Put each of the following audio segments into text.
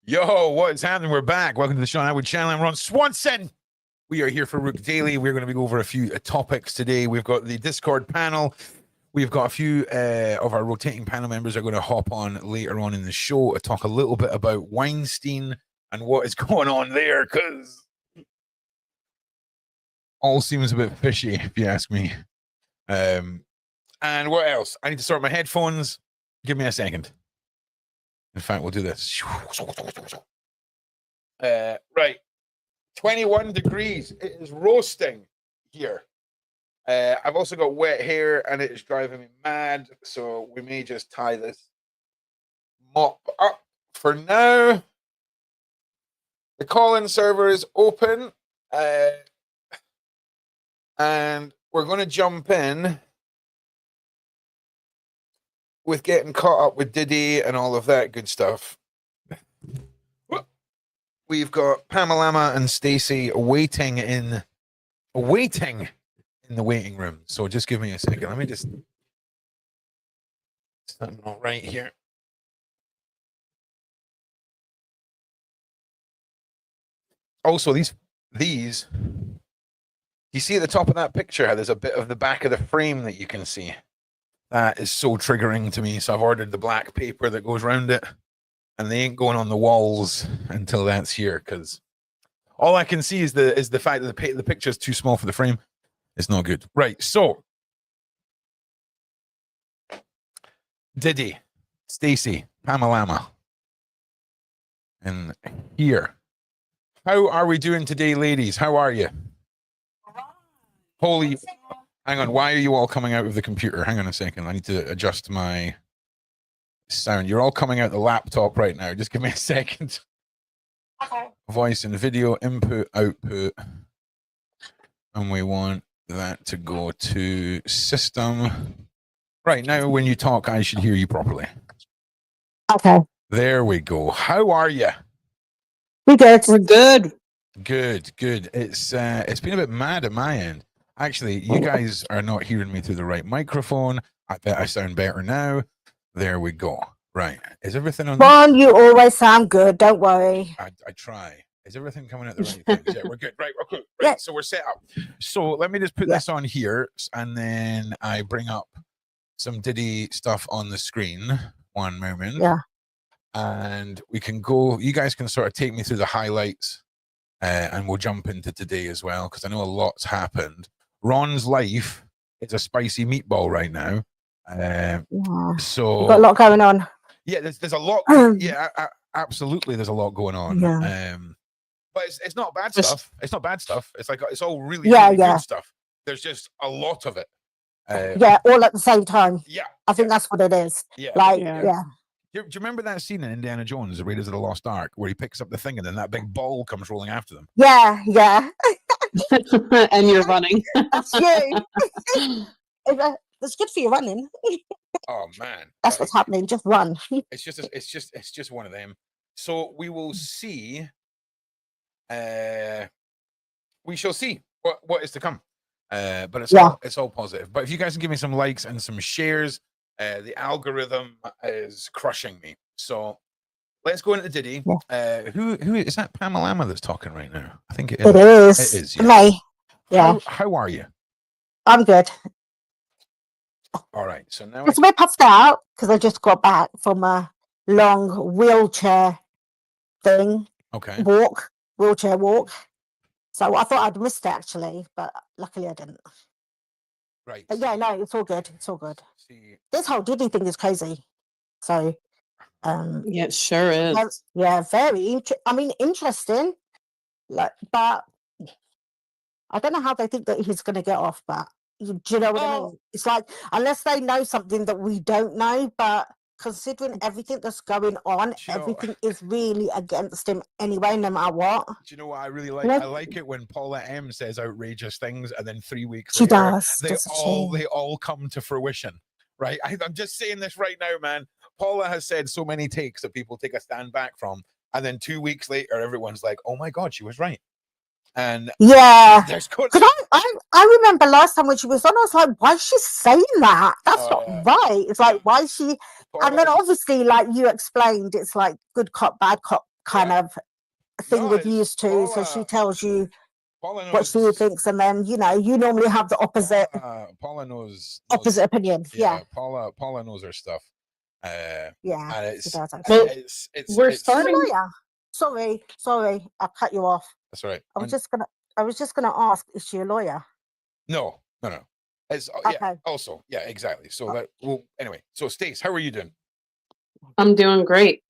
Yo, what is happening? We're back. Welcome to the show. I'm with Shannon. I'm Ron Swanson. We are here for ProjectROOQ Daily. We're going to be going over a few topics today. We've got the Discord panel. We've got a few of our rotating panel members are going to hop on later on in the show to talk a little bit about Weinstein and what is going on there, because all seems a bit fishy, if you ask me. And what else? I need to sort my headphones. Give me a second. In fact, we'll do this. Right. 21 degrees. It is roasting here. I've also got wet hair and it is driving me mad. So we may just tie this mop up for now. The call-in server is open. And we're going to jump in with getting caught up with Diddy and all of that good stuff. We've got Pamela and Stacey waiting in the waiting room. So just give me a second. Let me just something all right here. Also, these you see at the top of that picture how there's a bit of the back of the frame that you can see. That is so triggering to me. So I've ordered the black paper that goes around it, and they ain't going on the walls until that's here, because all I can see is the fact that the picture is too small for the frame. It's not good. Right. So Diddy, Stacey, Pamela, and here. How are we doing today, ladies? How are you? Holy. Hang on, why are you all coming out of the computer? Hang on a second. I need to adjust my sound. You're all coming out the laptop right now. Just give me a second. Okay. Voice and video, input, output. And we want that to go to system. Right, now when you talk, I should hear you properly. Okay. There we go. How are you? We're good. We're good. Good. It's been a bit mad at my end. Actually, you guys are not hearing me through the right microphone. I bet I sound better now. There we go. Right. Is everything on? Ron, you always sound good. Don't worry. I try. Is everything coming out the right things? Yeah, we're good. Right. Okay. Right. Yeah. So we're set up. So let me just put this on here, and then I bring up some Diddy stuff on the screen. One moment. Yeah. And we can go. You guys can sort of take me through the highlights, and we'll jump into today as well, because I know a lot's happened. Ron's life is a spicy meatball right now. So you've got a lot going on. Yeah, there's a lot. Yeah, absolutely. There's a lot going on. Yeah. But it's not bad stuff. It's not bad stuff. It's like it's all really, good stuff. There's just a lot of it. All at the same time. Yeah. I think that's what it is. Yeah. Like, Do you remember that scene in Indiana Jones, The Raiders of the Lost Ark, where he picks up the thing and then that big ball comes rolling after them? Yeah. And you're running. That's you. It's good for you running. Oh man, that's what's happening. Just run. It's just one of them. So we will see. We shall see what is to come. But it's all positive. But if you guys can give me some likes and some shares, the algorithm is crushing me. So let's go into Diddy. Yeah. Who is that? Pamela that's talking right now. I think it is. It is. It is. Me. Yeah. How are you? I'm good. All right. So now it's a bit puffed out because I just got back from a long wheelchair thing. Okay. Wheelchair walk. So I thought I'd missed it actually, but luckily I didn't. Right. But yeah, no, it's all good. It's all good. See. This whole Diddy thing is crazy. So yeah, it sure is. Yeah, very interesting. Like, but I don't know how they think that he's gonna get off, but do you know what I mean? It's like unless they know something that we don't know, but considering everything that's going on, everything is really against him anyway, no matter what. Do you know what I really like? I like it when Paula M says outrageous things, and then 3 weeks later, they all come to fruition. Right? I'm just saying this right now, man. Paula has said so many takes that people take a stand back from, and then 2 weeks later, everyone's like, "Oh my god, she was right." And yeah, because I remember last time when she was on, I was like, why is she saying that? That's not right. It's like, why is she? And then obviously, like you explained, it's like good cop, bad cop kind of thing No, with it's you two. So she tells you Paula what she thinks, and then you normally have the opposite Paula knows opposite opinion. Yeah. Paula knows her stuff. Yeah, and she does. Well, it's we're it's, starting. Lawyer. Sorry, I cut you off. That's right. I was just gonna ask, is she a lawyer? No. It's Okay. yeah. Also, yeah, exactly. So that well, anyway. So, Stace, how are you doing? I'm doing great.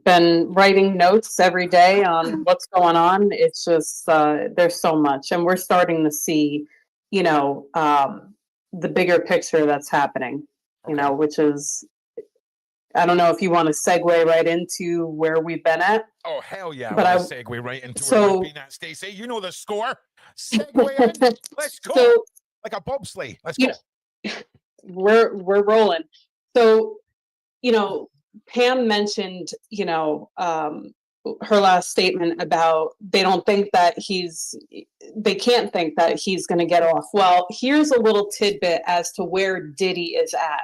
Been writing notes every day on what's going on. It's just there's so much, and we're starting to see, the bigger picture that's happening. Okay. Which is, I don't know if you want to segue right into where we've been at. Oh hell yeah! But I want to segue right into where we've been at, Stacey. You know the score. Segue in. Let's go. So, like a bobsleigh. Let's go. We're rolling. So, Pam mentioned, her last statement about they can't think that he's going to get off. Well, here's a little tidbit as to where Diddy is at.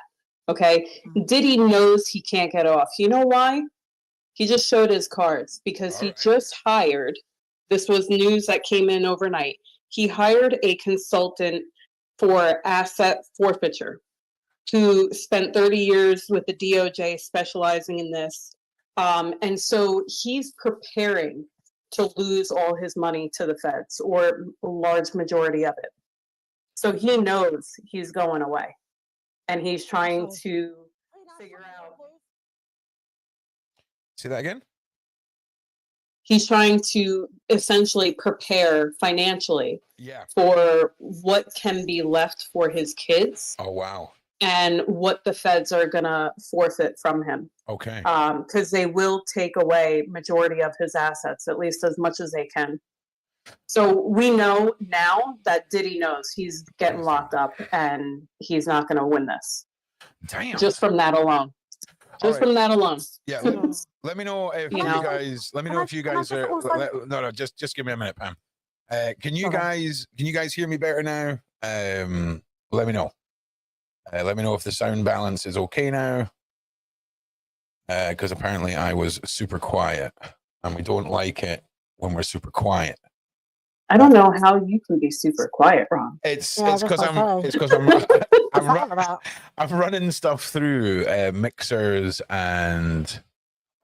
Okay. Diddy knows he can't get off. You know why? He just showed his cards because he just hired, this was news that came in overnight. He hired a consultant for asset forfeiture who spent 30 years with the DOJ specializing in this. And so he's preparing to lose all his money to the feds, or a large majority of it. So he knows he's going away, and he's trying to figure out. Say that again? He's trying to essentially prepare financially for what can be left for his kids. Oh, wow. And what the feds are going to forfeit from him. Okay. Because they will take away majority of his assets, at least as much as they can. So we know now that Diddy knows he's getting locked up and he's not going to win this. Damn. Just from that alone. From that alone. Yeah. Let me know if you guys. Let me know if you guys are. No. Just give me a minute, Pam. Can you guys hear me better now? Let me know. Let me know if the sound balance is okay now. Because apparently I was super quiet, and we don't like it when we're super quiet. I don't know how you can be super quiet, Ron. It's because I'm running stuff through mixers and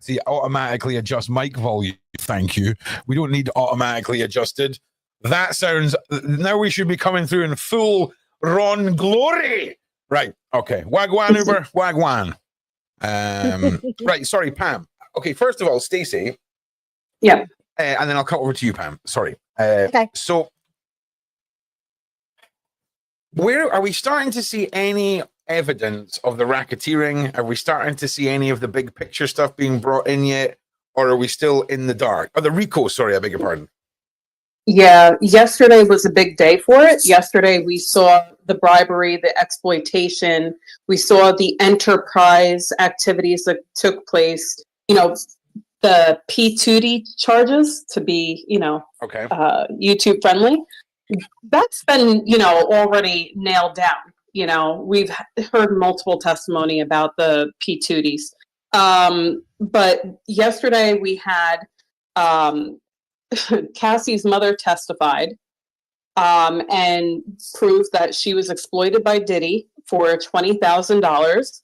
see automatically adjust mic volume. Thank you. We don't need automatically adjusted. That sounds now we should be coming through in full Ron glory. Right. Okay. Wagwan Uber. Wagwan. Right. Sorry, Pam. Okay. First of all, Stacey. Yeah. And then I'll come over to you, Pam. Sorry. Okay. So, where are we starting to see any evidence of the racketeering? Are we starting to see any of the big picture stuff being brought in yet? Or are we still in the dark? Oh, the RICO. Sorry, I beg your pardon. Yeah, yesterday was a big day for it. Yesterday we saw the bribery, the exploitation. We saw the enterprise activities that took place. The P2D charges to be, YouTube friendly. That's been, already nailed down. We've heard multiple testimony about the P2Ds. But yesterday we had Cassie's mother testified and proved that she was exploited by Diddy for $20,000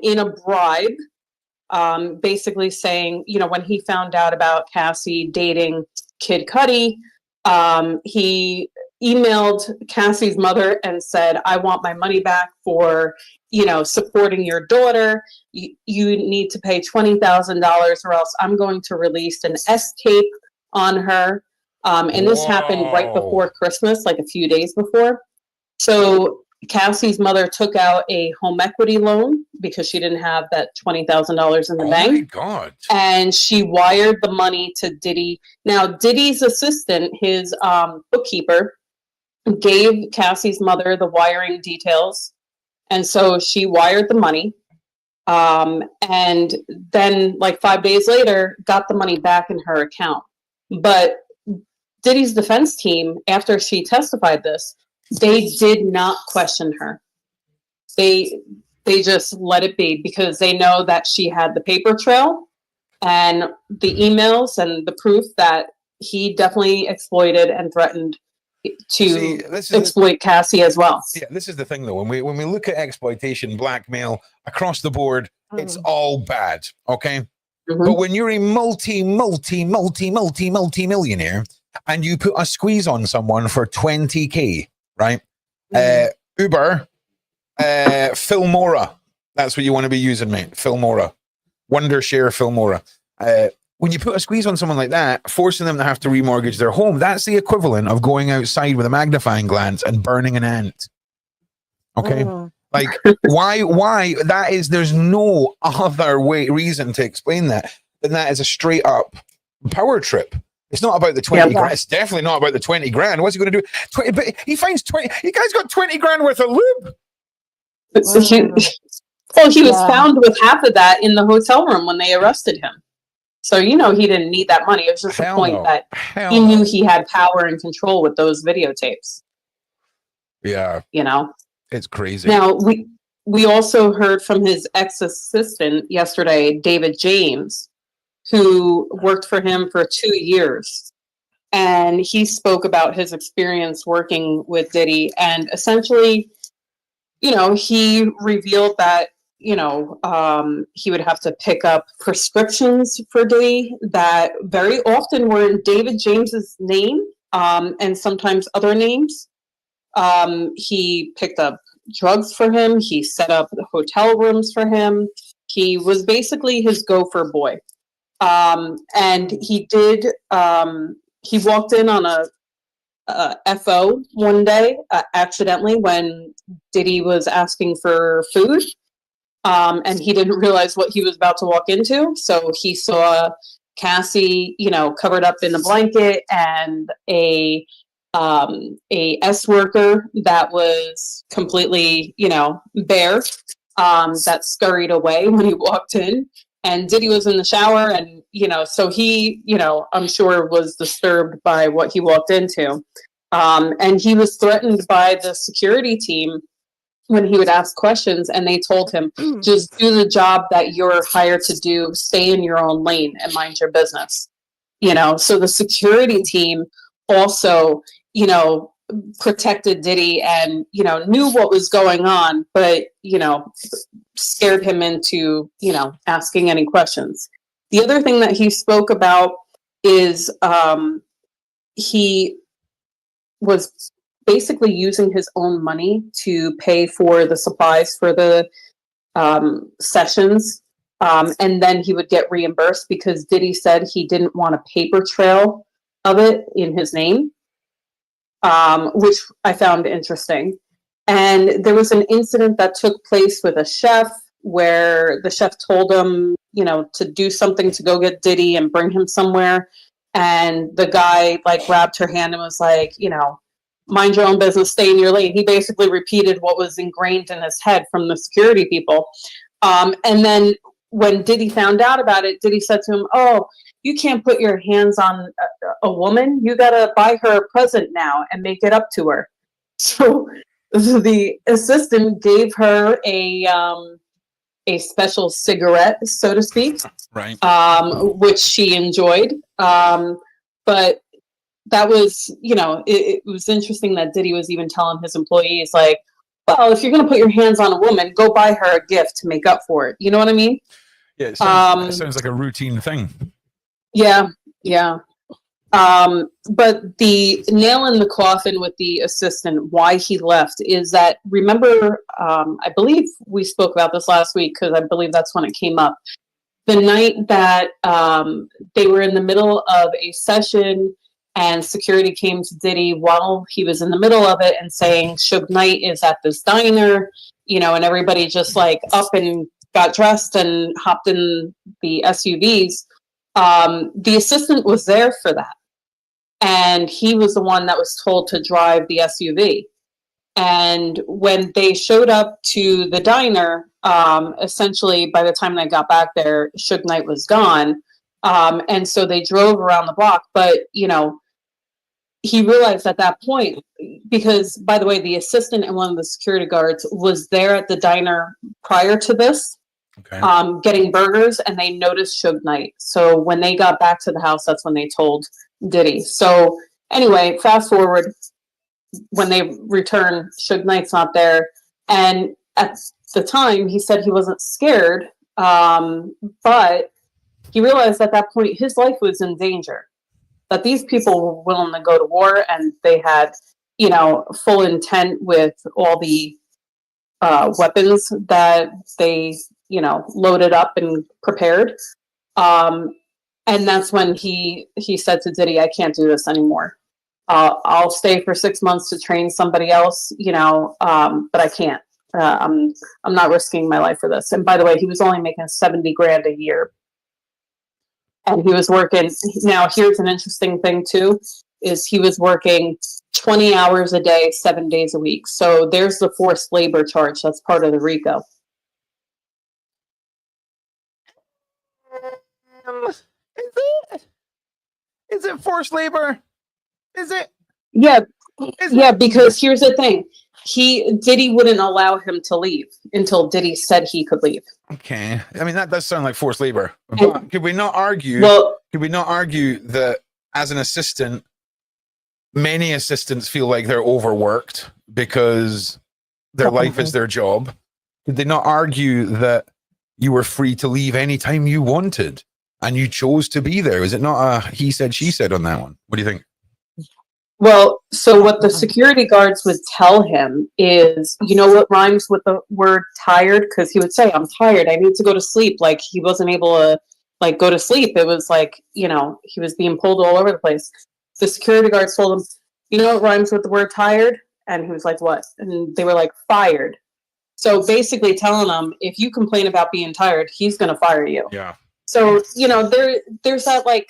in a bribe, basically saying, when he found out about Cassie dating Kid Cudi, he emailed Cassie's mother and said, I want my money back for, supporting your daughter. You need to pay $20,000 or else I'm going to release an S-tape on her. And this happened right before Christmas, like a few days before. So Cassie's mother took out a home equity loan because she didn't have that $20,000 in the bank. Oh my God. And she wired the money to Diddy. Now, Diddy's assistant, his bookkeeper, gave Cassie's mother the wiring details. And so she wired the money. And then like 5 days later, got the money back in her account. But Diddy's defense team, after she testified this, they did not question her. They just let it be because they know that she had the paper trail and the emails and the proof that he definitely exploited and threatened to exploit Cassie as well. Yeah, this is the thing though. When we look at exploitation, blackmail across the board, it's all bad. Okay. But when you're a multi-millionaire and you put a squeeze on someone for 20K, right? Uber, Filmora. That's what you want to be using, mate. Filmora. Wondershare Filmora. When you put a squeeze on someone like that, forcing them to have to remortgage their home, that's the equivalent of going outside with a magnifying glass and burning an ant. Okay? Like, why? That is, there's no other reason to explain that than that is a straight up power trip. It's not about the 20 grand. It's definitely not about the 20 grand. What's he going to do? 20, but he finds 20. You guys got 20 grand worth of lube. Well, he was found with half of that in the hotel room when they arrested him. So, you know, he didn't need that money. It was just a point that he knew he had power and control with those videotapes. Yeah. You know? It's crazy. Now, we also heard from his ex-assistant yesterday, David James, who worked for him for 2 years. And he spoke about his experience working with Diddy. And essentially, you know, he revealed that, you know, he would have to pick up prescriptions for Diddy that very often were in David James's name, and sometimes other names. He picked up drugs for him. He set up the hotel rooms for him. He was basically his gopher boy. And he did, he walked in on a FO one day, accidentally, when Diddy was asking for food. And he didn't realize what he was about to walk into. So he saw Cassie, you know, covered up in a blanket, and a S worker that was completely, you know, bare, that scurried away when he walked in. And Diddy was in the shower, and, you know, so he, you know, I'm sure was disturbed by what he walked into. And he was threatened by the security team when he would ask questions, and they told him, just do the job that you're hired to do, stay in your own lane and mind your business. You know, so the security team also, you know, protected Diddy and, you know, knew what was going on, but, you know, scared him into, you know, asking any questions. The other thing that he spoke about is he was basically using his own money to pay for the supplies for the sessions. And then he would get reimbursed because Diddy said he didn't want a paper trail of it in his name, which I found interesting. And there was an incident that took place with a chef where the chef told him, you know, to do something to go get Diddy and bring him somewhere. And the guy like grabbed her hand and was like, you know, mind your own business, stay in your lane. He basically repeated what was ingrained in his head from the security people. And then when Diddy found out about it, Diddy said to him, oh, you can't put your hands on a woman. You got to buy her a present now and make it up to her. So the assistant gave her a special cigarette, so to speak, right? Which she enjoyed. But that was, you know, it was interesting that Diddy was even telling his employees, like, well, if you're going to put your hands on a woman, go buy her a gift to make up for it. You know what I mean? Yeah, it sounds like a routine thing. Yeah, yeah. But the nail in the coffin with the assistant, why he left, is that, remember, I believe we spoke about this last week, because I believe that's when it came up. The night that they were in the middle of a session and security came to Diddy while he was in the middle of it and saying, Suge Knight is at this diner, you know, and everybody just like up and got dressed and hopped in the SUVs. The assistant was there for that. And he was the one that was told to drive the SUV. And when they showed up to the diner, essentially by the time they got back there, Suge Knight was gone. And so they drove around the block. But, you know, he realized at that point, because, by the way, the assistant and one of the security guards was there at the diner prior to this. Okay. getting burgers, and they noticed Suge Knight. So when they got back to the house, that's when they told Diddy. So anyway, fast forward, when they return, Suge Knight's not there. And at the time, he said he wasn't scared, but he realized at that point his life was in danger. That these people were willing to go to war, and they had, you know, full intent with all the weapons that they, you know, loaded up and prepared. And that's when he said to Diddy, "I can't do this anymore. I'll stay for 6 months to train somebody else, you know, but I can't. I'm not risking my life for this." And by the way, he was only making 70 grand a year. And he was working. Now, here's an interesting thing too, is he was working 20 hours a day, 7 days a week. So there's the forced labor charge. That's part of the RICO. Is it forced labor? Is it? Yeah. Yeah, because here's the thing. Diddy wouldn't allow him to leave until Diddy said he could leave. Okay. I mean, that does sound like forced labor. But could we not argue? Well, Could we not argue that as an assistant, many assistants feel like they're overworked because their life is their job? Could they not argue that you were free to leave anytime you wanted and you chose to be there? Is it not a he said, she said on that one? What do you think? well, so what the security guards would tell him is, you know what rhymes with the word tired? Because he would say, "I'm tired. I need to go to sleep." Like, he wasn't able to, like, go to sleep. It was like, you know, he was being pulled all over the place. The security guards told him, "You know what rhymes with the word tired?" And he was like, "What?" And they were like, "Fired." So basically telling him, if you complain about being tired, he's going to fire you. Yeah. So, you know, there's that, like,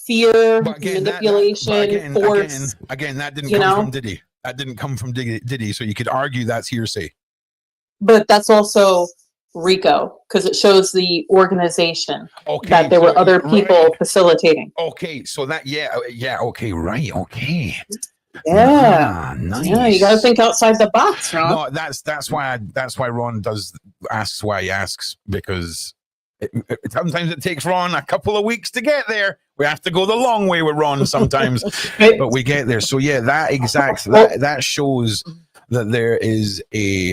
fear, But again, manipulation, force. Again, that didn't you come know? from Diddy. That didn't come from Diddy. So you could argue that's hearsay. But that's also RICO, because it shows the organization Okay. that there were other people right. facilitating. Okay. So that, yeah. Okay. Right. Okay. Yeah. Nice. Yeah, you got to think outside the box, Ron. No, that's why Ron asks why he asks, because sometimes it takes Ron a couple of weeks to get there. We have to go the long way with Ron sometimes, but we get there. So yeah, that shows that there is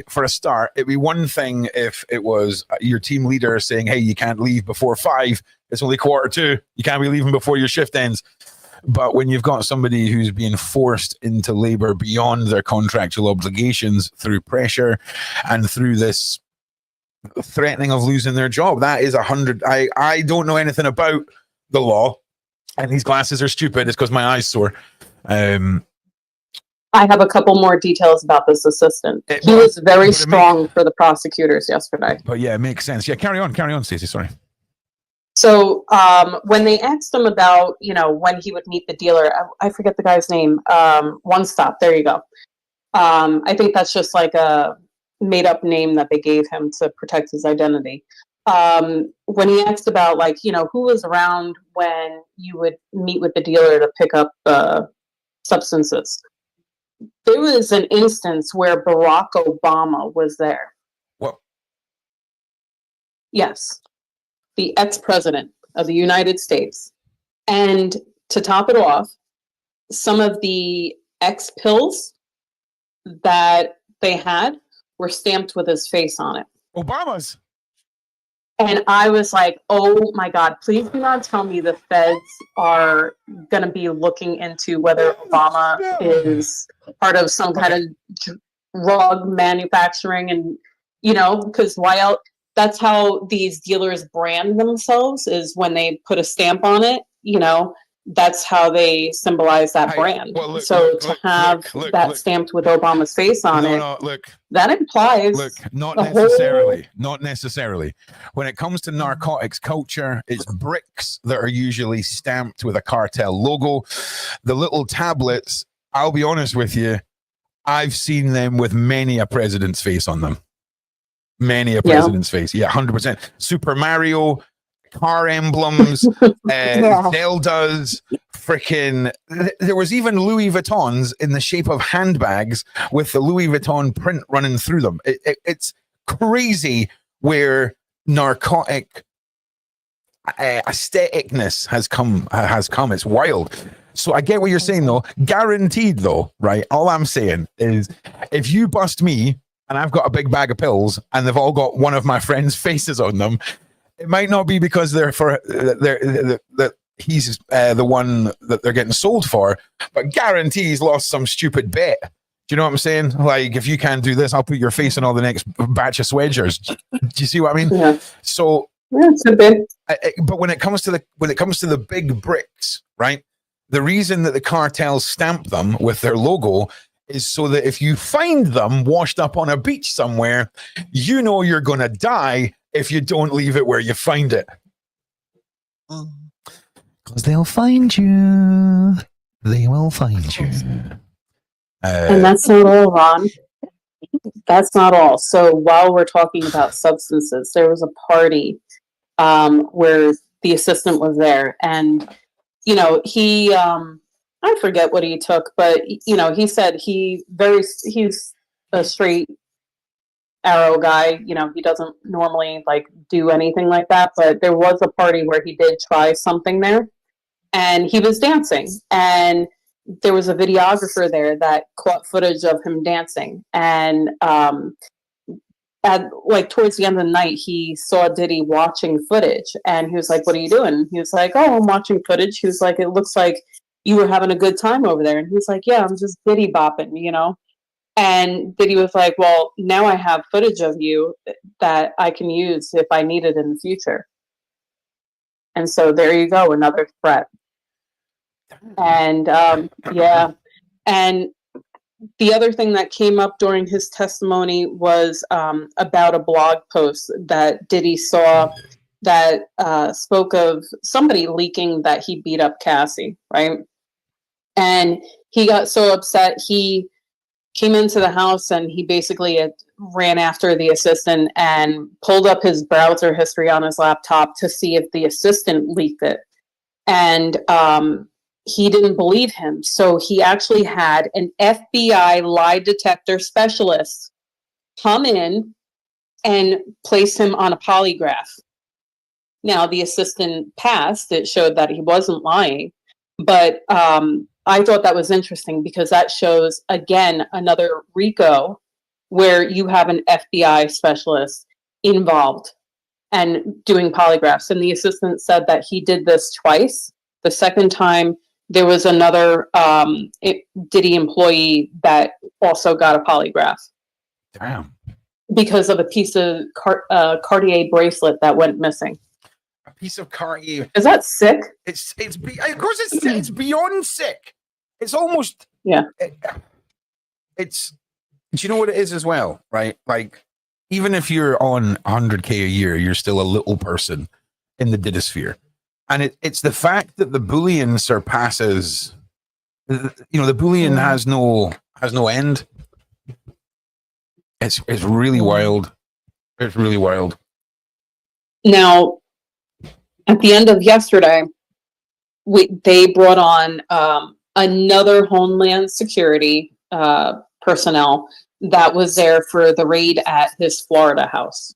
for a start, it'd be one thing if it was your team leader saying, "Hey, you can't leave before 5. It's only 1:45. You can't be leaving before your shift ends." But when you've got somebody who's being forced into labor beyond their contractual obligations through pressure and through this threatening of losing their job, that is 100. I don't know anything about the law, and these glasses are stupid. It's because my eyes sore. I have a couple more details about this assistant. He was very strong for the prosecutors yesterday. But yeah, it makes sense. Yeah, carry on, Stacey. Sorry. So when they asked him about, you know, when he would meet the dealer, I forget the guy's name. One Stop. There you go. I think that's just like a made up name that they gave him to protect his identity. When he asked about, like, you know, who was around when you would meet with the dealer to pick up substances, there was an instance where Barack Obama was there. What? Yes. The ex-president of the United States. And to top it off, some of the X pills that they had were stamped with his face on it. Obama's. And I was like, oh my God, please do not tell me the feds are going to be looking into whether Obama is part of some kind of drug manufacturing. And, you know, because why else? That's how these dealers brand themselves, is when they put a stamp on it, you know, that's how they symbolize that brand. Well, look, so look, to have that stamped with Obama's face on that implies not necessarily. When it comes to narcotics culture, it's bricks that are usually stamped with a cartel logo. The little tablets, I'll be honest with you, I've seen them with many a president's face on them. Many a president's face. Yeah, 100%. Super Mario, car emblems, Zelda's, freaking. There was even Louis Vuittons in the shape of handbags with the Louis Vuitton print running through them. It's crazy where narcotic aestheticness has come. It's wild. So I get what you're saying, though. Guaranteed, though, right? All I'm saying is, if you bust me and I've got a big bag of pills and they've all got one of my friends' faces on them, it might not be because they're he's the one that they're getting sold for, but guarantee he's lost some stupid bet. Do you know what I'm saying? Like, if you can't do this, I'll put your face on all the next batch of Swedgers. Do you see what I mean? Yeah. So, Yeah, it's a bit. but when it comes to the big bricks, right? The reason that the cartels stamp them with their logo is so that if you find them washed up on a beach somewhere, you know you're going to die if you don't leave it where you find it. Because they'll find you. They will find you. And that's not all, Ron. That's not all. So while we're talking about substances, there was a party where the assistant was there, and he I forget what he took, but he said he's a straight arrow guy. He doesn't normally like do anything like that, but there was a party where he did try something there, and he was dancing, and there was a videographer there that caught footage of him dancing, and towards the end of the night, he saw Diddy watching footage, and he was like, "What are you doing?" He was like, "Oh, I'm watching footage." He was like, "It looks like you were having a good time over there." And he was like, "Yeah, I'm just Diddy bopping, And Diddy was like, "Well, now I have footage of you that I can use if I need it in the future." And so there you go, another threat. And yeah, and the other thing that came up during his testimony was about a blog post that Diddy saw that spoke of somebody leaking that he beat up Cassie, right? And he got so upset, he came into the house and he basically ran after the assistant and pulled up his browser history on his laptop to see if the assistant leaked it. And he didn't believe him. So he actually had an FBI lie detector specialist come in and place him on a polygraph. Now, the assistant passed. It showed that he wasn't lying. But I thought that was interesting because that shows, again, another RICO where you have an FBI specialist involved and doing polygraphs. And the assistant said that he did this twice. The second time, there was another Diddy employee that also got a polygraph. Damn. Because of a piece of Cartier bracelet that went missing. A piece of Cartier. Is that sick? Of course it's beyond sick. It's almost. Yeah. It's. Do you know what it is as well, right? Like, even if you're on 100K a year, you're still a little person in the Diddy sphere. And it's the fact that the bullion surpasses, the bullion has no end. It's really wild. It's really wild. Now, at the end of yesterday, they brought on another Homeland Security personnel that was there for the raid at his Florida house.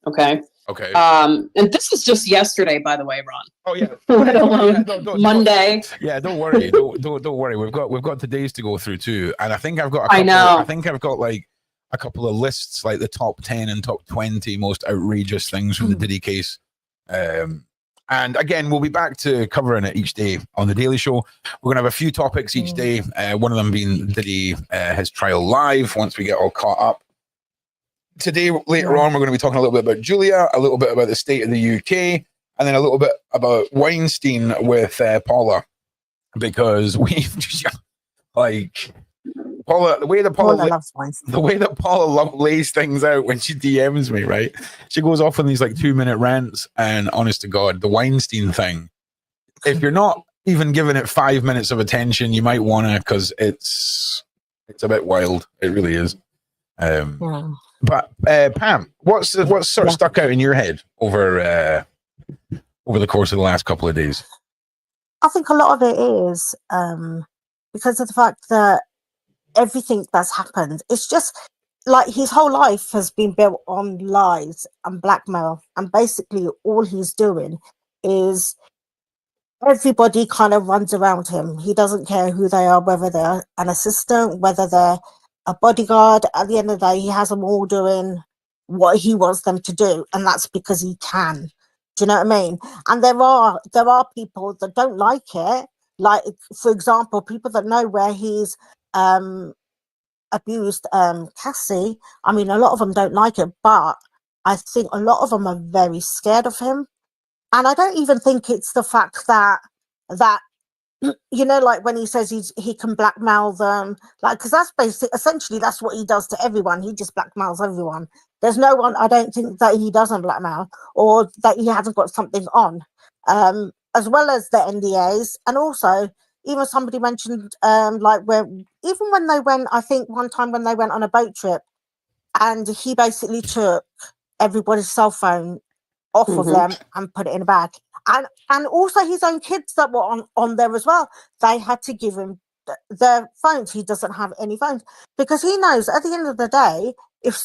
Okay. Okay. And this is just yesterday, by the way, Ron. Oh yeah. Let alone Monday. Don't worry. Don't worry. We've got the days to go through too, and I think I've got. I think I've got like a couple of lists, like the top 10 and top 20 most outrageous things from the Diddy case. And again, we'll be back to covering it each day on the Daily Show. We're gonna have a few topics each day. One of them being Diddy his trial live. Once we get all caught up. Today, later on, we're going to be talking a little bit about Julia, a little bit about the state of the UK, and then a little bit about Weinstein with Paula, because we've like Paula. The way that Paula lays things out when she DMs me, right? She goes off on these like 2-minute rants, and honest to God, the Weinstein thing. If you're not even giving it 5 minutes of attention, you might want to, because it's a bit wild. It really is. But Pam, what's sort of stuck out in your head over the course of the last couple of days? I think a lot of it is because of the fact that everything that's happened, it's just like his whole life has been built on lies and blackmail, and basically all he's doing is everybody kind of runs around him. He doesn't care who they are, whether they're an assistant, whether they're a bodyguard. At the end of the day, he has them all doing what he wants them to do, and that's because he can. Do you know what I mean? And there are people that don't like it. Like, for example, people that know where he's abused Cassie. I mean, a lot of them don't like it, but I think a lot of them are very scared of him. And I don't even think it's the fact that like when he says he can blackmail them, like, because that's essentially that's what he does to everyone. He just blackmails everyone. There's no one, I don't think, that he doesn't blackmail or that he hasn't got something on, as well as the NDAs. And also, even somebody mentioned, like, when they went, I think one time when they went on a boat trip, and he basically took everybody's cell phone off of them and put it in a bag. And also his own kids that were on there as well, they had to give him their phones. He doesn't have any phones because he knows at the end of the day, if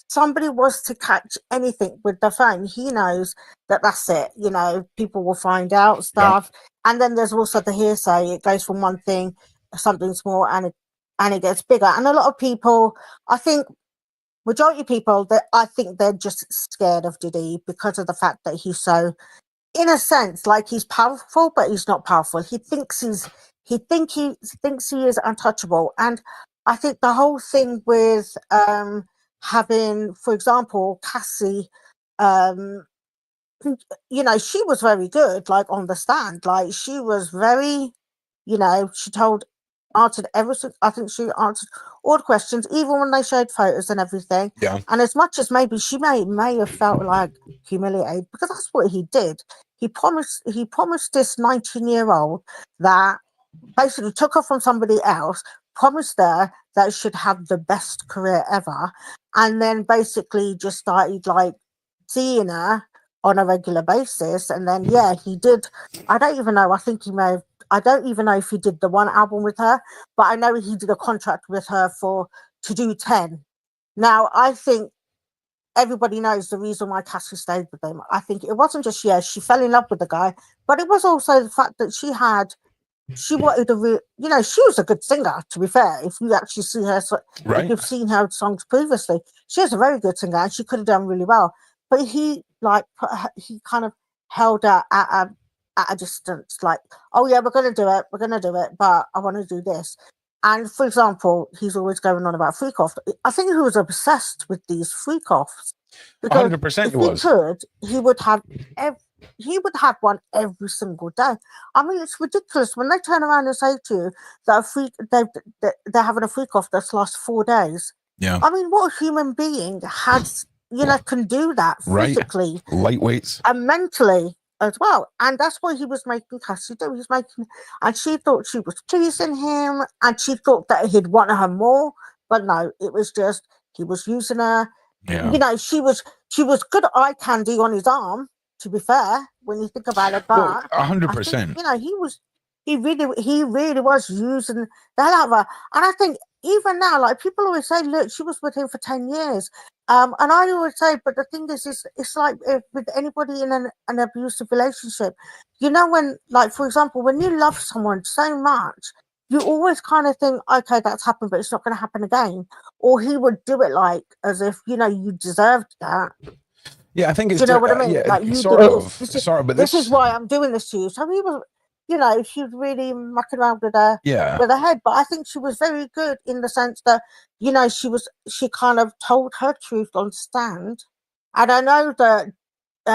somebody was to catch anything with their phone, he knows that that's it. People will find out stuff. And then there's also the hearsay. It goes from one thing, something small, and it gets bigger. And a lot of people, I think, majority of people, that I think they're just scared of Diddy because of the fact that he's so, in a sense, like, he's powerful, but he's not powerful. He thinks he thinks he is untouchable. And I think the whole thing with having, for example, Cassie, she was very good, like, on the stand. Like, she was very, she answered everything. I think she answered all the questions, even when they showed photos and everything. Yeah. And as much as maybe she may have felt like humiliated, because that's what he did. He promised this 19-year-old that basically took her from somebody else, promised her that she should have the best career ever, and then basically just started, like, seeing her on a regular basis. And then, yeah, he did. I don't even know. I don't even know if he did the one album with her, but I know he did a contract with her to do 10. Now, I think everybody knows the reason why Cassie stayed with him. I think it wasn't just, she fell in love with the guy, but it was also the fact that she wanted to, she was a good singer, to be fair. If you actually see her, if you've seen her songs previously, she was a very good singer and she could have done really well. But he, like, he kind of held her at a distance, like, oh yeah, we're going to do it, but I want to do this. And for example, he's always going on about freak off. I think he was obsessed with these freak offs. 100% if he could, he would have one every single day. I mean, it's ridiculous when they turn around and say to you that they're having a freak off that's last 4 days. Yeah. I mean, what a human being can do that physically, lightweights, and mentally as well. And that's what he was making Cassie do. And she thought she was pleasing him, and she thought that he'd want her more. But no, it was just he was using her. Yeah. She was good eye candy on his arm, to be fair, when you think about it. But 100%. He really was using the hell out of her. And I think even now, like, people always say, look, she was with him for 10 years. And I always say, but the thing is it's like with anybody in an abusive relationship, when, like, for example, when you love someone so much, you always kind of think, okay, that's happened, but it's not going to happen again. Or he would do it like as if, you deserved that. Yeah, I think it's, do you know what I mean? Yeah, like, you sort of. But this is why I'm doing this to you. So he was, she was really mucking around with her head. But I think she was very good in the sense that, she kind of told her truth on stand. And I know that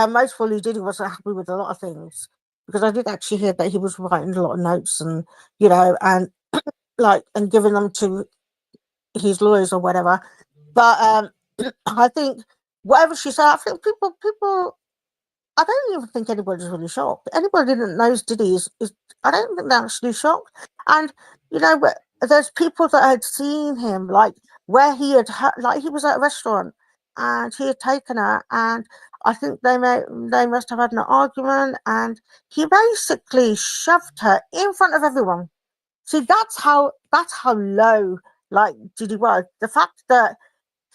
most probably Diddy wasn't happy with a lot of things, because I did actually hear that he was writing a lot of notes and, and like, and giving them to his lawyers or whatever. But I think whatever she said, I think people, I don't even think anybody's really shocked. Anybody that knows Diddy is I don't think they're actually shocked. And, but there's people that had seen him, like, where he had, like, he was at a restaurant and he had taken her, and I think they must have had an argument, and he basically shoved her in front of everyone. See, that's how low, like, Diddy was. The fact that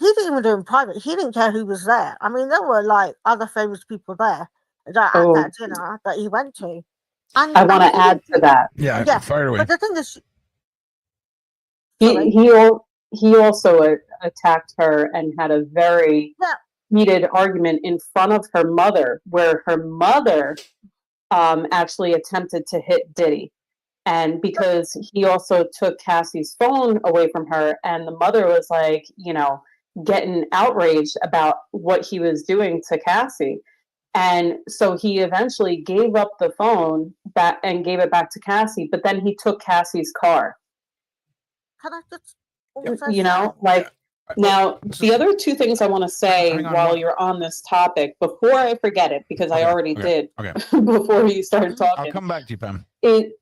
he didn't even do it in private. He didn't care who was there. I mean, there were like other famous people there at that dinner that he went to. And I want to add to that. Yeah, fire away. But the thing is, he also attacked her and had a very heated argument in front of her mother, where her mother actually attempted to hit Diddy. And because he also took Cassie's phone away from her, and the mother was like, you know, getting outraged about what he was doing to Cassie. And so he eventually gave up the phone back and gave it back to Cassie, but then he took Cassie's car. can I just also You know, say- like, now the other two things I want to say while you're on this topic, before I forget it, because I already did before you started talking. I'll come back to you, Pam. It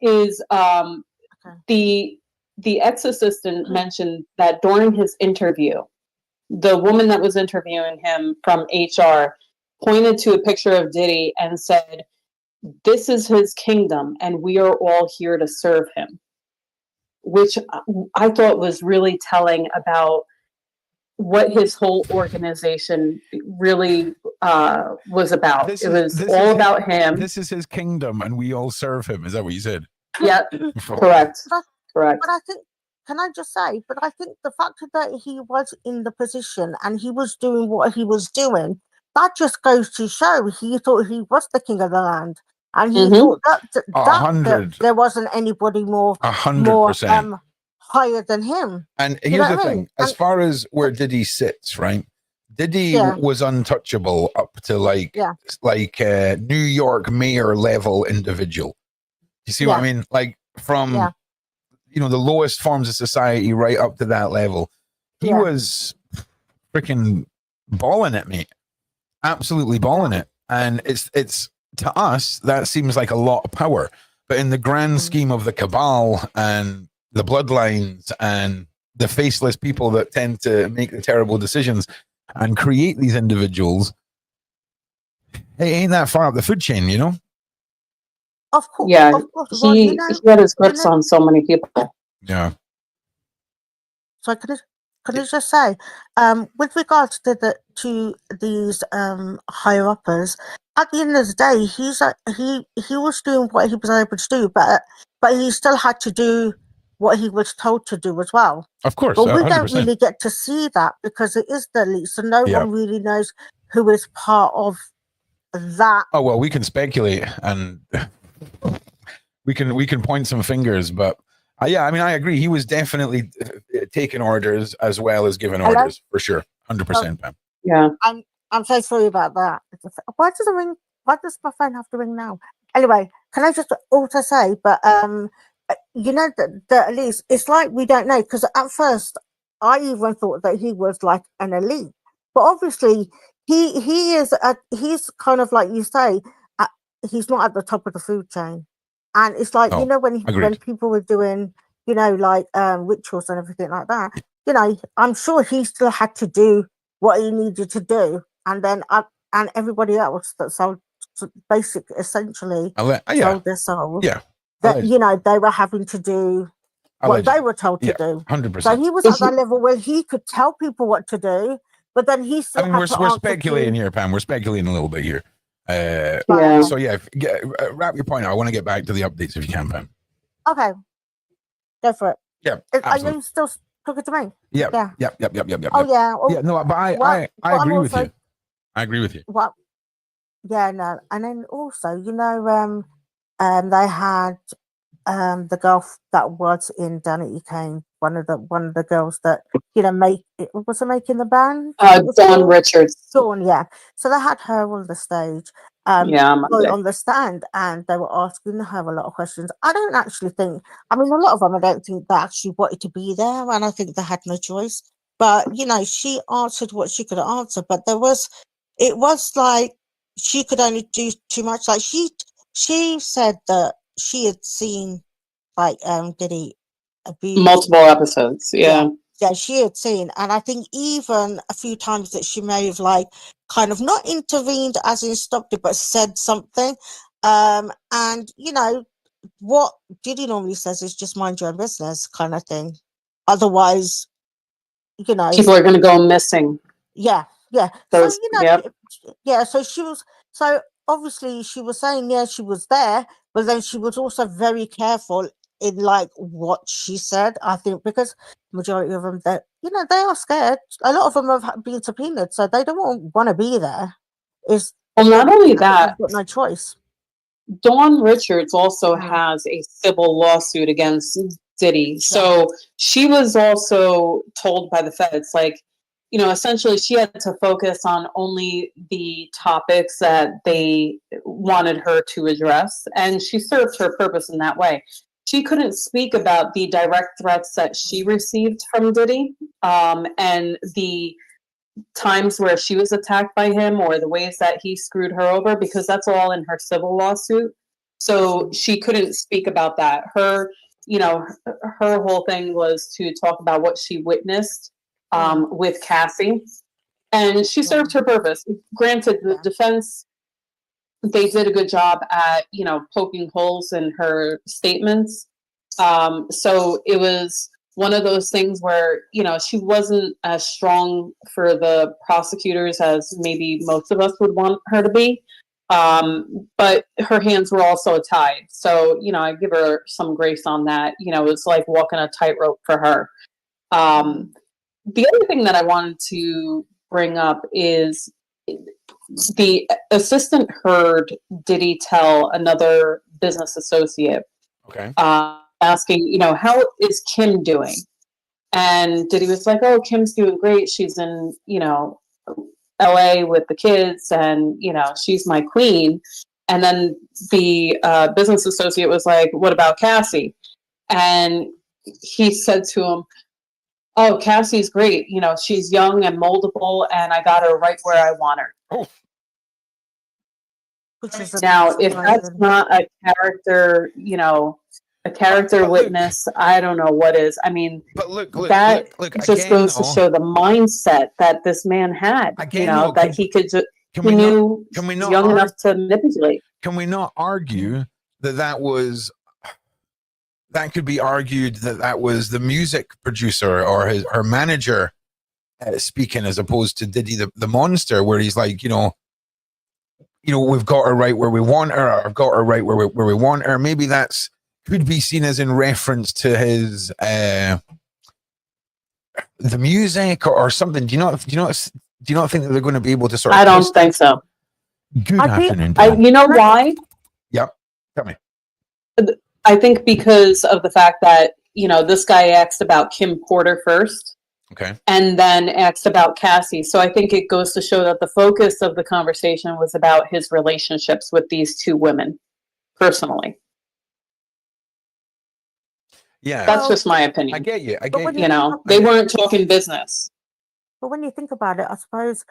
is the ex-assistant mentioned that during his interview, the woman that was interviewing him from HR pointed to a picture of Diddy and said, "This is his kingdom, and we are all here to serve him," which I thought was really telling about what his whole organization really was about. It was all about him. This is his kingdom, and we all serve him. Is that what you said? Yeah, correct. Correct. But I think, can I just say, but I think the fact that he was in the position and he was doing what he was doing, that just goes to show he thought he was the king of the land. And he thought that there wasn't anybody more 100% higher than him. And here's the thing, as far as where Diddy sits, right? Diddy was untouchable up to like New York mayor level individual. You see what I mean? Like from you know, the lowest forms of society right up to that level. He was freaking balling it, mate. Absolutely balling it. And it's to us, that seems like a lot of power. But in the grand scheme of the cabal and the bloodlines and the faceless people that tend to make the terrible decisions and create these individuals, it ain't that far up the food chain, you know? Of course. Yeah, of course. Well, he had his grips on so many people. Yeah. So can I just say, with regards to these higher uppers, at the end of the day, he was doing what he was able to do, but he still had to do what he was told to do as well. Of course, but we 100%. don't really get to see that because it is the elite, so no one really knows who is part of that. Oh well, we can speculate and we can point some fingers, but yeah, I mean, I agree. He was definitely taking orders as well as giving orders for sure, 100%. Pam. Yeah, I'm so sorry about that. Why does it ring? Why does my phone have to ring now? Anyway, can I just also say, but you know that at least it's like we don't know, because at first I even thought that he was like an elite, but obviously he is he's kind of like you say, he's not at the top of the food chain, and it's like you know when people were doing like rituals and everything like that, I'm sure he still had to do what he needed to do, and then and everybody else that sold essentially sold their souls. Yeah. That they were having to do what they were told to do. 100%. So he was at that level where he could tell people what to do, but then he still. I mean, we're speculating here, Pam. We're speculating a little bit here. So yeah, wrap your point. I want to get back to the updates if you can, Pam. Okay, go for it. Yeah, are you still talking to me? Yeah. Oh yeah. Yeah, no, but I agree with you. I agree with you. What? Yeah, no, and then also, they had the girl that was in Danity Kane, one of the girls that making the band. Dawn Richards. Dawn, yeah. So they had her on the stage, on the stand, and they were asking her a lot of questions. I don't actually think. I mean, a lot of them, I don't think they actually wanted to be there, and I think they had no choice. But she answered what she could answer. But it was like she could only do too much. Like she said that she had seen Diddy abuse multiple episodes. Yeah, she had seen, and I think even a few times that she may have kind of not intervened as in stopped it, but said something. And what Diddy normally says is just mind your own business kind of thing. Otherwise, you know, People are going to go missing. yeah. So, Those, you know, yep. yeah, so she was, so obviously she was saying, yeah, she was there, but then she was also very careful in like what she said, I think, because majority of them, that, you know, they are scared. A lot of them have been subpoenaed, so they don't want to be there. Well, not only that, they've got no choice. Dawn Richards also Mm. has a civil lawsuit against Diddy. So she was also told by the feds, like, you know, essentially she had to focus on only the topics that they wanted her to address. And she served her purpose in that way. She couldn't speak about the direct threats that she received from Diddy, and the times where she was attacked by him or the ways that he screwed her over, because that's all in her civil lawsuit. So she couldn't speak about that. Her, you know, her whole thing was to talk about what she witnessed with Cassie, and she served her purpose. Granted, the defense, they did a good job at, you know, poking holes in her statements. So it was one of those things where, you know, she wasn't as strong for the prosecutors as maybe most of us would want her to be. But her hands were also tied. So, you know, I give her some grace on that. You know, it's like walking a tightrope for her. The other thing that I wanted to bring up is the assistant heard Diddy tell another business associate, asking, you know, how is Kim doing? And Diddy was like, oh, Kim's doing great. She's in, you know, LA with the kids, and, you know, she's my queen. And then the business associate was like, what about Cassie? And he said to him, oh, Cassie's great. You know, she's young and moldable, and I got her right where I want her. Oh. Now, if that's not a character, you know, a character witness, I don't know what is. I mean, but look, that just again, goes to show the mindset that this man had. Again, you know, that he could just, can he we knew not, can we not young enough to manipulate. Can we not argue that was, that could be argued that was the music producer or her manager speaking, as opposed to Diddy the monster, where he's like, you know, we've got her right where we want her, or I've got her right where we want her. Maybe that's could be seen as in reference to his the music or something. Do you not think that they're going to be able to sort of? I don't think so. Good afternoon. You know why? Yep. Tell me. I think because of the fact that, you know, this guy asked about Kim Porter first. Okay. And then asked about Cassie. So I think it goes to show that the focus of the conversation was about his relationships with these two women, personally. Yeah. That's just my opinion. I get you. You know, they weren't talking business. But when you think about it, I suppose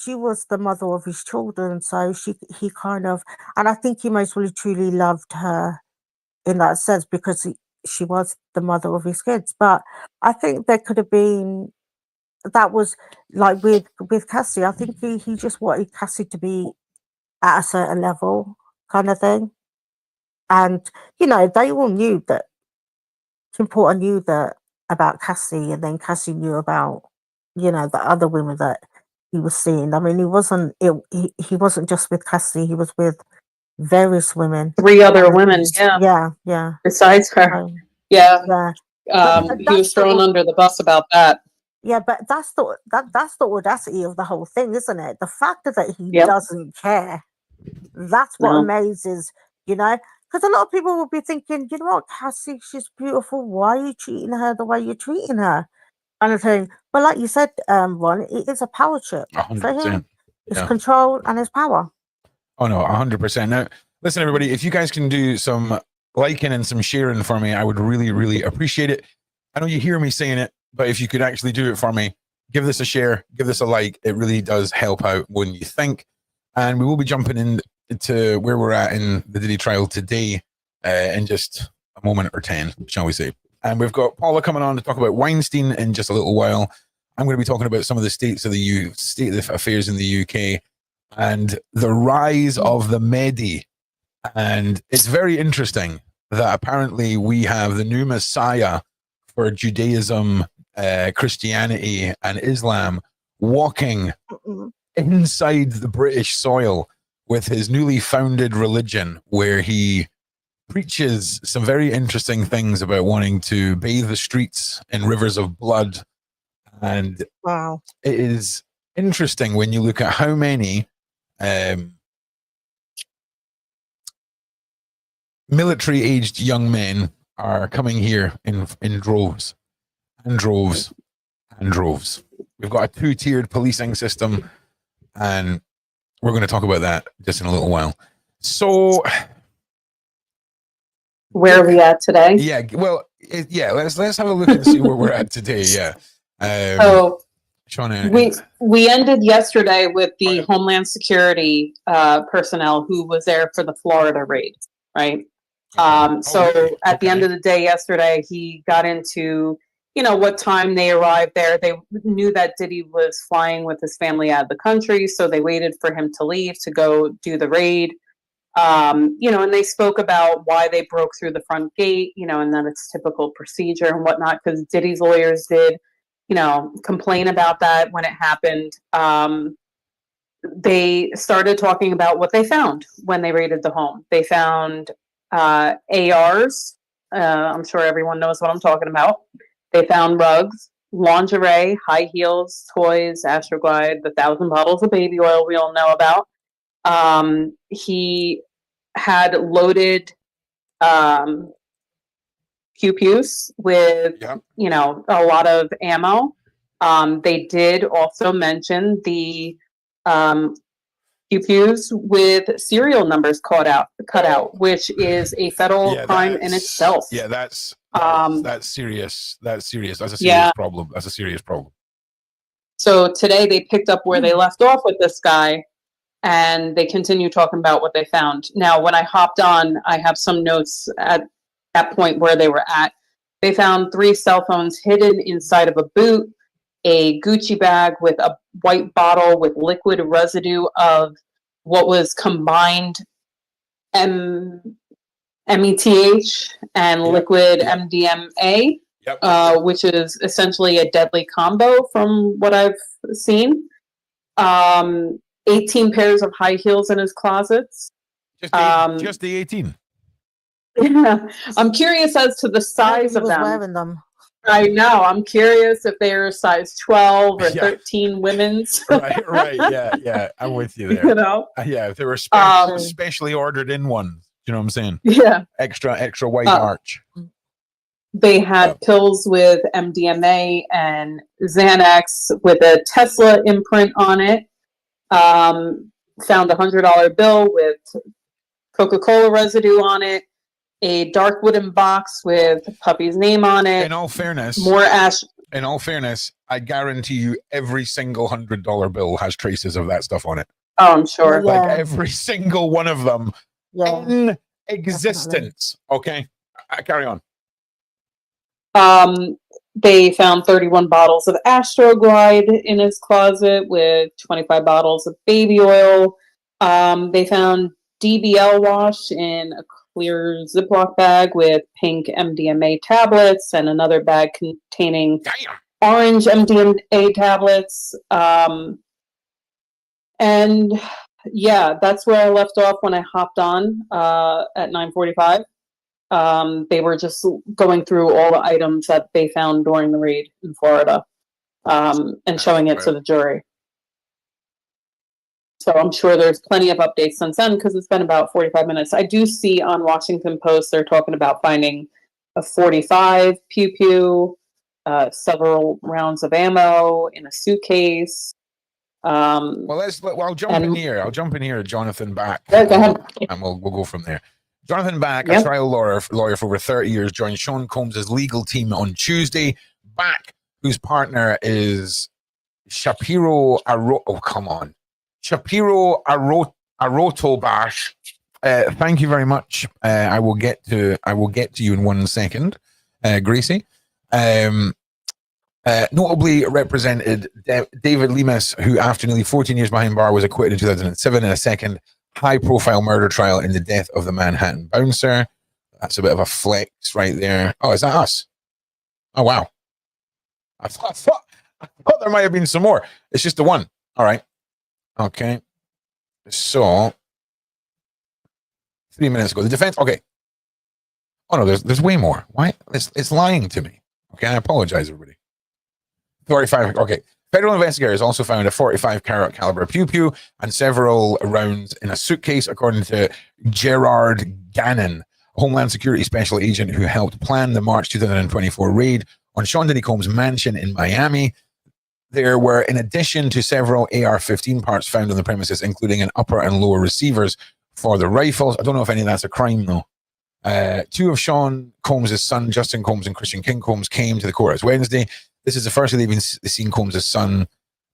she was the mother of his children, so he kind of, and I think he most really truly loved her in that sense, because she was the mother of his kids. But I think there could have been, that was like with Cassie, I think he just wanted Cassie to be at a certain level kind of thing. And, you know, they all knew that, Kim Porter knew that about Cassie, and then Cassie knew about, you know, the other women that he was seeing. I mean, he wasn't just with Cassie, he was with various women. 3 other women, yeah. Besides her. Yeah. He was thrown under the bus about that. Yeah, but that's the audacity of the whole thing, isn't it? The fact that he doesn't care. That's what amazes, you know? Because a lot of people will be thinking, you know what, Cassie, she's beautiful. Why are you treating her the way you're treating her? Kind of thing. But like you said, Ron, it is a power trip. 100%. For him, it's control and it's power. Oh no, 100%. Now, listen, everybody, if you guys can do some liking and some sharing for me, I would really, really appreciate it. I know you hear me saying it, but if you could actually do it for me, give this a share, give this a like. It really does help out more than you think. And we will be jumping into where we're at in the Diddy trial today in just a moment or 10, shall we say. And we've got Paula coming on to talk about Weinstein in just a little while. I'm going to be talking about some of the state of the affairs in the UK and the rise of the Mahdi. And it's very interesting that apparently we have the new messiah for Judaism Christianity and Islam, walking Mm-mm. inside the British soil with his newly founded religion, where he preaches some very interesting things about wanting to bathe the streets in rivers of blood. And Wow. it is interesting when you look at how many military-aged young men are coming here in droves and droves and droves. We've got a two-tiered policing system, and we're going to talk about that just in a little while. So, Where are we at today? yeah, well, let's have a look and see where we're at today. Yeah. So Shauna, we ended yesterday with the Homeland Security personnel who was there for the Florida raid, right? So at the end of the day yesterday, he got into, what time they arrived there. They knew that Diddy was flying with his family out of the country, so they waited for him to leave to go do the raid. And they spoke about why they broke through the front gate, and that it's typical procedure and whatnot, because Diddy's lawyers did, complain about that when it happened. They started talking about what they found when they raided the home. They found ARs. I'm sure everyone knows what I'm talking about. They found rugs, lingerie, high heels, toys, Astroglide, the 1,000 bottles of baby oil we all know about. He had loaded pew-pews with, a lot of ammo. They did also mention the pew-pews with serial numbers cut out, which is a federal crime in itself. Yeah, that's serious. That's serious. That's a serious problem. That's a serious problem. So today they picked up where they left off with this guy, and they continue talking about what they found. Now, when I hopped on, I have some notes at that point where they were at. They found 3 cell phones hidden inside of a boot, a Gucci bag with a white bottle with liquid residue of what was combined METH and liquid MDMA, which is essentially a deadly combo from what I've seen. 18 pairs of high heels in his closets. Just the 18. Yeah. I'm curious as to the size of them. Wearing them. I know. I'm curious if they're size 12 or 13 women's. right. Yeah. I'm with you there. Yeah, if they were specially ordered in ones. You know what I'm saying? Yeah. Extra wide arch. They had pills with MDMA and Xanax with a Tesla imprint on it. Found a $100 bill with Coca-Cola residue on it. A dark wooden box with Puppy's name on it. In all fairness, I guarantee you every single $100 bill has traces of that stuff on it. Oh, I'm sure. Like every single one of them in existence. Definitely. Okay, carry on. They found 31 bottles of Astroglide in his closet with 25 bottles of baby oil. They found DBL wash in a clear Ziploc bag with pink MDMA tablets and another bag containing orange MDMA tablets. And yeah, that's where I left off when I hopped on at 9:45. They were just going through all the items that they found during the raid in Florida and showing it to the jury. So I'm sure there's plenty of updates since then because it's been about 45 minutes. I do see on Washington Post they're talking about finding a 45 pew-pew, several rounds of ammo in a suitcase. I'll jump in here. Jonathan Back. Yeah, go ahead. And we'll go from there. Jonathan Back, a trial lawyer for over 30 years, joined Sean Combs' legal team on Tuesday. Back, whose partner is Shapiro Arotobash. Thank you very much. I will get to you in 1 second, Gracie. Notably represented David Lemus, who after nearly 14 years behind bar was acquitted in 2007 in a second high-profile murder trial in the death of the Manhattan bouncer. That's a bit of a flex right there. Oh, is that us? Oh, wow. I thought there might have been some more. It's just the one. All right. Okay. So 3 minutes ago, the defense. Okay. Oh no, there's way more. Why? It's lying to me. Okay, I apologize, everybody. 45. Okay. Federal investigators also found a 45 caliber pew pew and several rounds in a suitcase, according to Gerard Gannon, a Homeland Security special agent who helped plan the March 2024 raid on Sean Diddy Combs' mansion in Miami. There were, in addition to several AR-15 parts found on the premises, including an upper and lower receivers for the rifles. I don't know if any of that's a crime, though. Two of Sean Combs' son, Justin Combs and Christian King Combs, came to the courthouse Wednesday. This is the first day they've been seen Combs' sons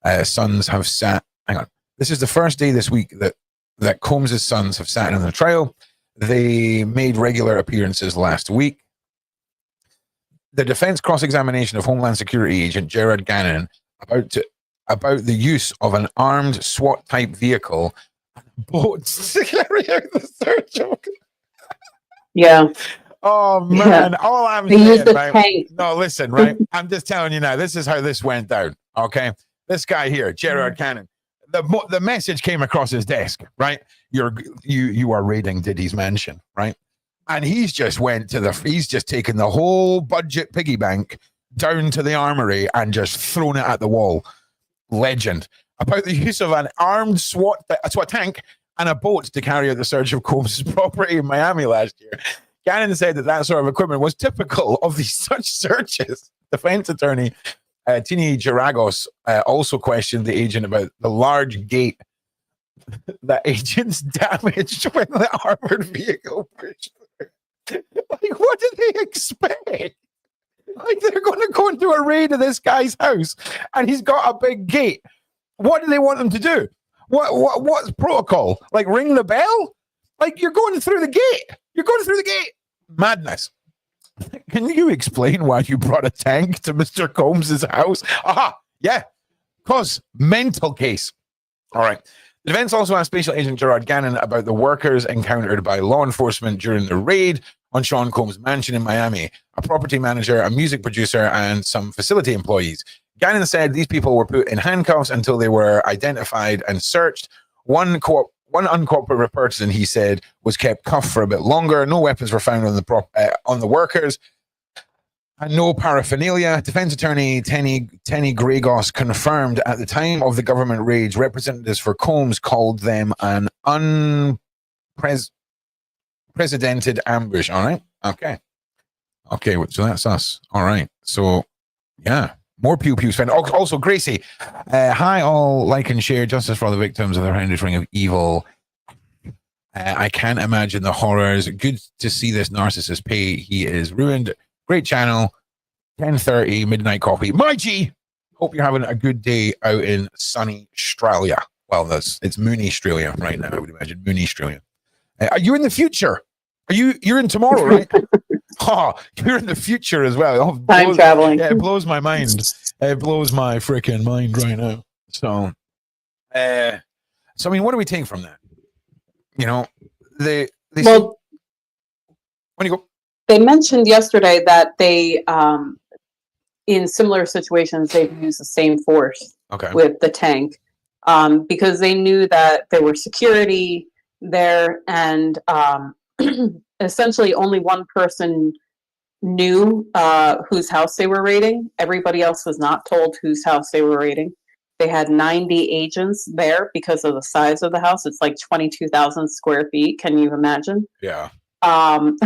have sat. Hang on. This is the first day this week that Combs' sons have sat in the trial. They made regular appearances last week. The defense cross-examination of Homeland Security agent Gerard Gannon about the use of an armed SWAT-type vehicle boats to carry out the search. Yeah. Oh man! All I'm They saying, used the right? tank. No, listen, right? I'm just telling you now. This is how this went down. Okay, this guy here, Gerard Gannon. The message came across his desk, right? You are raiding Diddy's mansion, right? And he's just taken the whole budget piggy bank down to the armory and just thrown it at the wall. Legend about the use of an armed SWAT tank and a boat to carry out the search of Combs' property in Miami last year. Gannon said that sort of equipment was typical of these such searches. Defense attorney Tini Geragos also questioned the agent about the large gate that agents damaged when the armored vehicle pushed through. Like, what did they expect? Like, they're going to go into a raid of this guy's house and he's got a big gate. What do they want them to do? What's protocol? Like, ring the bell? Like, you're going through the gate. You're going through the gate. Madness. Can you explain why you brought a tank to Mr. Combs' house? Aha, yeah. Cause mental case. All right. The defense also asked Special Agent Gerard Gannon about the workers encountered by law enforcement during the raid on Sean Combs' mansion in Miami, a property manager, a music producer, and some facility employees. Gannon said these people were put in handcuffs until they were identified and searched. One uncooperative person, he said, was kept cuffed for a bit longer. No weapons were found on the workers, and no paraphernalia. Defense attorney Tenny Gragos confirmed at the time of the government raids, representatives for Combs called them an unprecedented ambush. All right, okay, so that's us. All right, so yeah. More pew pews found. Also, Gracie, hi all, like and share. Justice for all the victims of the horrendous ring of evil. I can't imagine the horrors. Good to see this narcissist pay. He is ruined. Great channel. 10:30 midnight coffee. My G. Hope you're having a good day out in sunny Australia. Well, it's moony Australia right now. I would imagine moony Australia. Are you in the future? You're in tomorrow, right? Oh, you're in the future as well. Time traveling. Yeah, it blows my mind. It blows my freaking mind right now. So I mean, what do we take from that? You know, when you go. They mentioned yesterday that they, in similar situations, they've used the same force with the tank because they knew that there were security there, and essentially only one person knew whose house they were raiding. Everybody else was not told whose house they were raiding. They had 90 agents there because of the size of the house. It's like 22,000 square feet. Can you imagine? Yeah. And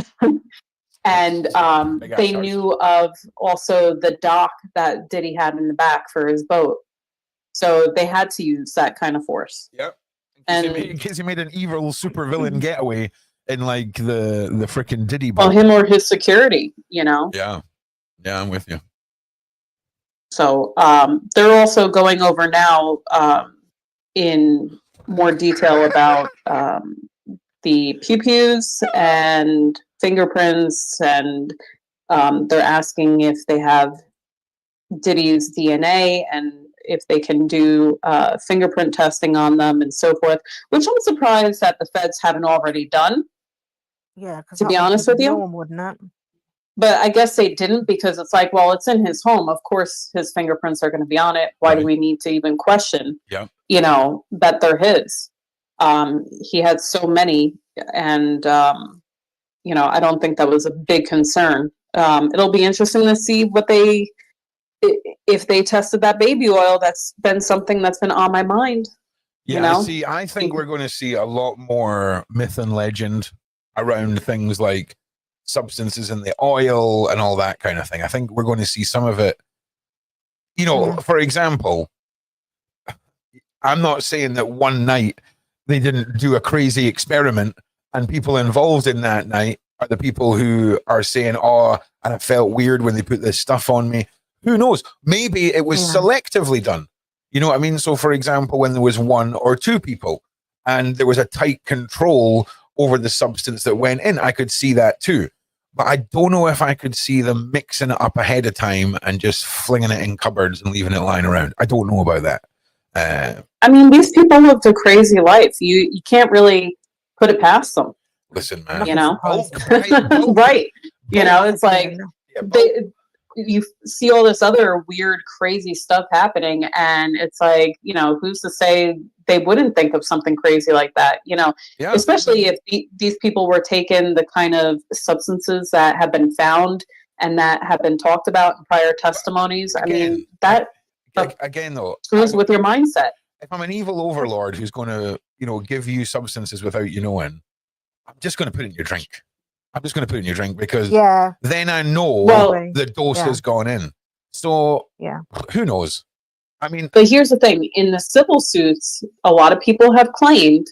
they knew of also the dock that Diddy had in the back for his boat. So they had to use that kind of force. Yep. In case he made an evil supervillain getaway in like the freaking Diddy boat. Well, him or his security, you know? Yeah. Yeah, I'm with you. So they're also going over now in more detail about the pew-pews and fingerprints, and they're asking if they have Diddy's DNA and if they can do fingerprint testing on them and so forth, which I'm surprised that the feds haven't already done. Yeah, to be honest with you. No one would not. But I guess they didn't because it's like, well, it's in his home. Of course, his fingerprints are going to be on it. Why do we need to even question, you know, that they're his? He had so many, and you know, I don't think that was a big concern. It'll be interesting to see what if they tested that baby oil. That's been something that's been on my mind. Yeah, you know? see, I think we're going to see a lot more myth and legend around things like substances in the oil and all that kind of thing. I think we're going to see some of it. You know, for example, I'm not saying that one night they didn't do a crazy experiment and people involved in that night are the people who are saying, oh, and it felt weird when they put this stuff on me. Who knows? Maybe it was selectively done. You know what I mean? So, for example, when there was one or two people and there was a tight control over the substance that went in, I could see that too. But I don't know if I could see them mixing it up ahead of time and just flinging it in cupboards and leaving it lying around. I don't know about that. I mean, these people lived a crazy life. You can't really put it past them. Listen, man. You know? Bulk. Right. You know, it's like you see all this other weird, crazy stuff happening, and it's like, you know, who's to say they wouldn't think of something crazy like that, you know? Especially if these people were taking the kind of substances that have been found and that have been talked about in prior testimonies. I mean, that again, though, screws with your mindset. If I'm an evil overlord who's going to, you know, give you substances without you knowing, I'm just going to put it in your drink. I'm just going to put it in your drink because then I know the dose has gone in. So who knows? I mean, but here's the thing: in the civil suits, a lot of people have claimed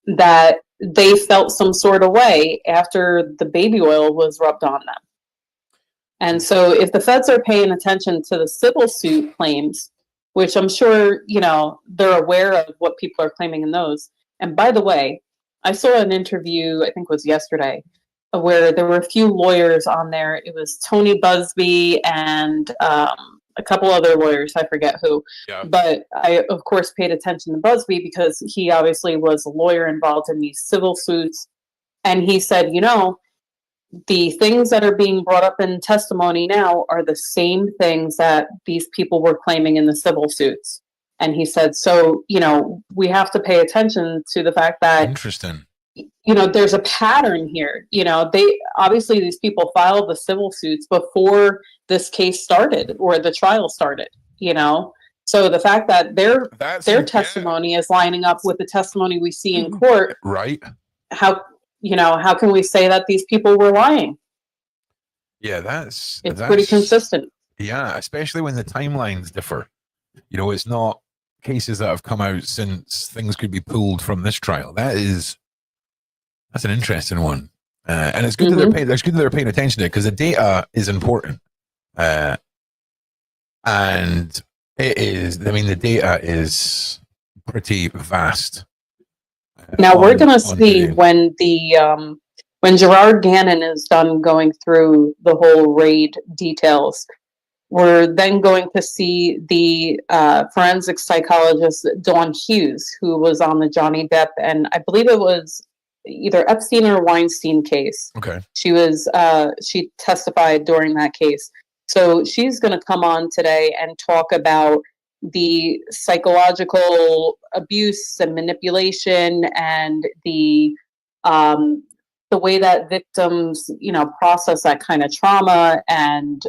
that they felt some sort of way after the baby oil was rubbed on them. And so, if the feds are paying attention to the civil suit claims, which I'm sure, you know, they're aware of what people are claiming in those. And by the way, I saw an interview, I think it was yesterday, where there were a few lawyers on there. It was Tony Busby and a couple other lawyers, I forget who. But I, of course, paid attention to Busby because he obviously was a lawyer involved in these civil suits. And he said, you know, the things that are being brought up in testimony now are the same things that these people were claiming in the civil suits. And he said, so, you know, we have to pay attention to the fact that, you know, there's a pattern here. You know, obviously these people filed the civil suits before this case started or the trial started, you know. So the fact that their testimony is lining up with the testimony we see in court, right? How can we say that these people were lying? Yeah, that's pretty consistent. Yeah, especially when the timelines differ. You know, it's not cases that have come out since things could be pulled from this trial. That's an interesting one, and it's good that they're paying attention to it because the data is important, and it is. I mean, the data is pretty vast. Now we're going to see when Gerard Gannon is done going through the whole raid details. We're then going to see the forensic psychologist Dawn Hughes, who was on the Johnny Depp and I believe it was either Epstein or Weinstein case. Okay. She testified during that case. So she's going to come on today and talk about the psychological abuse and manipulation and the way that victims, you know, process that kind of trauma. And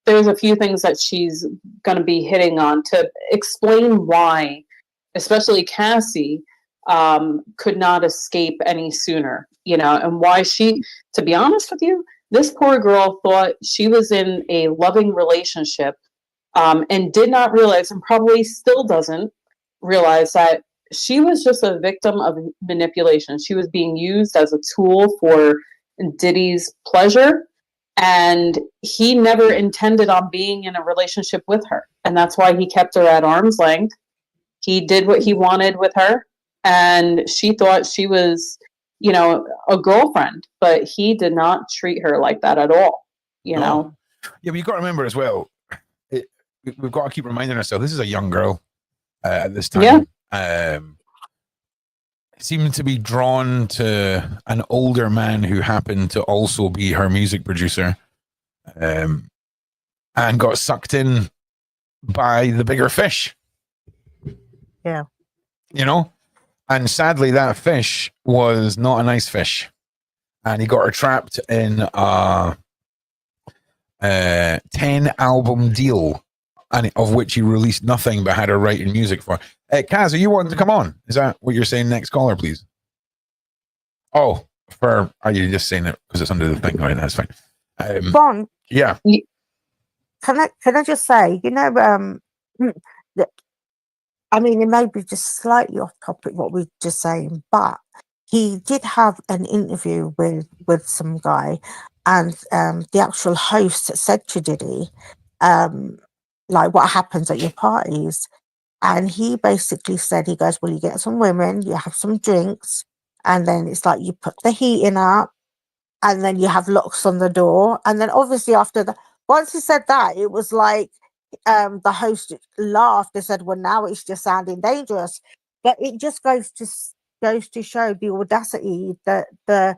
there's a few things that she's going to be hitting on to explain why, especially Cassie, could not escape any sooner, you know, and why to be honest with you, this poor girl thought she was in a loving relationship and did not realize, and probably still doesn't realize, that she was just a victim of manipulation. She was being used as a tool for Diddy's pleasure, and he never intended on being in a relationship with her. And that's why he kept her at arm's length. He did what he wanted with her, and she thought she was, you know, a girlfriend, but he did not treat her like that at all, you know? Yeah, but you've got to remember as well, we've got to keep reminding ourselves, this is a young girl at this time. Seemed to be drawn to an older man who happened to also be her music producer. and got sucked in by the bigger fish. Yeah. You know, and sadly, that fish was not a nice fish, and he got her trapped in a 10-album deal, and of which he released nothing but had her writing music for. Kaz, are you wanting to come on? Is that what you're saying? Next caller, please. Oh, are you just saying it because it's under the thing? All right, that's fine. Ron, Yeah. can I just say, that, I mean, it may be just slightly off topic what we're just saying, but he did have an interview with some guy, and the actual host said to Diddy, like, what happens at your parties? And he basically said, he goes, well, you get some women, you have some drinks, and then it's like you put the heating up, and then you have locks on the door. And then obviously after that, once he said that, it was like the host laughed and said, well, now it's just sounding dangerous. But it just goes to show the audacity, the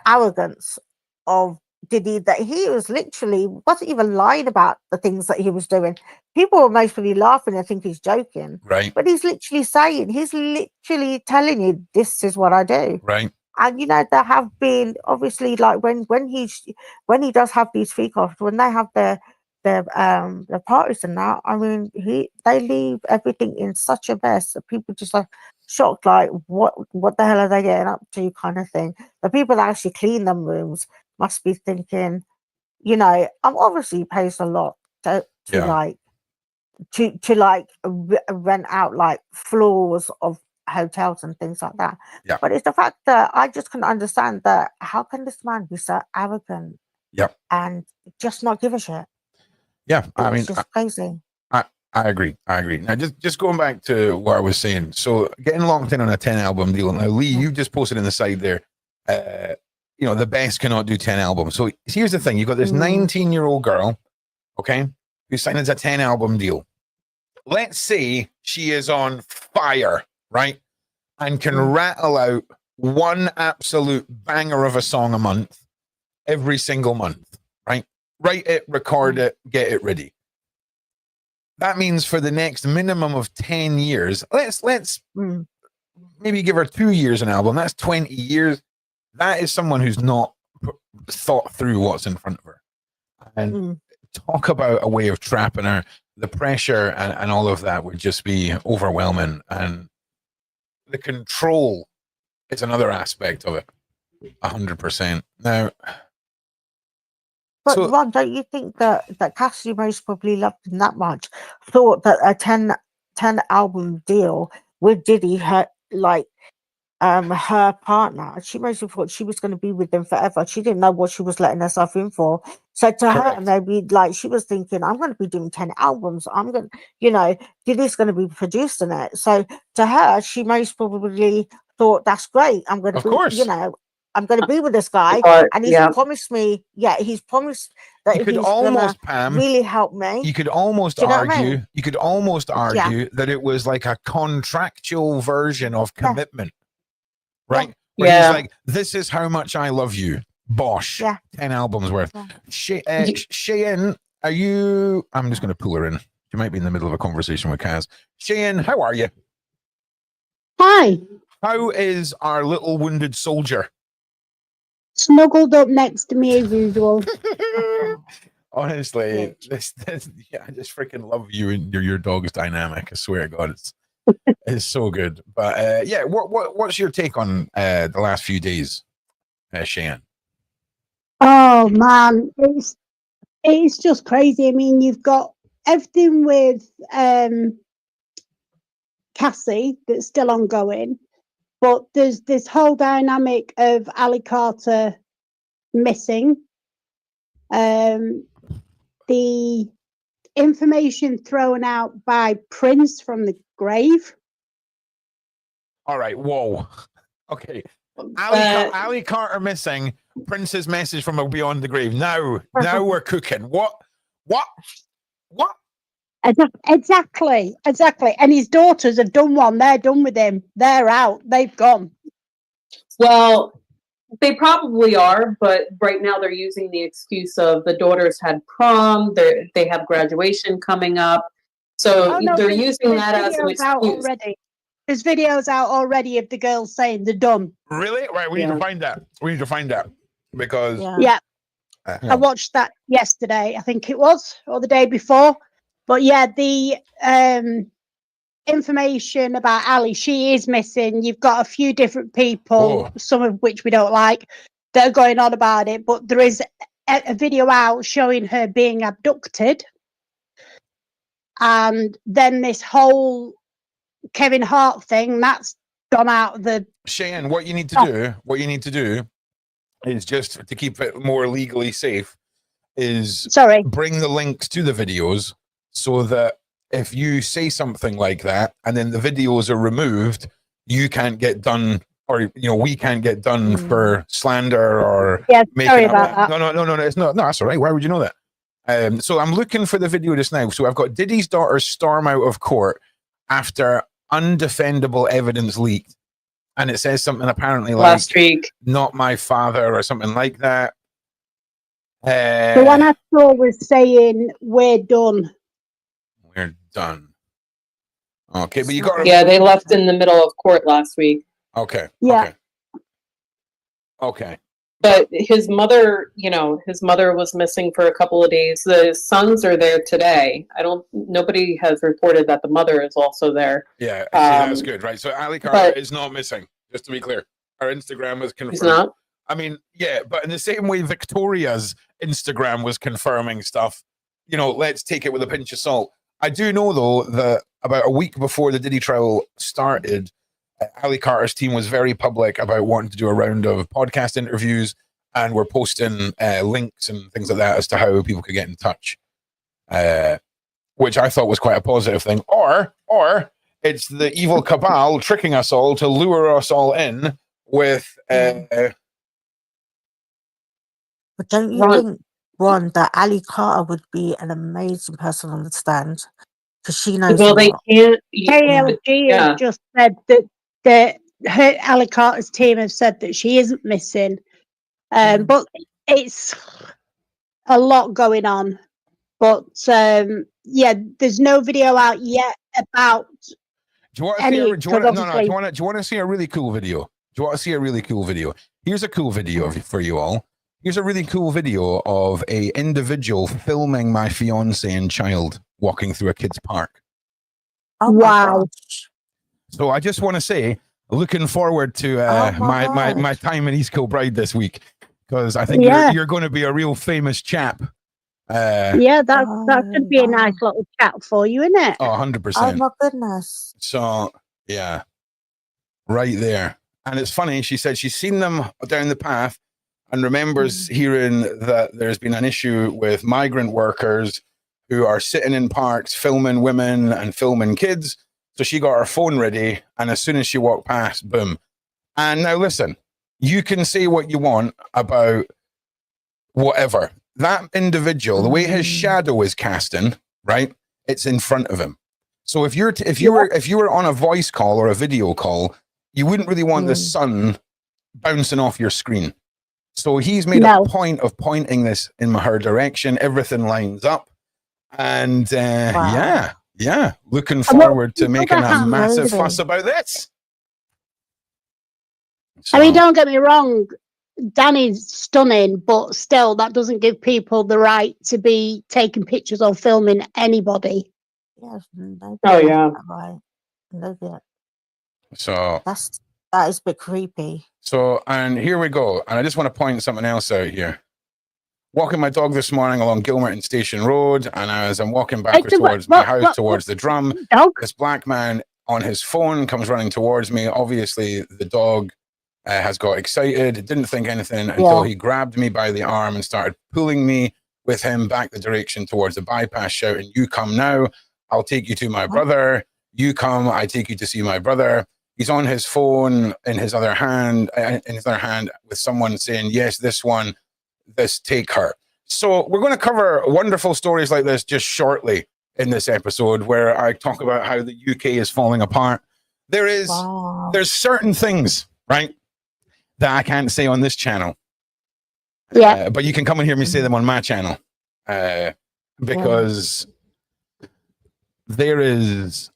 arrogance of Diddy, that he wasn't even lying about the things that he was doing. People were mostly laughing and think he's joking. Right. But he's literally telling you, this is what I do. Right. And there have been, obviously, like when he does have these freak offs, when they have their parties and that, I mean, they leave everything in such a mess that people just like shocked, like what the hell are they getting up to, kind of thing. The people that actually clean them rooms must be thinking, I'm obviously pays a lot to rent out like floors of hotels and things like that. Yeah. But it's the fact that I just couldn't understand that. How can this man be so arrogant? Yep. And just not give a shit? Yeah, I mean, it's just crazy. I agree. Now, just going back to what I was saying. So, getting locked in on a 10-album deal. Now, Lee, you just posted in the side there. The best cannot do 10 albums. So here's the thing: you got this 19-year-old girl, okay, who's signed as a 10-album deal. Let's say she is on fire, right, and can rattle out one absolute banger of a song a month, every single month, right? Write it, record it, get it ready. That means for the next minimum of 10 years, let's maybe give her 2 years an album. That's 20 years. That is someone who's not thought through what's in front of her. And talk about a way of trapping her. The pressure and all of that would just be overwhelming. And the control is another aspect of it. 100%. Now, but Ron, don't you think that Cassie most probably loved him that much, thought that a 10 album deal with Diddy, her partner, she mostly thought she was going to be with them forever. She didn't know what she was letting herself in for. So to her, maybe like she was thinking, I'm going to be doing 10 albums. I'm going to, Diddy's going to be producing it. So to her, she most probably thought, that's great. I'm going to be, I'm going to be with this guy, and he's promised me. Yeah, he's promised that he's going to really help me. You could almost argue. You could almost argue that it was like a contractual version of commitment, right? Where he's like, "This is how much I love you." Bosh. 10 albums worth. Cheyenne, are you? I'm just going to pull her in. She might be in the middle of a conversation with Kaz. Cheyenne, how are you? Hi. How is our little wounded soldier? Snuggled up next to me as usual. Honestly, I just freaking love you and your dog's dynamic. I swear to God, it's so good. But what's your take on the last few days, Cheyenne? Oh man, it's just crazy. I mean, you've got everything with Cassie that's still ongoing. But there's this whole dynamic of Ali Carter missing. The information thrown out by Prince from the grave. All right, whoa. Okay. Ali Carter missing, Prince's message from beyond the grave. Now we're cooking. What? Exactly. And his daughters have done one. They're done with him. They're out. They've gone. Well, They probably are, but right now they're using the excuse of the daughters had prom, they have graduation coming up. So Oh, no, they're there's using that as an videos out excuse. already. There's videos out already of the girls saying they're done. Really? Right. We need to find that. We need to find that because Yeah. Yeah, I watched that yesterday, I think it was, or the day before. But yeah, the information about Ali, she is missing. You've got a few different people, some of which we don't like, that are going on about it. But there is a video out showing her being abducted. And then this whole Kevin Hart thing, that's gone out the... Cheyenne, what you need to do is just to keep it more legally safe is bring the links to the videos so that if you say something like that and then the videos are removed, you can't get done, or we can't get done for slander or sorry about that. No, it's not. No, that's all right. Why would you know that? So I'm looking for the video just now. So I've got Diddy's daughter storm out of court after undefendable evidence leaked. And it says something apparently like last week, not my father or something like that. The one I saw was saying, we're done. We're done. Okay, but you got... Yeah, they left in the middle of court last week. Okay. Yeah. Okay. But his mother, his mother was missing for a couple of days. The sons are there today. Nobody has reported that the mother is also there. Yeah, that's good, right? So Ali Carter is not missing, just to be clear. Our Instagram was confirmed. He's not? I mean, yeah, but in the same way Victoria's Instagram was confirming stuff, let's take it with a pinch of salt. I do know, though, that about a week before the Diddy trial started, Ali Carter's team was very public about wanting to do a round of podcast interviews, and we're posting links and things like that as to how people could get in touch, which I thought was quite a positive thing. Or it's the evil cabal tricking us all to lure us all in with... But don't you think, Ron, that Ali Carter would be an amazing person on the stand? Because she knows. Well, they can't. KLG has just said that her Ali Carter's team have said that she isn't missing. But it's a lot going on. But there's no video out yet about... Do you want to see a really cool video? Do you want to see a really cool video? Here's a cool video for you all. Here's a really cool video of a individual filming my fiance and child walking through a kid's park. Oh, wow. So I just want to say, looking forward to my time in East Kilbride this week, because I think you're going to be a real famous chap. That could be a nice little chat for you, isn't it? Oh, 100%. Oh my goodness. So yeah, right there. And it's funny, she said she's seen them down the path and remembers hearing that there's been an issue with migrant workers who are sitting in parks filming women and filming kids. So she got her phone ready, and as soon as she walked past, boom. And now listen, you can say what you want about whatever. That individual, the way his shadow is casting, right? It's in front of him. So if you were on a voice call or a video call, you wouldn't really want the sun bouncing off your screen. So he's made a point of pointing this in her direction. Everything lines up. And looking forward to making a massive fuss about this. So, I mean, don't get me wrong, Danny's stunning, but still, that doesn't give people the right to be taking pictures or filming anybody. Yes, right. So that is a bit creepy. So, and here we go. And I just want to point something else out here. Walking my dog this morning along Gilmerton Station Road, and as I'm walking backwards towards my house, towards the drum, this black man on his phone comes running towards me. Obviously, the dog has got excited, didn't think anything until he grabbed me by the arm and started pulling me with him back the direction towards the bypass, shouting, "You come now, I'll take you to my brother. You come, I take you to see my brother." He's on his phone in his other hand, with someone saying, "Yes, this one, take her." So we're going to cover wonderful stories like this just shortly in this episode, where I talk about how the UK is falling apart. There's certain things, right, that I can't say on this channel. Yeah. But you can come and hear me say them on my channel. Because there is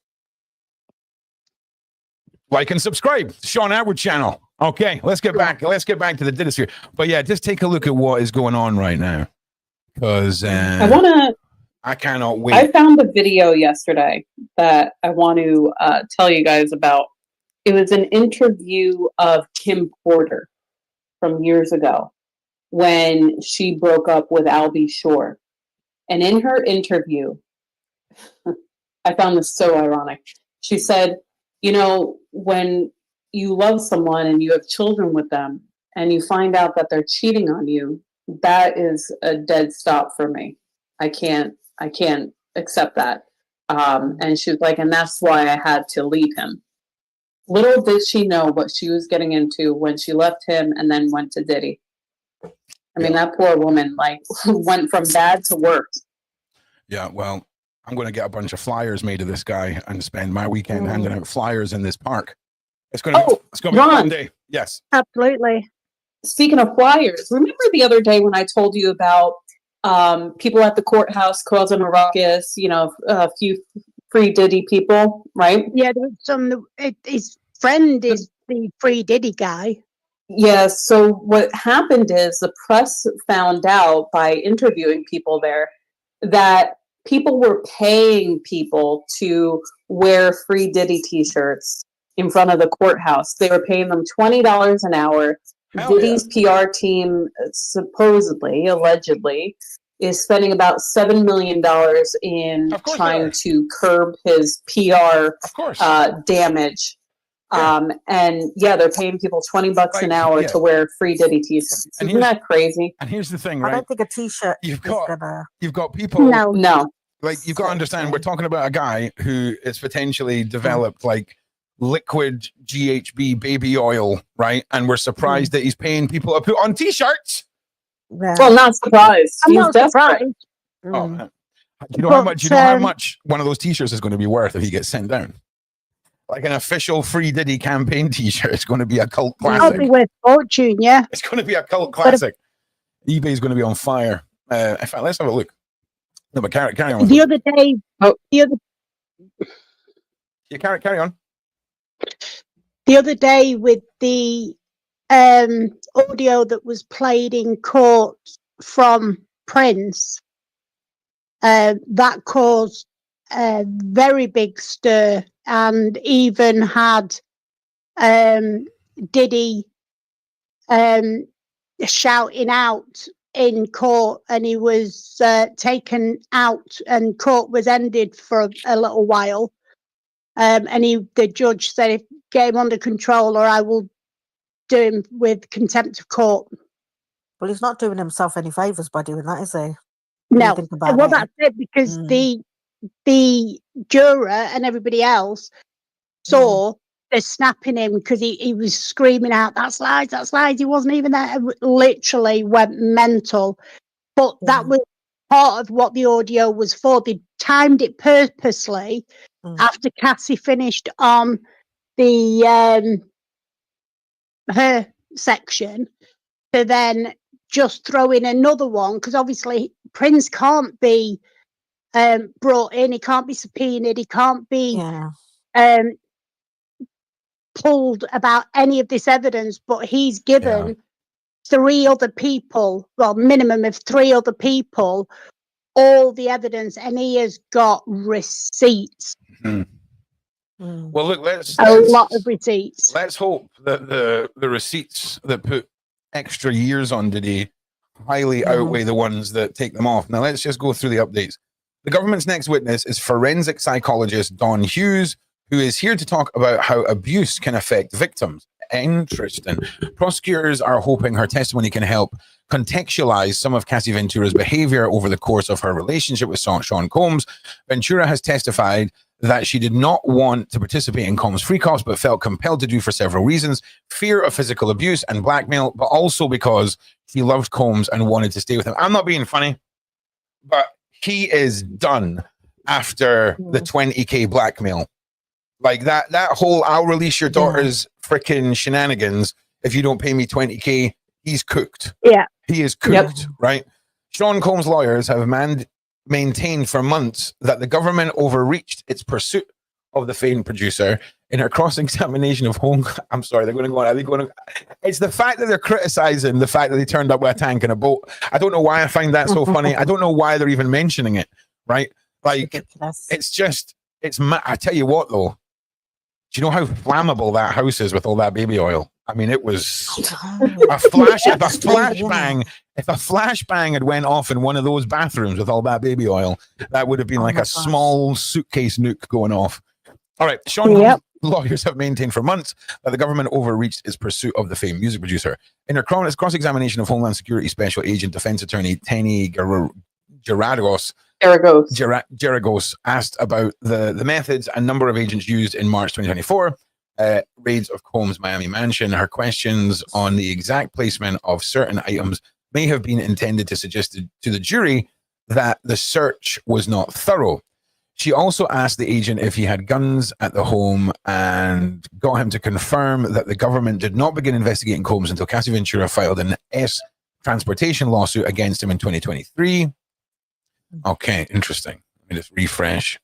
like and subscribe to Sean Atwood channel. Okay, let's get back to the Diddy sphere. But yeah, just take a look at what is going on right now. Because I cannot wait. I found a video yesterday that I want to tell you guys about. It was an interview of Kim Porter from years ago when she broke up with Albie Shore. And in her interview, I found this so ironic. She said, you know, when you love someone and you have children with them and you find out that they're cheating on you, that is a dead stop for me. I can't accept that. And she was like, and that's why I had to leave him. Little did she know what she was getting into when she left him and then went to Diddy. I mean, that poor woman like went from bad to worse. Yeah, well, I'm going to get a bunch of flyers made of this guy and spend my weekend handing out flyers in this park. It's going to be a fun day. Yes, absolutely. Speaking of flyers, remember the other day when I told you about people at the courthouse causing a ruckus? You know, a few free Diddy people, right? Yeah, there was some. His friend is the free Diddy guy. Yeah, so what happened is the press found out by interviewing people there that people were paying people to wear free Diddy t-shirts in front of the courthouse. They were paying them $20 an hour. Diddy's PR team supposedly, allegedly, is spending about $7 million in trying to curb his PR damage. And yeah, they're paying people $20 an hour to wear free Diddy t-shirts. Isn't that crazy? And here's the thing, right? I don't think a t-shirt. You've got people. No. Like you've got to understand, we're talking about a guy who is potentially developed like liquid GHB baby oil, right? And we're surprised that he's paying people to put on t-shirts. Yeah. Well, not surprised. I'm not surprised. Oh, man. You know how much one of those t-shirts is going to be worth if he gets sent down? Like an official free Diddy campaign t-shirt. It's going to be a cult classic. I'll be worth fortune, yeah. It's going to be a cult classic. eBay's going to be on fire. In fact, let's have a look. No, but carry on. The other day, carry on. The other day with the audio that was played in court from Prince, that caused a very big stir and even had Diddy shouting out in court, and he was taken out and court was ended for a little while. And the judge said, get him under control or I will do him with contempt of court. Well, he's not doing himself any favours by doing that, is he? No. Well, that's it, because the juror and everybody else saw the snapping him because he was screaming out, that's lies, he wasn't even there. Literally went mental. But that was part of what the audio was for. They timed it purposely after Cassie finished on the her section to then just throw in another one, because obviously Prince can't be brought in, he can't be subpoenaed, he can't be pulled about any of this evidence, but he's given 3 other people, well, minimum of 3 other people, all the evidence, and he has got receipts. Well, look, let's a lot of receipts. Let's hope that the receipts that put extra years on Diddy highly outweigh the ones that take them off. Now, let's just go through the updates. The government's next witness is forensic psychologist Dawn Hughes, who is here to talk about how abuse can affect victims. Interesting. Prosecutors are hoping her testimony can help contextualize some of Cassie Ventura's behavior over the course of her relationship with Sean Combs. Ventura has testified that she did not want to participate in Combs' free cops, but felt compelled to do for several reasons: fear of physical abuse and blackmail, but also because she loved Combs and wanted to stay with him. I'm not being funny, but he is done after the 20K blackmail. Like that whole I'll release your daughter's freaking shenanigans if you don't pay me 20K, he's cooked. Yeah. He is cooked, right? Sean Combs' lawyers have maintained for months that the government overreached its pursuit of the famed producer in her cross-examination of Hong. I'm sorry, they're going to go on. Are they going to? It's the fact that they're criticizing the fact that they turned up with a tank and a boat. I don't know why I find that so funny. I don't know why they're even mentioning it, right? Like, it's just, I tell you what, though. Do you know how flammable that house is with all that baby oil? I mean, it was a flash. If a flashbang had went off in one of those bathrooms with all that baby oil, that would have been like a small suitcase nuke going off. All right, Sean lawyers have maintained for months that the government overreached its pursuit of the famed music producer. In her cross-examination of Homeland Security Special Agent Defense Attorney Tenny Geragos asked about the methods and number of agents used in March 2024 raids of Combs' Miami mansion. Her questions on the exact placement of certain items may have been intended to suggest to the jury that the search was not thorough. She also asked the agent if he had guns at the home and got him to confirm that the government did not begin investigating Combs until Cassie Ventura filed an transportation lawsuit against him in 2023. Okay, interesting. Let me just refresh.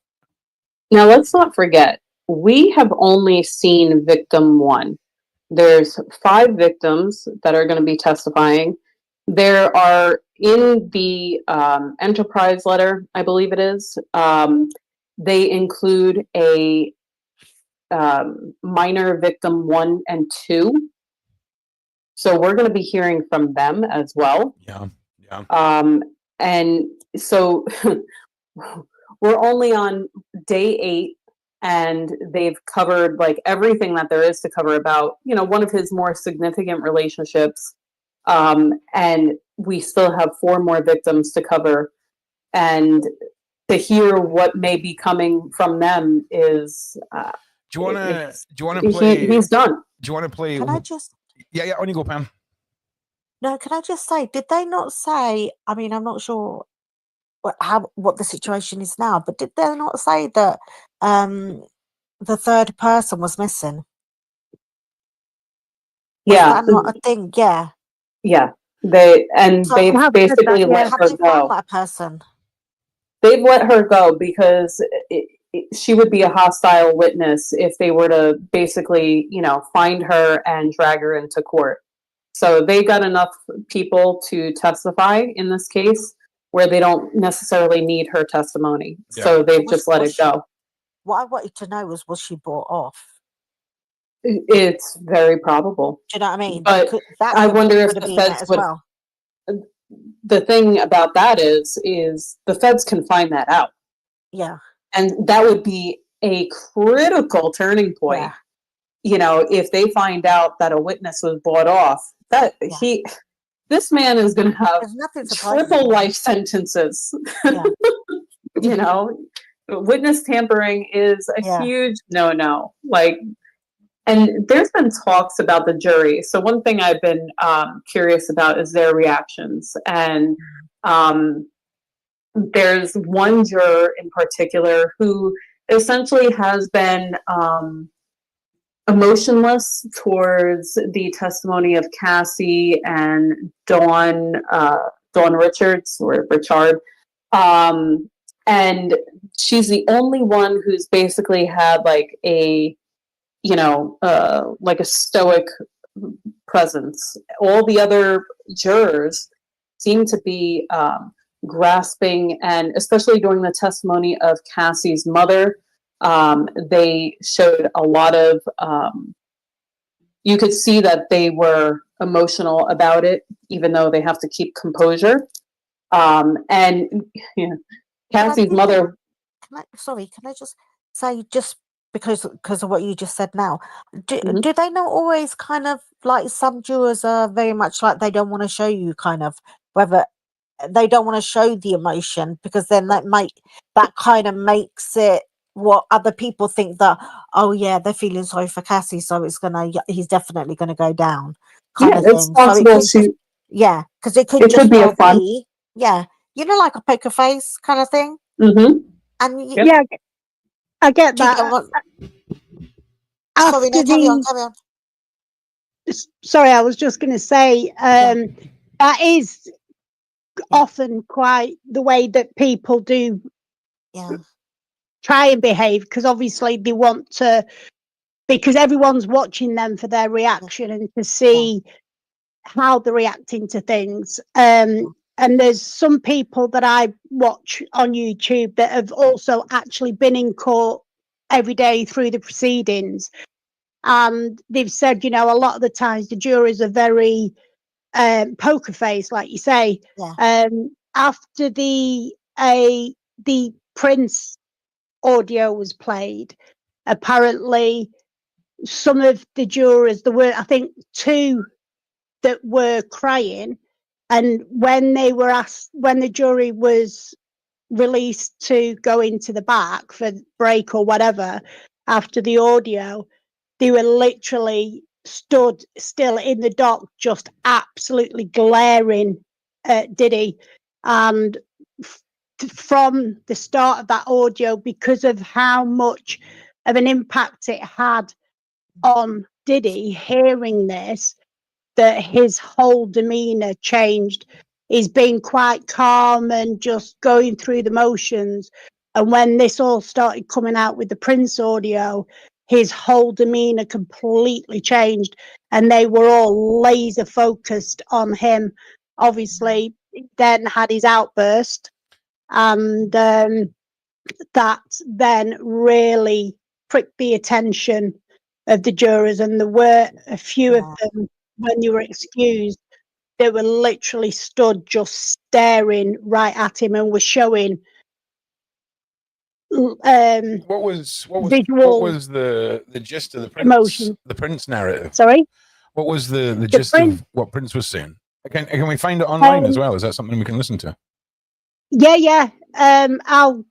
Now, let's not forget, we have only seen victim 1. There's 5 victims that are going to be testifying. There are, in the Enterprise letter, I believe it is, they include a minor victim 1 and 2. So we're going to be hearing from them as well. Yeah. And so we're only on day 8, and they've covered like everything that there is to cover about, one of his more significant relationships. And we still have 4 more victims to cover, and to hear what may be coming from them is. Do you want to play? He's done. Do you want to play? Can I just? Yeah. On you go, Pam. No, can I just say? Did they not say? I mean, I'm not sure what the situation is now, but did they not say that the third person was missing? Was that not a thing? Yeah. Yeah. They've basically let Have her they found go. that person? They've let her go because she would be a hostile witness if they were to basically, find her and drag her into court. So they got enough people to testify in this case where they don't necessarily need her testimony. Yeah. So they've just let it go. What I wanted to know was she bought off? It's very probable. Do you know what I mean? But I wonder if the feds would. Well. The thing about that is the feds can find that out. Yeah. And that would be a critical turning point. Yeah. If they find out that a witness was bought off, this man is going to have triple life sentences. Yeah. Witness tampering is a huge no. And there's been talks about the jury. So one thing I've been curious about is their reactions. And there's one juror in particular who essentially has been emotionless towards the testimony of Cassie and Dawn Richards or Richard. And she's the only one who's basically had like a stoic presence. All the other jurors seem to be grasping, and especially during the testimony of Cassie's mother, they showed a lot of, you could see that they were emotional about it, even though they have to keep composure. And Cassie's mother. Can I just say, just because of what you just said now, do they not always kind of like, some jurors are very much like they don't want to show you kind of whether they don't want to show the emotion, because then that kind of makes it what other people think that, oh yeah, they're feeling sorry for Cassie, so he's definitely gonna go down kind of it's thing. possible So because it could just be a fun. be like a poker face kind of thing. Mm-hmm. And I get that. Sorry, no, carry on. sorry, I was just going to say that is often quite the way that people do try and behave, because obviously they want to, because everyone's watching them for their reaction and to see how they're reacting to things. And there's some people that I watch on YouTube that have also actually been in court every day through the proceedings. And they've said, you know, a lot of the times the juries are very poker face, like you say. After the Prince audio was played, apparently some of the jurors, there were, I think, 2 that were crying, and when they were asked, when the jury was released to go into the back for break or whatever after the audio, they were literally stood still in the dock, just absolutely glaring at Diddy. And from the start of that audio, because of how much of an impact it had on Diddy hearing this, that his whole demeanor changed. He's been quite calm and just going through the motions. And when this all started coming out with the Prince audio, his whole demeanor completely changed, and they were all laser focused on him. Obviously, he then had his outburst, and that then really pricked the attention of the jurors, and there were a few of them, when they were excused, they were literally stood just staring right at him and were showing what was the gist of the Prince emotion. the Prince narrative? Sorry, what was the gist of what Prince was saying? Can we find it online as well? Is that something we can listen to? Yeah. I'll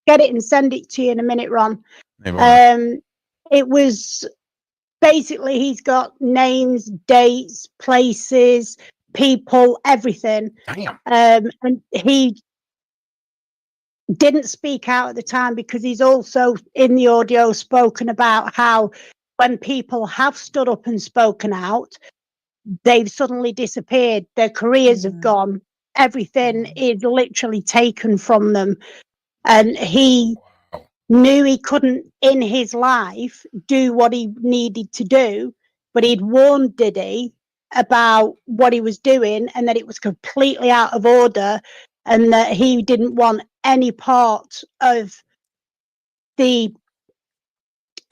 get it and send it to you in a minute, Ron. It was basically, he's got names, dates, places, people, everything. Damn. And he didn't speak out at the time, because he's also in the audio spoken about how when people have stood up and spoken out, they've suddenly disappeared. Their careers have gone. Everything is literally taken from them. And he knew he couldn't in his life do what he needed to do, but he'd warned Diddy about what he was doing and that it was completely out of order, and that he didn't want any part of the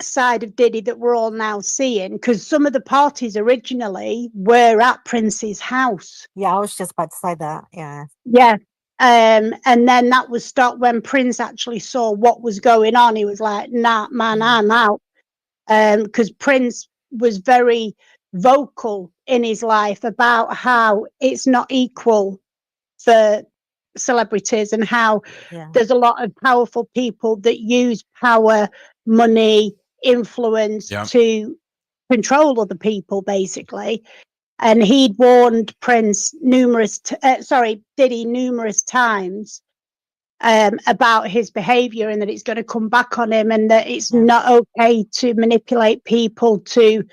side of Diddy that we're all now seeing, because some of the parties originally were at Prince's house. Yeah, I was just about to say that. Yeah. And then that was stopped when Prince actually saw what was going on. He was like, nah, man, I'm out. Because Prince was very vocal in his life about how it's not equal for celebrities, and how there's a lot of powerful people that use power, money, influence to control other people, basically. And he'd warned Diddy numerous times about his behavior, and that it's going to come back on him, and that it's not okay to manipulate people to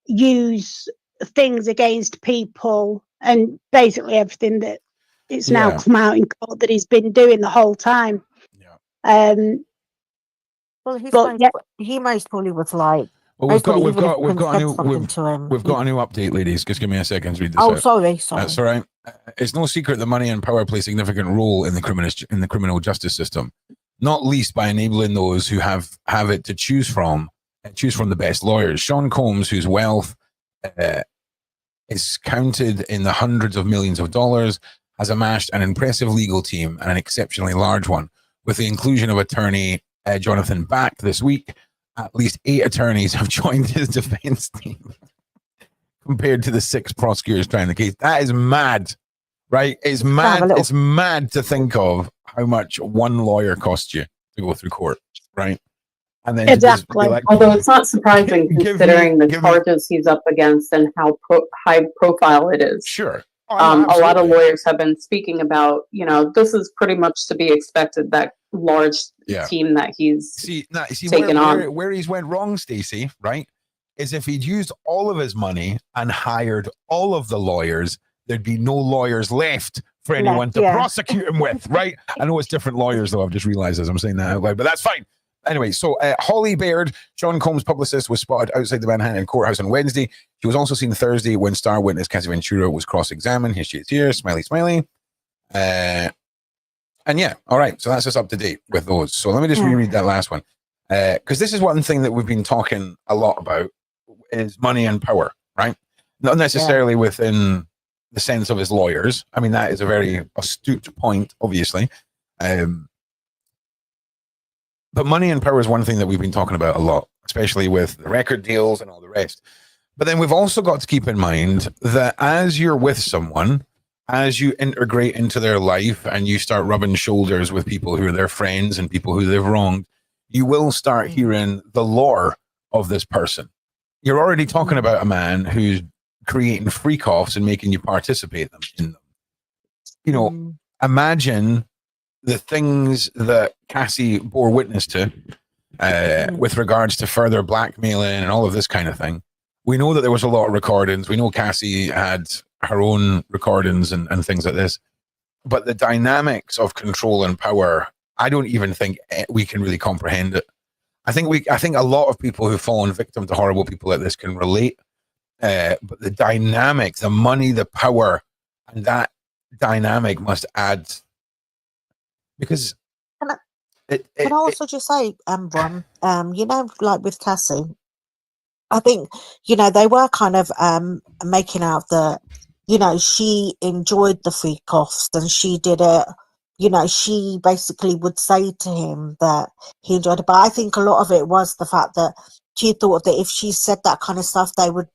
use things against people, and basically everything that it's now come out in court that he's been doing the whole time. Well, he most probably was like, well, we've got a new update, ladies. Just give me a second to read this. Sorry. That's all right. It's no secret that money and power play a significant role in the criminal justice system, not least by enabling those who have it to choose from the best lawyers. Sean Combs, whose wealth is counted in the hundreds of millions of dollars, has amassed an impressive legal team, and an exceptionally large one. With the inclusion of attorney Jonathan Back this week, at least 8 attorneys have joined his defense team, compared to the 6 prosecutors trying the case. That is mad, right? It's mad. It's mad to think of how much one lawyer costs you to go through court, right? And then exactly. Although it's not surprising considering the charges he's up against and how high profile it is. Sure. A lot of lawyers have been speaking about, this is pretty much to be expected, that large team that he's taken on. Where he's went wrong, Stacey, right, is if he'd used all of his money and hired all of the lawyers, there'd be no lawyers left for anyone to prosecute him with, right? I know it's different lawyers, though. I've just realized as I'm saying that out loud, but that's fine. Anyway, so Holly Baird, Sean Combs' publicist, was spotted outside the Manhattan courthouse on Wednesday. She was also seen Thursday when star witness Cassie Ventura was cross-examined. Here she is here, smiley, smiley. And yeah, all right. So that's us up to date with those. So let me just reread that last one. Because this is one thing that we've been talking a lot about is money and power, right? Not necessarily within the sense of his lawyers. I mean, that is a very astute point, obviously. But money and power is one thing that we've been talking about a lot, especially with the record deals and all the rest. But then we've also got to keep in mind that as you're with someone, as you integrate into their life and you start rubbing shoulders with people who are their friends and people who they've wronged, you will start hearing the lore of this person. You're already talking about a man who's creating freak-offs and making you participate in them. You know, imagine the things that Cassie bore witness to with regards to further blackmailing and all of this kind of thing. We know that there was a lot of recordings. We know Cassie had her own recordings and things like this. But the dynamics of control and power, I don't even think we can really comprehend it. I think a lot of people who've fallen victim to horrible people like this can relate. But the dynamic, the money, the power, and that dynamic must add. Because can I also just say, Bron, you know, like with Cassie, I think, you know, they were kind of making out that, you know, she enjoyed the freak offs and she did it. You know, she basically would say to him that he enjoyed it. But I think a lot of it was the fact that she thought that if she said that kind of stuff, they would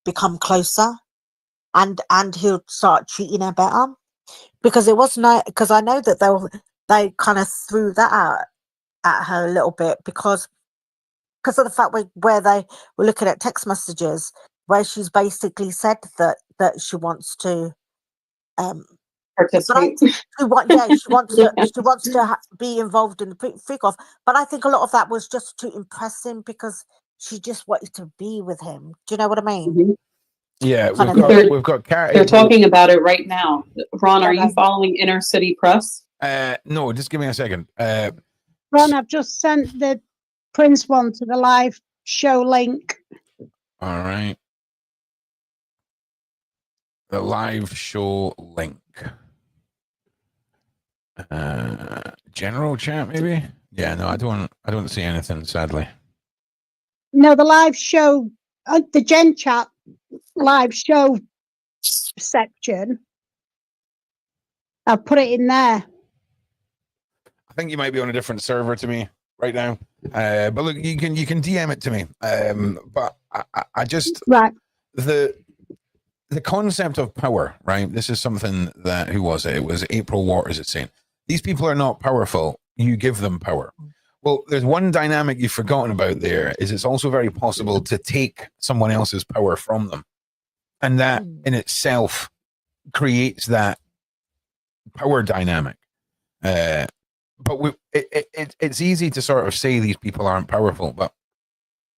become closer and he'll start treating her better. Because it was not, because I know that they kind of threw that out at her a little bit because of the fact where they were looking at text messages where she's basically said that she wants to participate. she wants to be involved in the freak off. But I think a lot of that was just to impress him because she just wanted to be with him. Do you know what I mean? Yeah, we've got They're talking about it right now. Ron, are you following Inner City Press? No, just give me a second. Ron, I've just sent the Prince one to the live show link. All right. The live show link. General chat, maybe? Yeah, no, I don't see anything, sadly. No, the live show, the Gen Chat live show section. I'll put it in there. I think you might be on a different server to me right now. But look, you can DM it to me. But I just the concept of power, right? This is something that who was it? It was April Waters. It's saying these people are not powerful. You give them power. Well, there's one dynamic you've forgotten about there. Is it's also very possible to take someone else's power from them, and that in itself creates that power dynamic. But it's easy to sort of say these people aren't powerful, but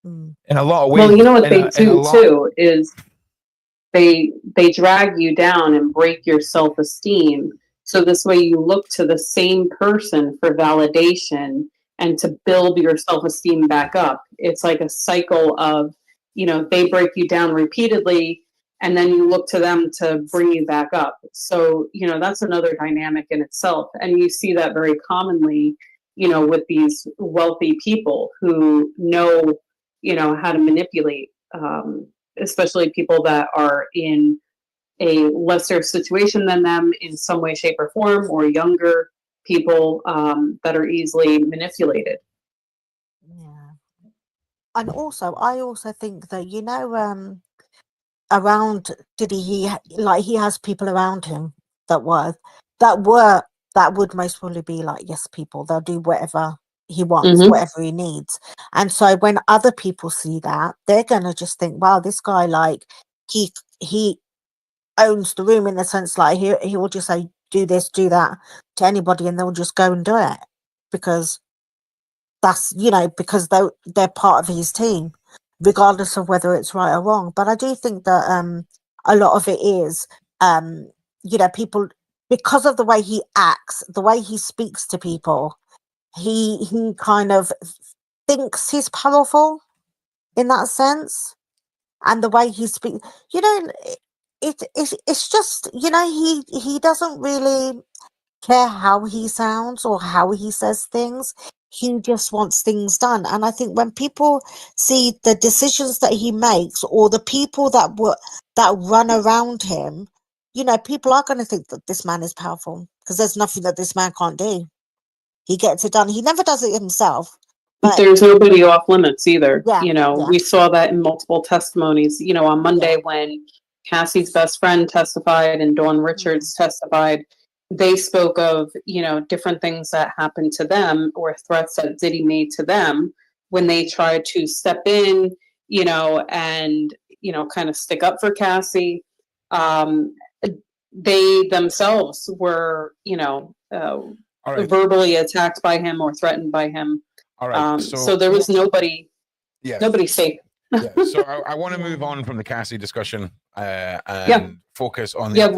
in a lot of ways, well, you know what they do too is they drag you down and break your self-esteem. So this way you look to the same person for validation and to build your self-esteem back up. It's like a cycle of, you know, they break you down repeatedly and then you look to them to bring you back up. So, you know, that's another dynamic in itself. And you see that very commonly, you know, with these wealthy people who know, you know, how to manipulate, especially people that are in a lesser situation than them in some way, shape, or form, or younger people that are easily manipulated. Yeah. And also, I also think that, you know, around Diddy, he has people around him that would most probably be like yes people. They'll do whatever he wants, whatever he needs. And so when other people see that, they're gonna just think, wow, this guy, like he owns the room, in the sense like he will just say do this, do that to anybody, and they'll just go and do it because that's, you know, because they're part of his team. regardless of whether it's right or wrong. But I do think that a lot of it is, people, because of the way he acts, the way he speaks to people, he kind of thinks he's powerful in that sense, and the way he speaks, it's just, he doesn't really care how he sounds or how he says things. He just wants things done. And I think when people see the decisions that he makes, or the people that run around him, people are going to think that this man is powerful, because there's nothing that this man can't do. He gets it done. He never does it himself. But there's nobody off limits either. Yeah, We saw that in multiple testimonies. On Monday when Cassie's best friend testified and Dawn Richards testified, they spoke of, different things that happened to them, or threats that Diddy made to them when they tried to step in, and, kind of stick up for Cassie. They themselves were, verbally attacked by him or threatened by him. All right. So there was nobody safe. So I want to move on from the Cassie discussion and focus on the. I'm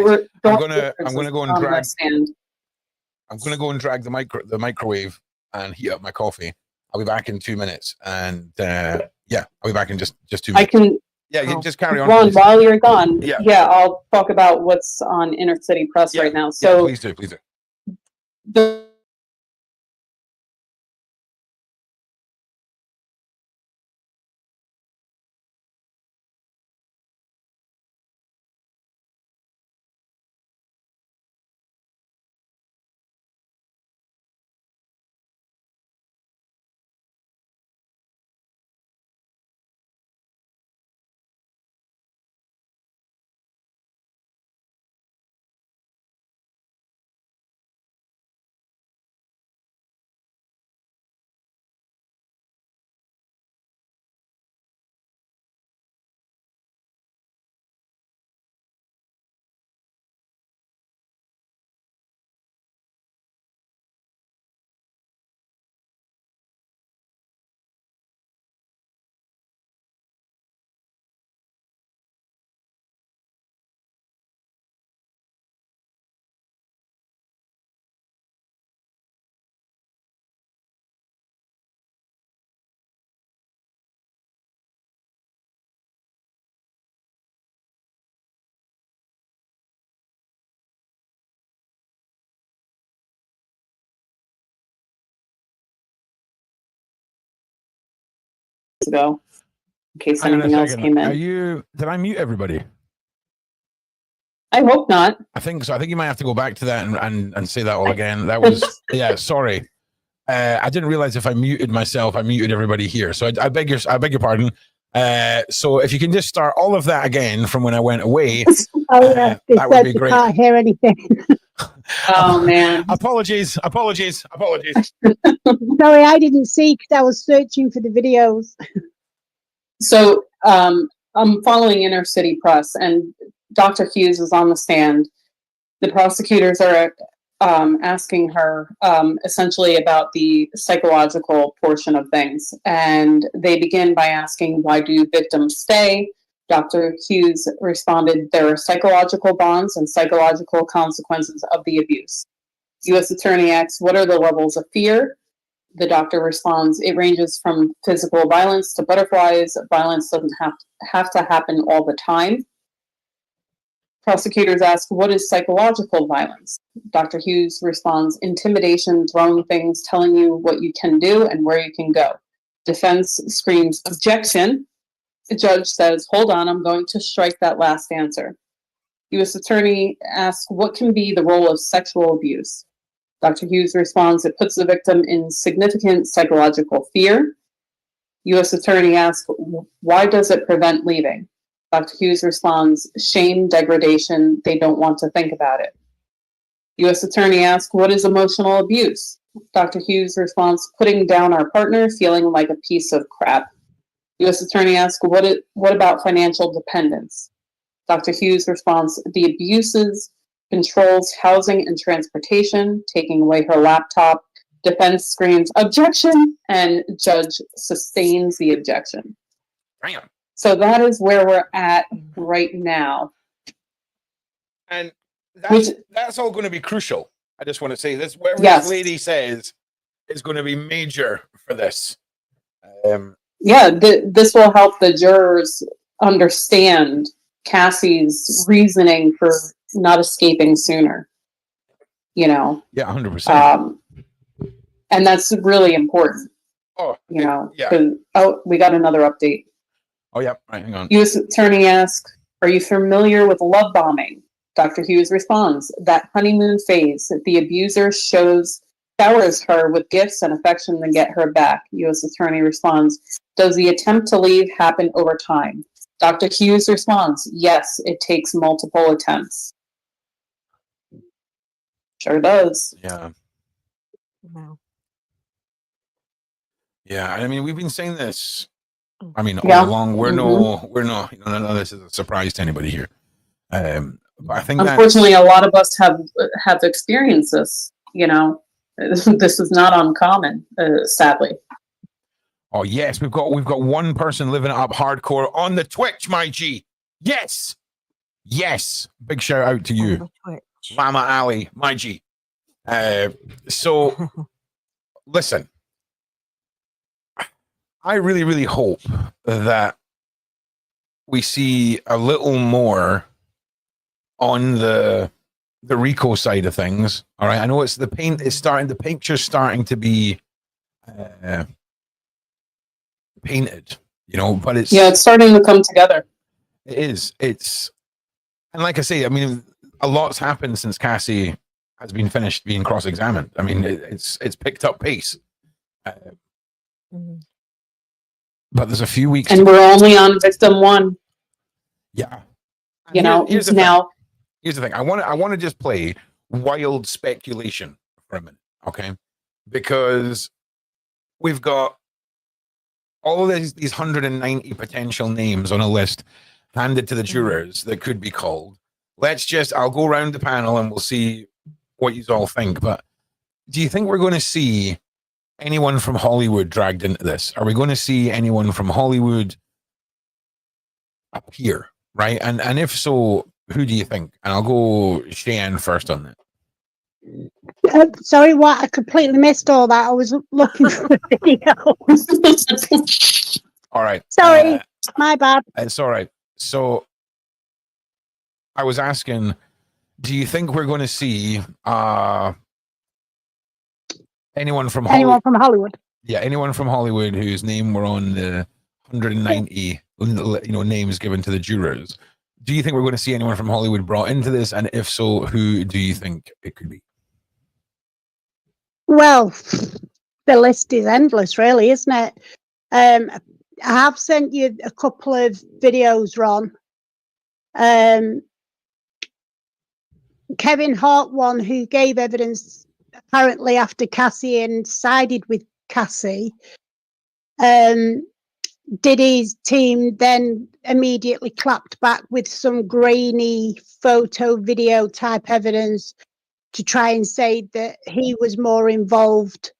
gonna go and drag. I'm gonna go and drag the microwave and heat up my coffee. I'll be back in 2 minutes, and I'll be back in just 2 minutes. I can. Yeah, you just carry on. Ron, while you're gone, I'll talk about what's on Inner City Press right now. So please do. Ago, in case anything else came in. Did I mute everybody? I hope not. I think so. I think you might have to go back to that and say that all again. That was sorry. I didn't realize if I muted myself, I muted everybody here. So I beg your pardon. So if you can just start all of that again from when I went away, that would be great. Can't hear anything. Oh man! Apologies. Sorry, I didn't see because I was searching for the videos. So I'm following Inner City Press, and Dr. Hughes is on the stand. The prosecutors are asking her essentially about the psychological portion of things, and they begin by asking, "Why do victims stay?" Dr. Hughes responded, "There are psychological bonds and psychological consequences of the abuse." U.S. Attorney asks, "What are the levels of fear?" The doctor responds, "It ranges from physical violence to butterflies. Violence doesn't have to happen all the time." Prosecutors ask, "What is psychological violence?" Dr. Hughes responds, "Intimidation, throwing things, telling you what you can do and where you can go." Defense screams, "Objection." The judge says, "Hold on, I'm going to strike that last answer." U.S. Attorney asks, "What can be the role of sexual abuse?" Dr. Hughes responds, "It puts the victim in significant psychological fear." U.S. Attorney asks, "Why does it prevent leaving?" Dr. Hughes responds, "Shame, degradation, they don't want to think about it." U.S. Attorney asks, "What is emotional abuse?" Dr. Hughes responds, "Putting down our partner, feeling like a piece of crap." U.S. Attorney asks, what about financial dependence? Dr. Hughes responds, "The abuses, controls housing and transportation, taking away her laptop." Defense screams, "Objection!" and judge sustains the objection. Damn. So that is where we're at right now. And Which, that's all going to be crucial. I just want to say this. Whatever Yes. this lady says is going to be major for this. yeah, this will help the jurors understand Cassie's reasoning for not escaping sooner. You know, Yeah, 100%. And that's really important. Oh, You know, yeah. 'cause- oh, we got another update. Oh, yeah. Right, hang on. U.S. Attorney asks, "Are you familiar with love bombing?" Dr. Hughes responds, "That honeymoon phase, the abuser showers her with gifts and affection to get her back." U.S. Attorney responds, "Does the attempt to leave happen over time?" Dr. Hughes responds, "Yes, it takes multiple attempts." Sure does. Yeah. Wow. Yeah. I mean, we've been saying this. I mean, Yeah. all along. We're not. None of this is a surprise to anybody here. But I think Unfortunately, a lot of us have experienced this. You know, this is not uncommon, sadly. Oh yes, we've got one person living it up hardcore on the Twitch, my G. Yes, yes. Big shout out to you, Mama Ali, my G. So listen, I really, really hope that we see a little more on the Rico side of things. All right, I know it's the picture's starting to be painted, you know, but it's starting to come together. It is. And like I say, I mean, a lot's happened since Cassie has been finished being cross-examined. I mean, it's picked up pace. But there's a few weeks, and we're only on victim one. Yeah, you know. Here's the now, here's the thing. I want to just play wild speculation for a minute, okay? Because we've got all of these 190 potential names on a list handed to the jurors that could be called. I'll go around the panel and we'll see what you all think. But do you think we're going to see anyone from Hollywood dragged into this? Are we going to see anyone from Hollywood appear? Right? And if so, who do you think? And I'll go Cheyenne first on that. Sorry, what? I completely missed all that. I was looking for the video. All right. Sorry, my bad. It's all right. So I was asking, do you think we're going to see anyone from Hollywood? Yeah, anyone from Hollywood whose name were on the 190 names given to the jurors. Do you think we're going to see anyone from Hollywood brought into this? And if so, who do you think it could be? Well, the list is endless, really, isn't it? I have sent you a couple of videos, Ron. Kevin Hart, one who gave evidence apparently after Cassie and sided with Cassie. Diddy's team then immediately clapped back with some grainy photo, video type evidence to try and say that he was more involved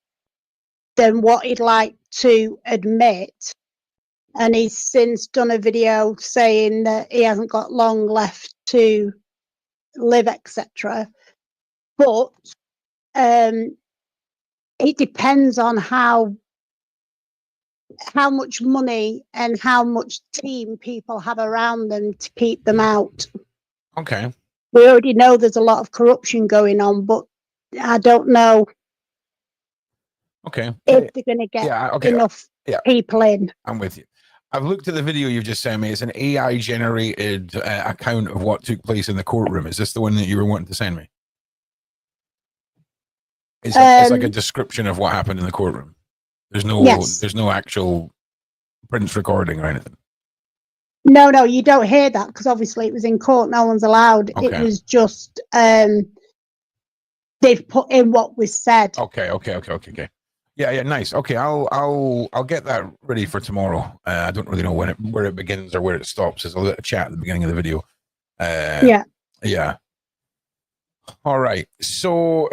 than what he'd like to admit. And he's since done a video saying that he hasn't got long left to live, etc. But it depends on how much money and how much team people have around them to keep them out. Okay. We already know there's a lot of corruption going on, but I don't know if they're going to get enough people in. I'm with you. I've looked at the video you've just sent me. It's an AI generated account of what took place in the courtroom. Is this the one that you were wanting to send me? It's like a description of what happened in the courtroom. There's no actual print recording or anything. No, you don't hear that because obviously it was in court. No one's allowed. Okay. It was just they've put in what was said. Okay. Yeah, nice. Okay, I'll get that ready for tomorrow. I don't really know where it begins or where it stops. There's a little chat at the beginning of the video. Yeah. All right. So,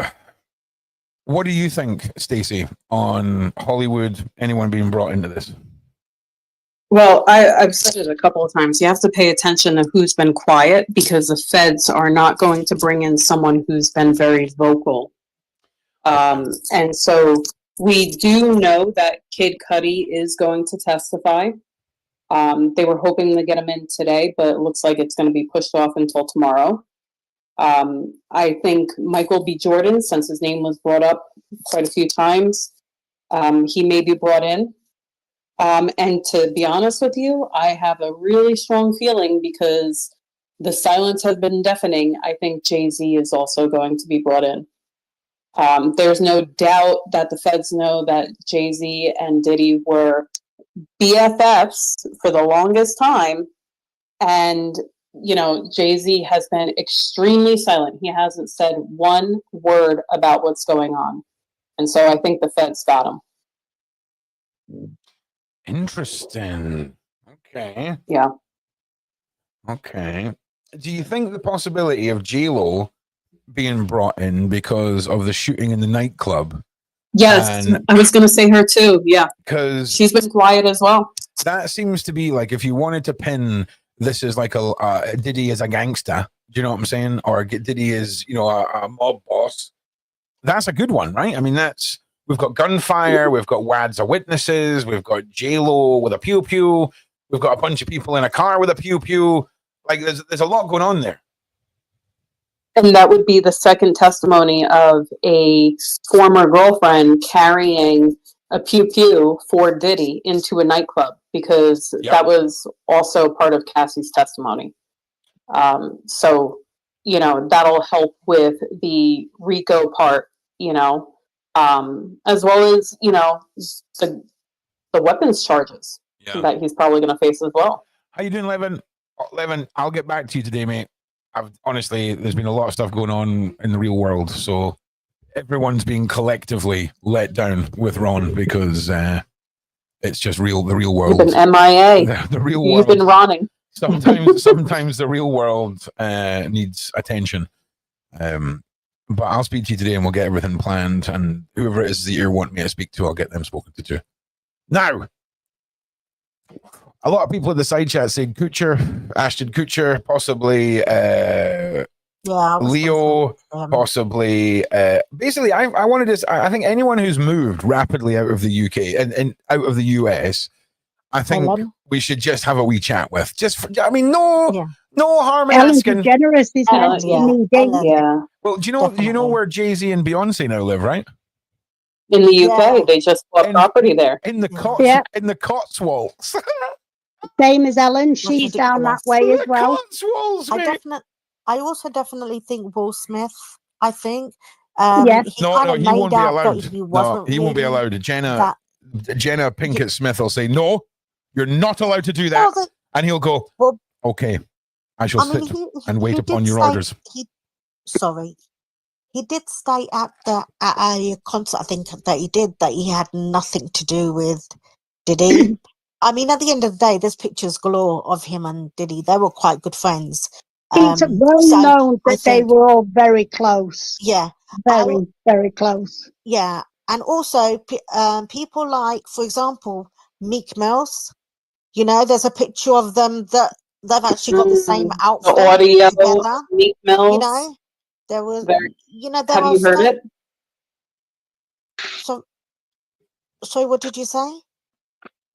what do you think, Stacey, on Hollywood? Anyone being brought into this? Well, I've said it a couple of times. You have to pay attention to who's been quiet because the feds are not going to bring in someone who's been very vocal. And so we do know that Kid Cudi is going to testify. They were hoping to get him in today, but it looks like it's going to be pushed off until tomorrow. I think Michael B. Jordan, since his name was brought up quite a few times, he may be brought in. And to be honest with you, I have a really strong feeling because the silence has been deafening. I think Jay-Z is also going to be brought in. There's no doubt that the feds know that Jay-Z and Diddy were BFFs for the longest time. And, you know, Jay-Z has been extremely silent. He hasn't said one word about what's going on. And so I think the feds got him. Interesting. Okay. Yeah. Okay. Do you think the possibility of J-Lo being brought in because of the shooting in the nightclub? Yes, And I was going to say her too. Yeah. because She's been quiet as well. that seems to be like, if you wanted to pin this as like a Diddy is a gangster, do you know what I'm saying? Or Diddy is, you know, a mob boss. That's a good one, right? I mean, we've got gunfire, we've got wads of witnesses, we've got J-Lo with a pew pew, we've got a bunch of people in a car with a pew pew. Like, there's a lot going on there. And that would be the second testimony of a former girlfriend carrying a pew pew for Diddy into a nightclub, because that was also part of Cassie's testimony. So, you know, that'll help with the RICO part, you know, as well as, you know, the weapons charges that he's probably going to face as well. How you doing, Levin? Levin, I'll get back to you today, mate. Honestly, there's been a lot of stuff going on in the real world, so everyone's being collectively let down with Ron because it's just the real world. You've been MIA. The real You've world. been running. Sometimes the real world needs attention. But I'll speak to you today and we'll get everything planned, and whoever it is that you want me to speak to, I'll get them spoken to too. Now, a lot of people in the side chat saying Kutcher, Ashton Kutcher, possibly Leo, possibly. Basically, I wanted to. I think anyone who's moved rapidly out of the UK and out of the US, I think we should just have a wee chat with. I mean, no harm in asking. Generous is yeah. Well, do you know where Jay-Z and Beyonce now live, right? In the UK, they just bought property there. In the Cotswolds. Same as Ellen, she's down that way as well. Cotswolds, I also definitely think Will Smith. I think. Yes. He won't be allowed. He won't be allowed. Jenna Pinkett Smith will say, "No, you're not allowed to do that," and he'll go, "Okay, I shall sit and wait upon your orders." He did state at a concert, I think, that he had nothing to do with Diddy. I mean, at the end of the day, there's pictures galore of him and Diddy. They were quite good friends. It's well known that they were all very close. Yeah. Very close. Yeah. And also, people like, for example, Meek Mills. You know, there's a picture of them that they've actually got the same outfit. The audio, together. Meek Mills. You know, there was, have you heard it? So what did you say?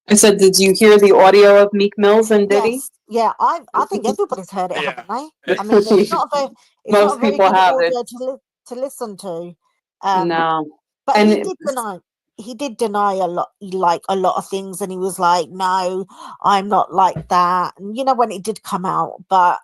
I said, did you hear the audio of Meek Mills and Diddy? Yes. Yeah, I think everybody's heard it, haven't they? I mean, it's not a Most very people good have audio it. to listen to. No. But And he did deny a lot of things, and he was like, "No, I'm not like that." And when it did come out, but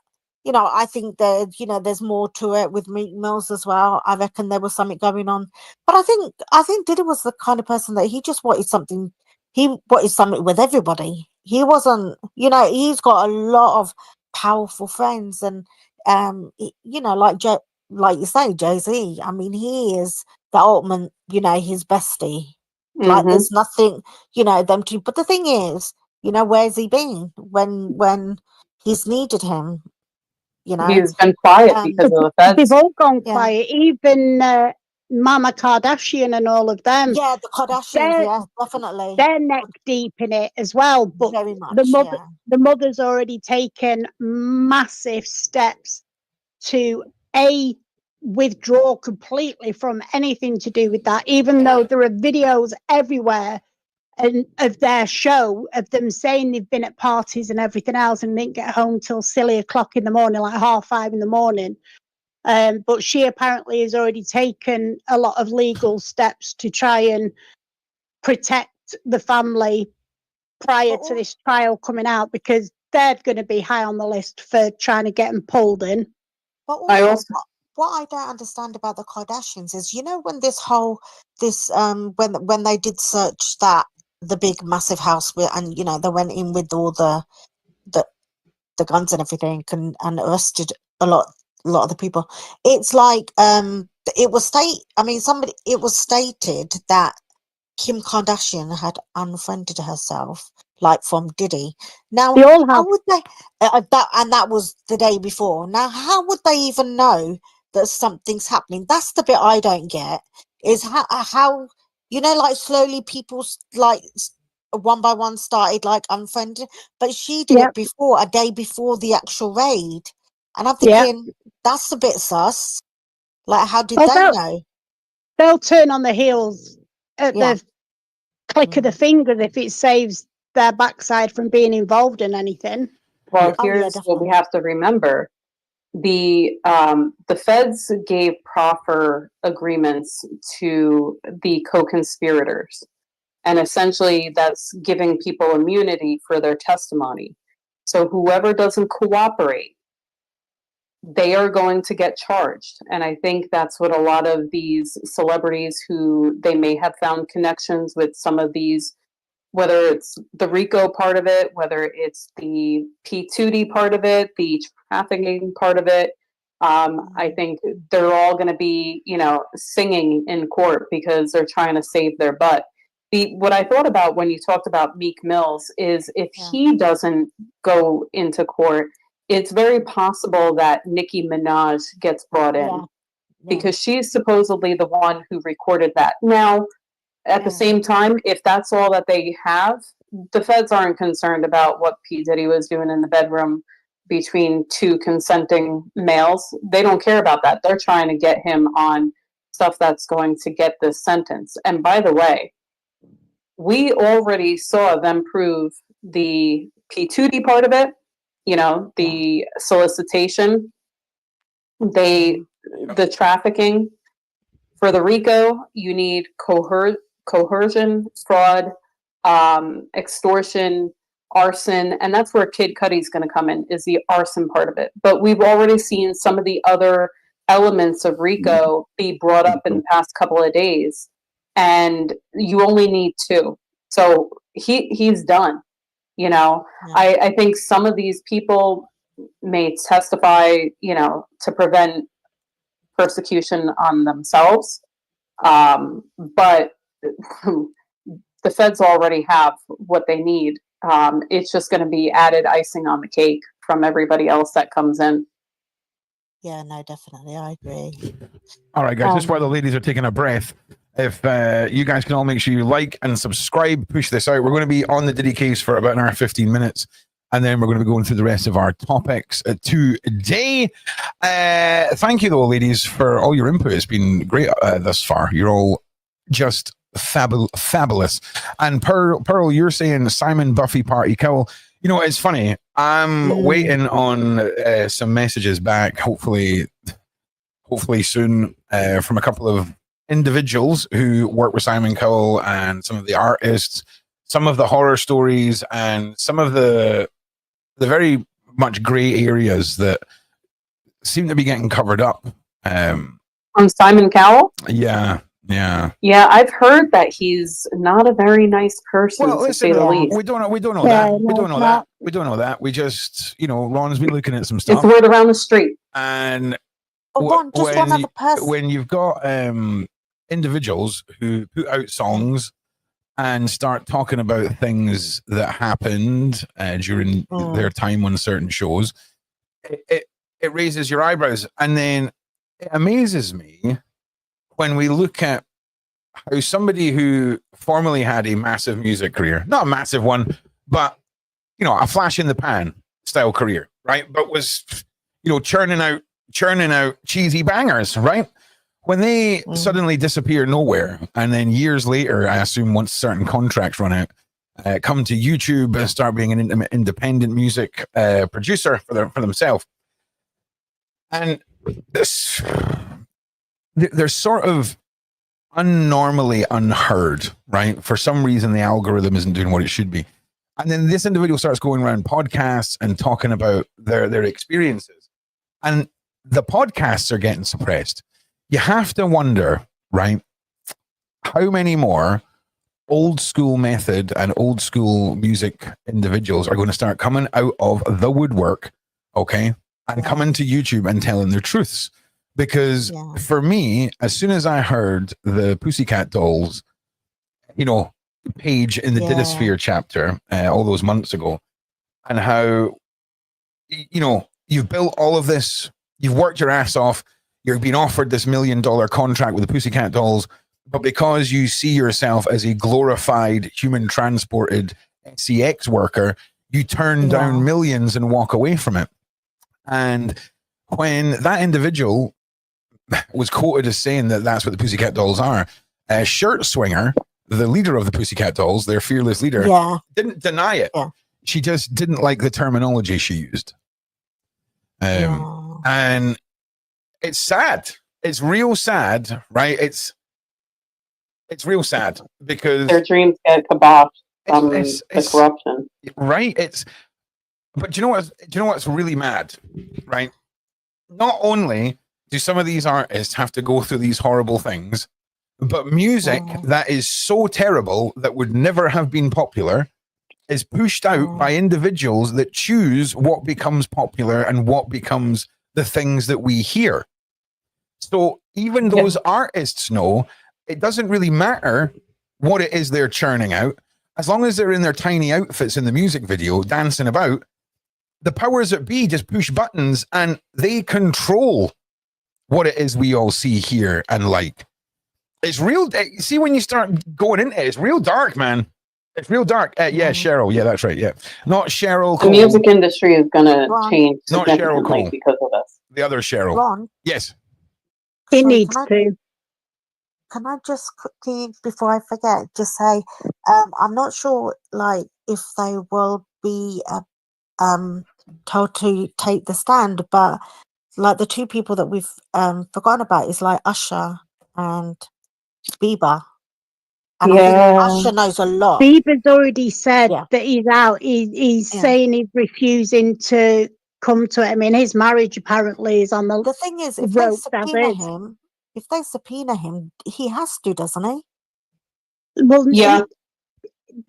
I think that there's more to it with Meek Mills as well. I reckon there was something going on, but I think Diddy was the kind of person that he just wanted something. He wanted something with everybody. He wasn't, he's got a lot of powerful friends, and like you say, Jay-Z. I mean, he is the ultimate, his bestie. Like, there's nothing, them two. But the thing is, where's he been when he's needed him? He's been quiet because of the feds. They've all gone quiet. Even Mama Kardashian and all of them. Yeah, the Kardashians. Yeah, definitely. They're neck deep in it as well. But Very much. the mother's already taken massive steps to withdraw completely from anything to do with that, even though there are videos everywhere and of their show of them saying they've been at parties and everything else and didn't get home till silly o'clock in the morning, like 5:30 in the morning. But she apparently has already taken a lot of legal steps to try and protect the family prior to this trial coming out, because they're going to be high on the list for trying to get them pulled in. But also, what I don't understand about the Kardashians is, you know, when when they did search the big massive house and you know they went in with all the guns and everything and arrested a lot of the people. It's like it was stated that Kim Kardashian had unfriended herself, like from Diddy. Now, They all have. how would they? That was the day before. Now, how would they even know that something's happening? That's the bit I don't get. Is how you know, like slowly people like one by one started like unfriending, but she did it before, a day before the actual raid, and I'm thinking that's a bit sus. Like, how did they know? They'll turn on the heels at the click of the finger if it saves their backside from being involved in anything. Well, here's what we have to remember. The feds gave proffer agreements to the co-conspirators. And essentially that's giving people immunity for their testimony. So whoever doesn't cooperate, they are going to get charged. And I think that's what a lot of these celebrities who they may have found connections with some of these, whether it's the RICO part of it, whether it's the P2D part of it, the trafficking part of it. I think they're all going to be, you know, singing in court because they're trying to save their butt. What I thought about when you talked about Meek Mills is if he doesn't go into court, it's very possible that Nicki Minaj gets brought in because she's supposedly the one who recorded that. Now, at the same time, if that's all that they have, the feds aren't concerned about what P. Diddy was doing in the bedroom between two consenting males. They don't care about that. They're trying to get him on stuff that's going to get this sentence. And by the way, we already saw them prove the P2D part of it, you know, the solicitation, the trafficking. For the RICO, you need coercion, fraud, extortion, arson, and that's where Kid Cudi's going to come in, is the arson part of it. But we've already seen some of the other elements of RICO be brought up in the past couple of days, and you only need 2. So he's done. You know, I think some of these people may testify, you know, to prevent persecution on themselves. But the feds already have what they need. It's just going to be added icing on the cake from everybody else that comes in. Yeah, no, definitely. I agree. All right, guys, just while the ladies are taking a breath, if you guys can all make sure you like and subscribe, push this out. We're going to be on the Diddy case for about an hour, 15 minutes. And then we're going to be going through the rest of our topics today. Thank you, though, ladies, for all your input. It's been great thus far. You're all just fabulous. And Pearl, you're saying Simon Buffy party kill. You know, it's funny. I'm waiting on some messages back, hopefully soon, from a couple of individuals who work with Simon Cowell and some of the artists, some of the horror stories, and some of the very much gray areas that seem to be getting covered up. On Simon Cowell? Yeah. Yeah, I've heard that he's not a very nice person, well, to say the least. We don't know that. We don't know that. We just, you know, Ron's been looking at some stuff. It's word around the street. And one other person. When you've got individuals who put out songs and start talking about things that happened during their time on certain shows, it raises your eyebrows. And then it amazes me when we look at how somebody who formerly had a massive music career, not a massive one, but, you know, a flash in the pan style career, right? But was, you know, churning out cheesy bangers, right? When they suddenly disappear nowhere, and then years later, I assume once certain contracts run out, come to YouTube and start being an independent music producer for themselves. And this, they're sort of unnormally unheard, right? For some reason, the algorithm isn't doing what it should be. And then this individual starts going around podcasts and talking about their experiences. And the podcasts are getting suppressed. You have to wonder, right, how many more old school method and old school music individuals are going to start coming out of the woodwork, okay, and coming to YouTube and telling their truths. Because for me, as soon as I heard the Pussycat Dolls, you know, page in the Didosphere chapter all those months ago, and how, you know, you've built all of this, you've worked your ass off, you're being offered this $1 million contract with the Pussycat Dolls, but because you see yourself as a glorified human transported sex worker, you turn down millions and walk away from it. And when that individual was quoted as saying that that's what the Pussycat Dolls are, Shirt Swinger, the leader of the Pussycat Dolls, their fearless leader, didn't deny it. She just didn't like the terminology she used. And it's sad. It's real sad, right? It's real sad because their dreams get kebabed from the corruption. Right. But do you know what's really mad, right? Not only do some of these artists have to go through these horrible things, but music that is so terrible that would never have been popular is pushed out by individuals that choose what becomes popular and what becomes the things that we hear. So even those artists know it doesn't really matter what it is they're churning out, as long as they're in their tiny outfits in the music video dancing about. The powers that be just push buttons and they control what it is we all see, hear, and like. It's real. See, when you start going into it, it's real dark, man. It's real dark. Yeah, Cheryl. Yeah, that's right. Yeah. Not Cheryl Cole. The music industry is going to change not Cheryl Cole because of this. The other Cheryl. Ron? Yes. It needs to. Can I just quickly, before I forget, just say, I'm not sure, like, if they will be told to take the stand, but like the two people that we've forgotten about is like Usher and Bieber. And I think Usher knows a lot. Bieber's already said that he's out. He's saying he's refusing to come to it. I mean, his marriage apparently is on the thing is, if they subpoena him, he has to, doesn't he? Well,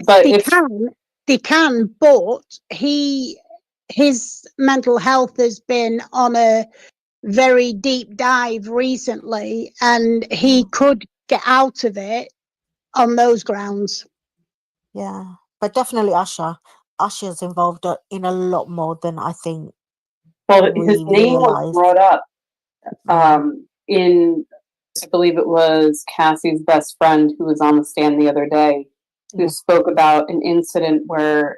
but they can, but his mental health has been on a very deep dive recently, and he could get out of it on those grounds. Yeah, but definitely Usher's involved in a lot more than I think. Well, his name was brought up in, I believe it was Cassie's best friend who was on the stand the other day, who spoke about an incident where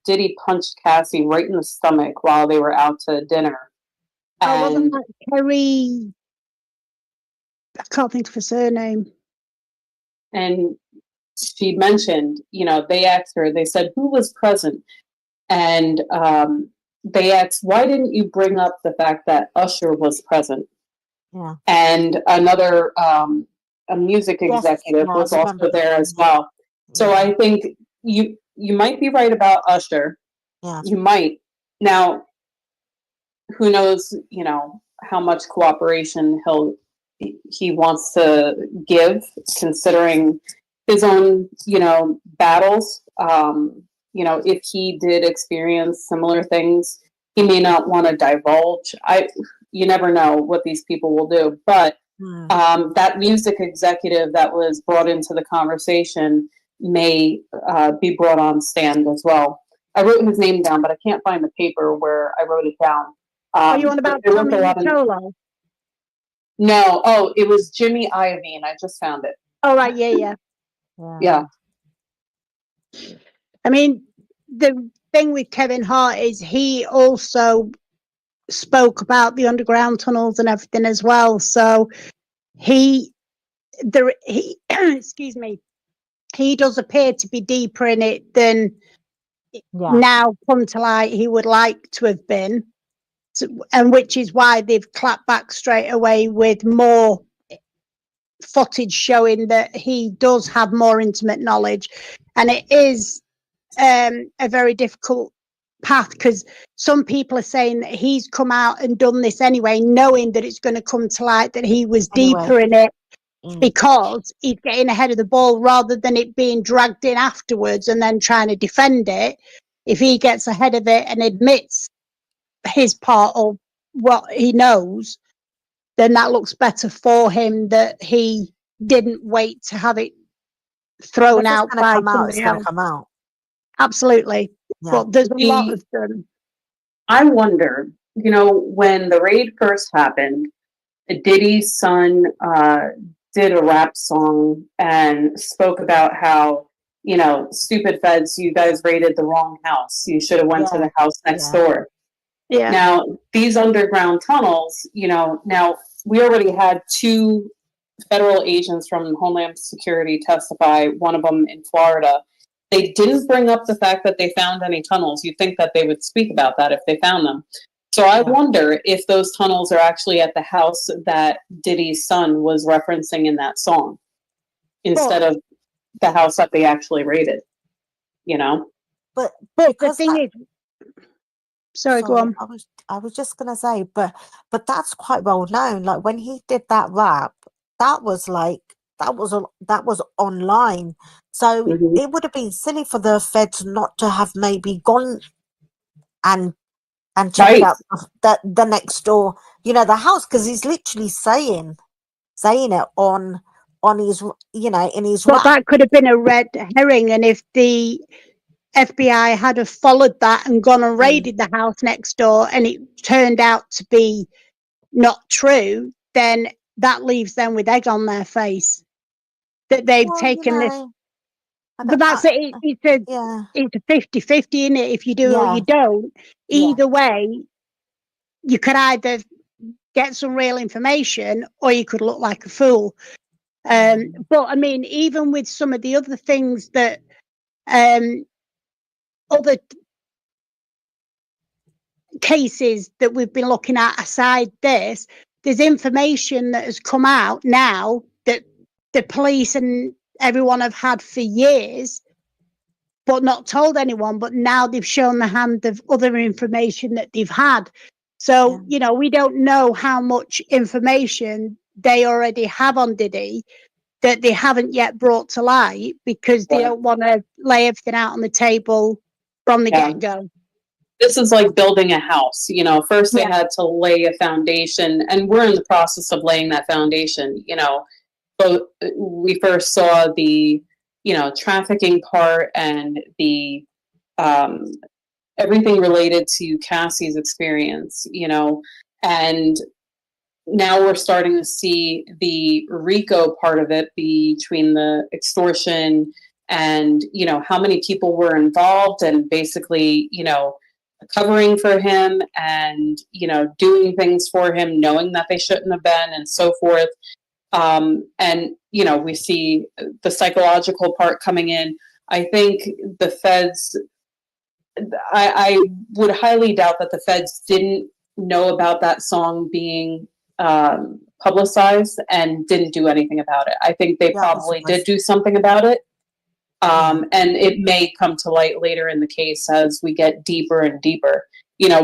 Diddy punched Cassie right in the stomach while they were out to dinner. Wasn't that Kerry? I can't think of her surname. And she mentioned, they asked her, they said, who was present? And they asked, why didn't you bring up the fact that Usher was present? Yeah. And another, a music executive was also there as well. So I think you might be right about Usher. Yeah. You might. Now, who knows, how much cooperation he wants to give, considering his own, battles. If he did experience similar things, he may not want to divulge. You never know what these people will do. But that music executive that was brought into the conversation may be brought on stand as well. I wrote his name down, but I can't find the paper where I wrote it down. Are you on about Tommy Mottola? No, oh, it was Jimmy Iovine. I just found it. All right, yeah. Yeah. I mean, the thing with Kevin Hart is he also spoke about the underground tunnels and everything as well. So he excuse me, he does appear to be deeper in it than now come to light he would like to have been. So, and which is why they've clapped back straight away with more footage showing that he does have more intimate knowledge. And it is a very difficult path, because some people are saying that he's come out and done this anyway, knowing that it's going to come to light that he was deeper in it, because he's getting ahead of the ball rather than it being dragged in afterwards and then trying to defend it. If he gets ahead of it and admits his part of what he knows, then that looks better for him, that he didn't wait to have it thrown out by somebody else. Come out. Absolutely. But there's a lot of them. I wonder, you know, when the raid first happened, Diddy's son did a rap song and spoke about how, you know, stupid feds, you guys raided the wrong house. You should have went to the house next door. Yeah. Now, these underground tunnels, you know, now we already had 2 federal agents from Homeland Security testify, one of them in Florida. They didn't bring up the fact that they found any tunnels. You'd think that they would speak about that if they found them. So I wonder if those tunnels are actually at the house that Diddy's son was referencing in that song, instead of the house that they actually raided, you know? But the thing is, sorry, go on. I was just gonna say, but that's quite well known. Like when he did that rap, that was online. So it would have been silly for the feds not to have maybe gone and checked out the next door, you know, the house, because he's literally saying it on his, you know, in his rap. That could have been a red herring, and if the FBI had have followed that and gone and raided the house next door and it turned out to be not true, then that leaves them with egg on their face that they've taken this. But that's it. It's a 50-50, isn't it? If you do or you don't, either way, you could either get some real information or you could look like a fool. But I mean, even with some of the other things that other cases that we've been looking at aside this, there's information that has come out now that the police and everyone have had for years but not told anyone, but now they've shown the hand of other information that they've had. So you know, we don't know how much information they already have on Diddy that they haven't yet brought to light, because they don't want to lay everything out on the table from the get-go. This is like building a house, you know. First they had to lay a foundation, and we're in the process of laying that foundation, you know. But we first saw the, you know, trafficking part and the everything related to Cassie's experience, you know, and now we're starting to see the RICO part of it, between the extortion and, you know, how many people were involved, and basically, you know, covering for him and, you know, doing things for him, knowing that they shouldn't have been, and so forth. And, you know, we see the psychological part coming in. I think the feds, I would highly doubt that the feds didn't know about that song being publicized and didn't do anything about it. I think they probably did do something about it. And it may come to light later in the case as we get deeper and deeper. You know,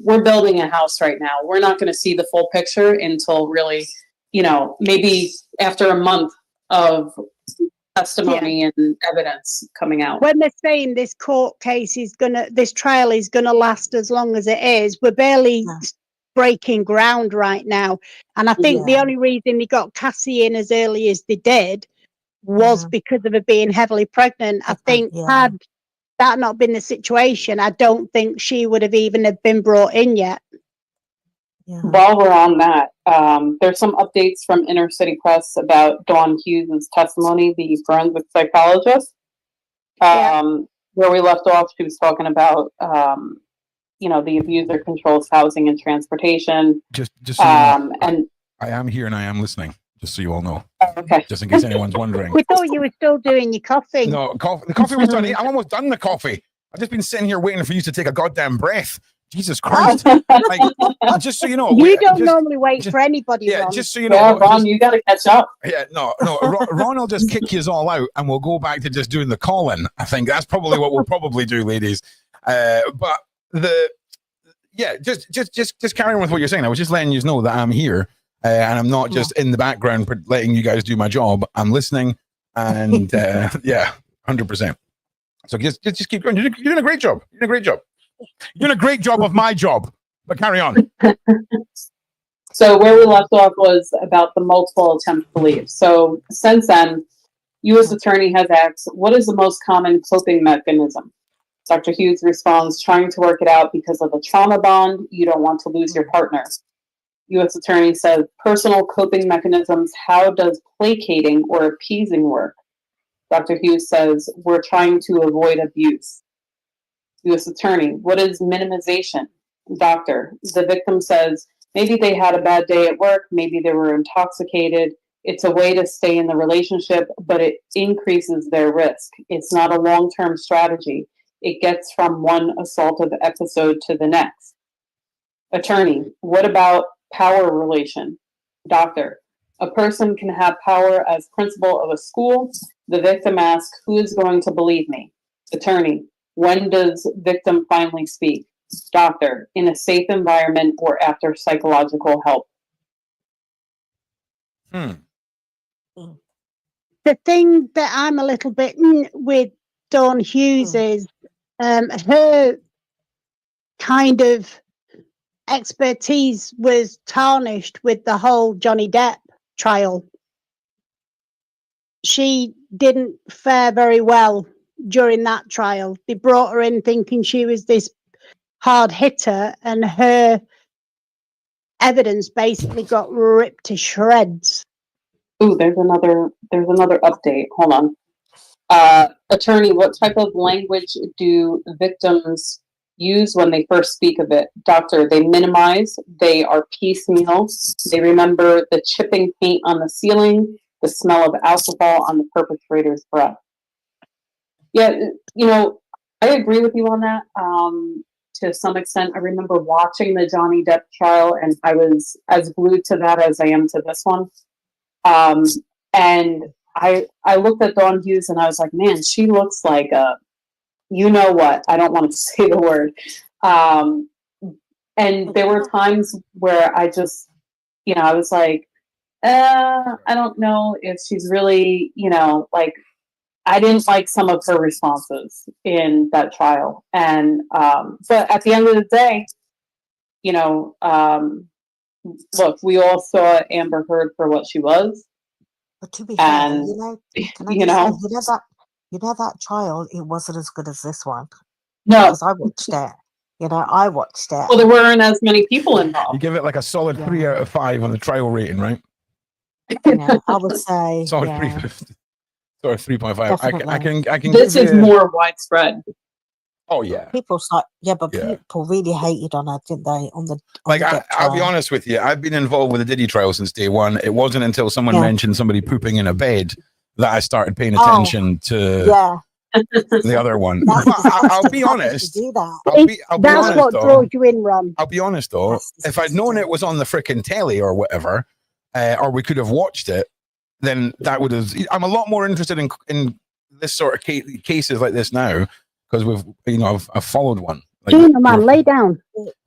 we're building a house right now. We're not going to see the full picture until really, you know, maybe after a month of testimony and evidence coming out. When they're saying this court case is this trial is gonna last as long as it is, we're barely breaking ground right now. And I think the only reason they got Cassie in as early as they did was because of her being heavily pregnant. I think had that not been the situation, I don't think she would have even have been brought in yet. While we're on that, There's some updates from Inner City Press about Dawn Hughes' testimony, the forensic psychologist. Where we left off, she was talking about, the abuser controls housing and transportation. Just so you know, and I am here and I am listening, just so you all know. Okay. Just in case anyone's wondering. We thought you were still doing your coffee. No, the coffee was done. I'm almost done the coffee. I've just been sitting here waiting for you to take a goddamn breath. Jesus Christ. Like, just so you know. You don't normally wait for anybody, Yeah, Ron. just so you know. Yeah, Ron, you got to catch up. Yeah, no. Ron will just kick you all out and we'll go back to just doing the call-in. I think that's probably what we'll probably do, ladies. But just carry on with what you're saying. I was just letting you know that I'm here and I'm not just in the background letting you guys do my job. I'm listening and 100%. So just keep going. You're doing a great job. You're doing a great job. You're doing a great job of my job, but carry on. So where we left off was about the multiple attempts to leave. So since then, U.S. Attorney has asked, what is the most common coping mechanism? Dr. Hughes responds, trying to work it out because of a trauma bond. You don't want to lose your partner. U.S. Attorney says, personal coping mechanisms. How does placating or appeasing work? Dr. Hughes says, we're trying to avoid abuse. U.S. Attorney, what is minimization? Doctor, the victim says, maybe they had a bad day at work, maybe they were intoxicated. It's a way to stay in the relationship, but it increases their risk. It's not a long-term strategy. It gets from one assaultive episode to the next. Attorney, what about power relation? Doctor, a person can have power as principal of a school. The victim asks, who is going to believe me? Attorney, when does victim finally speak? Doctor, in a safe environment or after psychological help? The thing that I'm a little bit with Dawn Hughes is her kind of expertise was tarnished with the whole Johnny Depp trial. She didn't fare very well during that trial. They brought her in thinking she was this hard hitter, and her evidence basically got ripped to shreds. Ooh, there's another update. Hold on. Attorney, what type of language do victims use when they first speak of it? Doctor, they minimize, they are piecemeal, they remember the chipping paint on the ceiling, the smell of alcohol on the perpetrator's breath. Yeah, I agree with you on that. To some extent, I remember watching the Johnny Depp trial, and I was as glued to that as I am to this one. And I looked at Dawn Hughes, and I was like, man, she looks like a, you know what? I don't want to say the word. And there were times where I just, I was like, I don't know if she's really, like, I didn't like some of her responses in that trial. And, but at the end of the day, look, we all saw Amber Heard for what she was. But to be fair, And, that trial, it wasn't as good as this one. No. Because I watched it. I watched it. Well, there weren't as many people involved. You give it like a solid 3 out of 5 on the trial rating, right? I would say solid 3.5. Sorry, 3.5. I can. This is more widespread. Oh yeah. People people really hated on her, didn't they? I'll be honest with you. I've been involved with the Diddy trial since day one. It wasn't until someone mentioned somebody pooping in a bed that I started paying attention to the other one. But I'll be honest. That's what draws you in, Ron. I'll be honest though. If I'd known it was on the frickin' telly or whatever, or we could have watched it, then that would have. I'm a lot more interested in this sort of cases like this now because I've followed one. Man, lay down.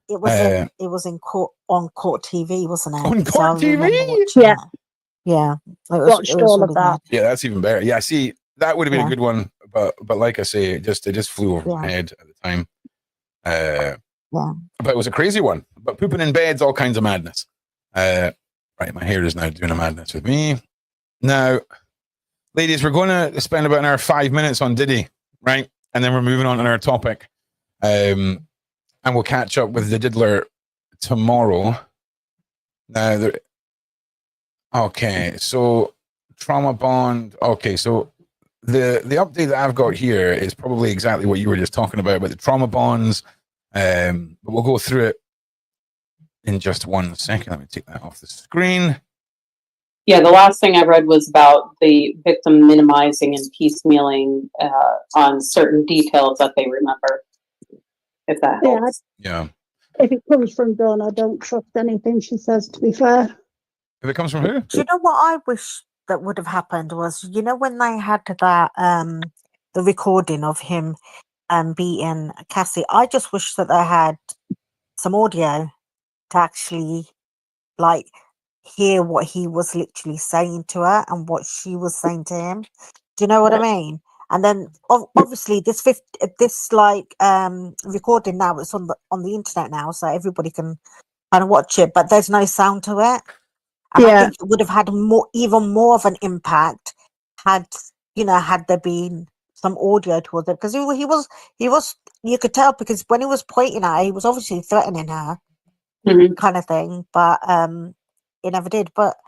It was in court on Court TV, wasn't it? On Court TV? Yeah. Watched all of that. Yeah, that's even better. Yeah, see, that would have been a good one, but like I say, it just flew over my head at the time. But it was a crazy one. But pooping in bed's all kinds of madness. Right, my hair is now doing a madness with me. Now, ladies, we're going to spend about another 5 minutes on Diddy, right? And then we're moving on to our topic. And we'll catch up with the Diddler tomorrow. Now, Okay, so trauma bond. Okay, so the update that I've got here is probably exactly what you were just talking about the trauma bonds. But we'll go through it in just 1 second. Let me take that off the screen. Yeah, the last thing I read was about the victim minimizing and piecemealing on certain details that they remember. If that helps. Yeah. If it comes from Dawn, I don't trust anything she says, to be fair. If it comes from who? Do you know what I wish that would have happened was, when they had that the recording of him beating Cassie, I just wish that they had some audio to actually like hear what he was literally saying to her and what she was saying to him. Do you know what I mean? And then obviously this recording now, it's on the internet now, so everybody can kind of watch it, but there's no sound to it. And I think it would have had even more of an impact had there been some audio towards it, because he was you could tell, because when he was pointing at her, he was obviously threatening her, kind of thing, but he never did. But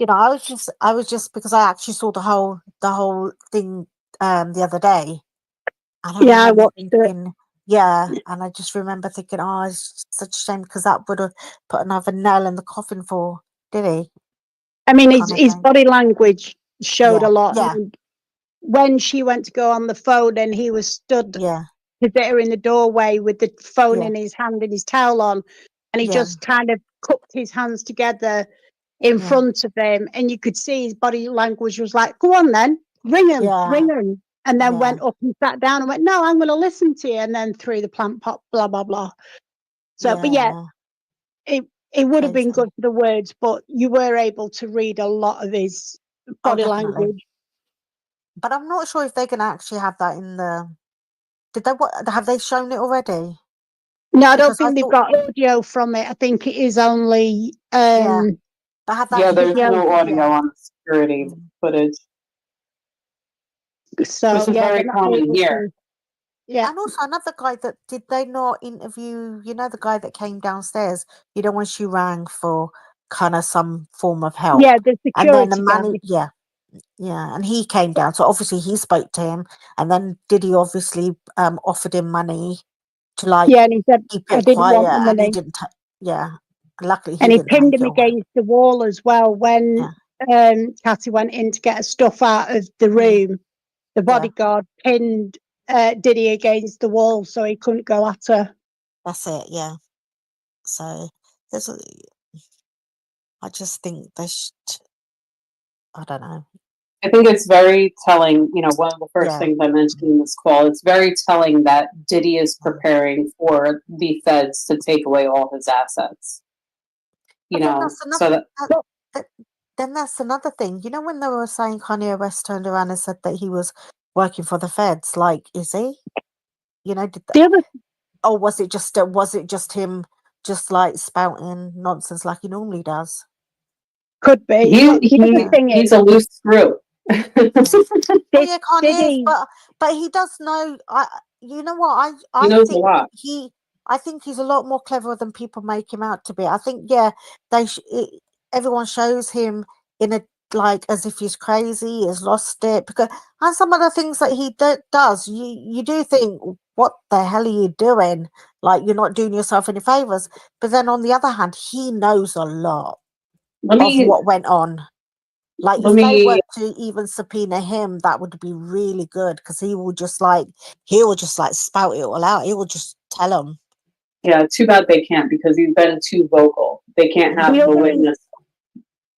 I was just because I actually saw the whole thing the other day, and I watched it. yeah, and I just remember thinking, oh, it's such a shame, because that would have put another nail in the coffin for Diddy. I mean, his body language showed a lot. Yeah. And when she went to go on the phone and he was stood to sit her in the doorway with the phone in his hand and his towel on, and he just kind of cupped his hands together in front of him, and you could see his body language was like, go on then, ring him, and then went up and sat down and went, no, I'm going to listen to you, and then threw the plant pot, blah, blah, blah. So, but it would have been good for the words, but you were able to read a lot of his body language. But I'm not sure if they can actually have that in the. Have they shown it already? No, I don't think they've got audio from it. I think it is only. There's no audio on the security footage. So which is very common here. Yeah. And also another guy that did they not interview, the guy that came downstairs, when she rang for kind of some form of help. Yeah, the security and then the guy. Yeah, and he came down. So obviously he spoke to him, and then Diddy obviously offered him money to and he said, keep I it didn't quiet, want the money. and he didn't. Luckily he didn't pinned take him it away. against the wall as well when Cassie went in to get her stuff out of the room. The bodyguard pinned Diddy against the wall so he couldn't go at her. That's it, yeah. So I just think they should. I don't know. I think it's very telling, one of the first things I mentioned in this call, it's very telling that Diddy is preparing for the feds to take away all his assets. Then that's another thing. When they were saying Kanye West turned around and said that he was working for the feds, like, is he? Or was it just him just like spouting nonsense like he normally does? Could be. He's a loose screw. Kanye is, but he does know. You know what? He knows a lot. I think he's a lot more clever than people make him out to be. I think everyone shows him in a as if he's crazy, he has lost it, and some of the things that he does, you do think, what the hell are you doing? Like, you're not doing yourself any favors. But then on the other hand, he knows a lot of what went on. Like, if they were to even subpoena him, that would be really good, because he will just spout it all out. He will just tell them. Yeah, too bad they can't, because he's been too vocal. They can't have the witness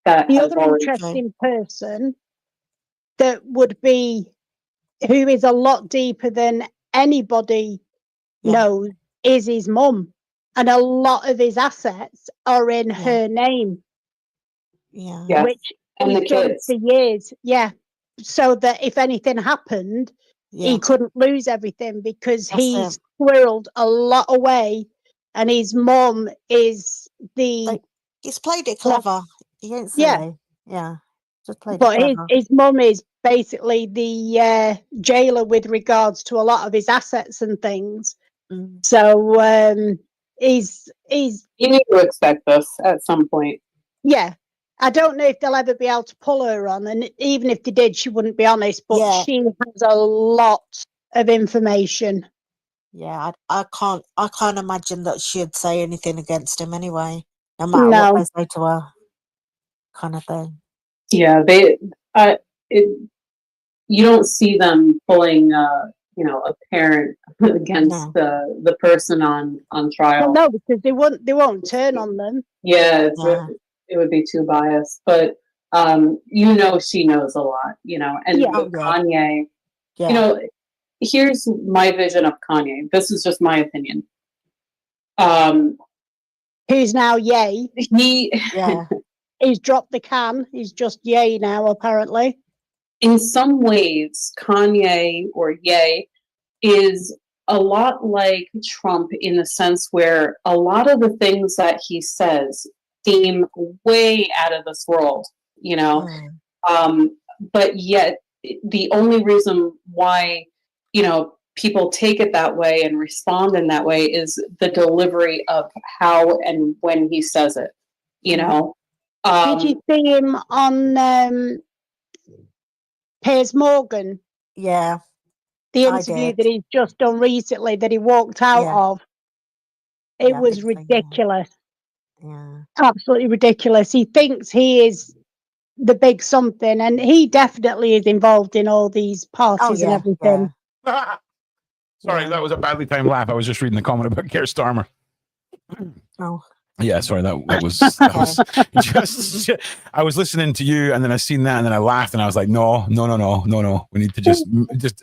that the has other already interesting person that would be, who is a lot deeper than anybody knows, is his mum, and a lot of his assets are in her name. Which he's done for years. So that if anything happened, he couldn't lose everything, because he's squirreled a lot away, and his mum is he's played it clever. He ain't silly. Just played but it clever. his mum is basically the jailer with regards to a lot of his assets and things. So he's you need to expect this at some point. I don't know if they'll ever be able to pull her on, and even if they did, she wouldn't be honest. But Yeah. she has a lot of information. Yeah, I can't imagine that she'd say anything against him anyway, no matter No. what they say to her, kind of thing. Yeah, you don't see them pulling, a parent against the person on trial. Well, no, because they won't turn on them. Yeah, Yeah. it would be too biased. But she knows a lot, and Yeah. with Kanye, Yeah. here's my vision of Kanye. This is just my opinion. Who's now yay? Yeah. He's dropped the can. He's just yay now, apparently. In some ways, Kanye or Ye is a lot like Trump in the sense where a lot of the things that he says seem way out of this world, but yet the only reason why, people take it that way and respond in that way is the delivery of how and when he says it, Did you see him on Piers Morgan? Yeah. The I interview did. that he's just done recently that he walked out of. It Yeah, I was did see that. ridiculous. Yeah. Absolutely ridiculous. He thinks he is the big something, and he definitely is involved in all these parties and everything. Sorry, that was a badly timed laugh. I was just reading the comment about Keir Starmer. Oh. Yeah, sorry, that was just I was listening to you and then I seen that and then I laughed and I was like, no. We need to just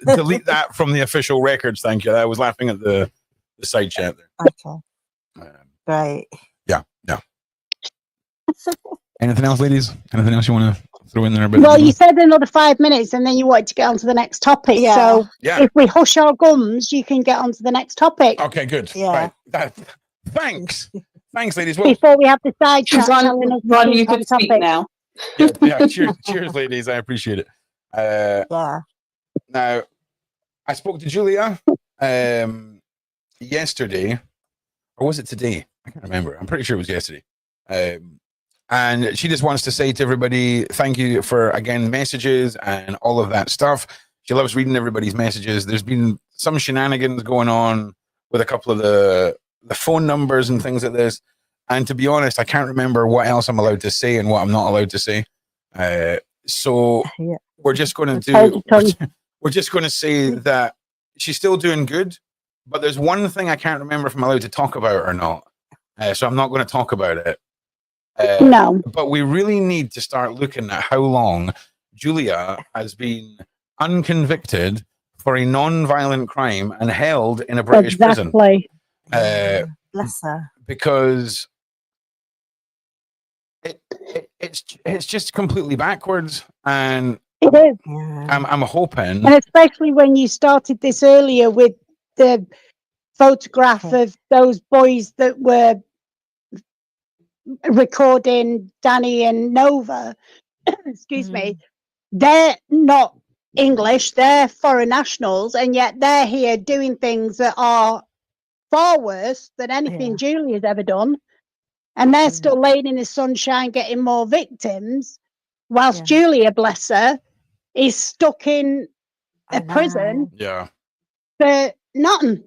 delete that from the official records. Thank you. I was laughing at the side chat there. Okay. Great. Yeah. Anything else, ladies? Anything else you want to throw in there? Well, you said another 5 minutes and then you wanted to get on to the next topic. Yeah. So if we hush our gums, you can get on to the next topic. Okay, good. Yeah. Right. Thanks. Thanks, ladies. Well, before we have the side chat telling us Ron, to you keep on can speak topic. now. Yeah. Cheers, ladies. I appreciate it. Yeah. Now, I spoke to Julia yesterday, or was it today? I can't remember. I'm pretty sure it was yesterday. And she just wants to say to everybody, thank you for, again, messages and all of that stuff. She loves reading everybody's messages. There's been some shenanigans going on with a couple of the phone numbers and things like this. And to be honest, I can't remember what else I'm allowed to say and what I'm not allowed to say. So we're just going to say that she's still doing good, but there's one thing I can't remember if I'm allowed to talk about or not. So I'm not going to talk about it. No. But we really need to start looking at how long Julia has been unconvicted for a non-violent crime and held in a British prison. Bless her. Because it's just completely backwards, and it is. I'm hoping, and especially when you started this earlier with the photograph of those boys that were recording Danny and Nova. Excuse me. They're not English, they're foreign nationals, and yet they're here doing things that are far worse than anything Julia's ever done. And they're still laying in the sunshine getting more victims, whilst Julia, bless her, is stuck in a prison for nothing.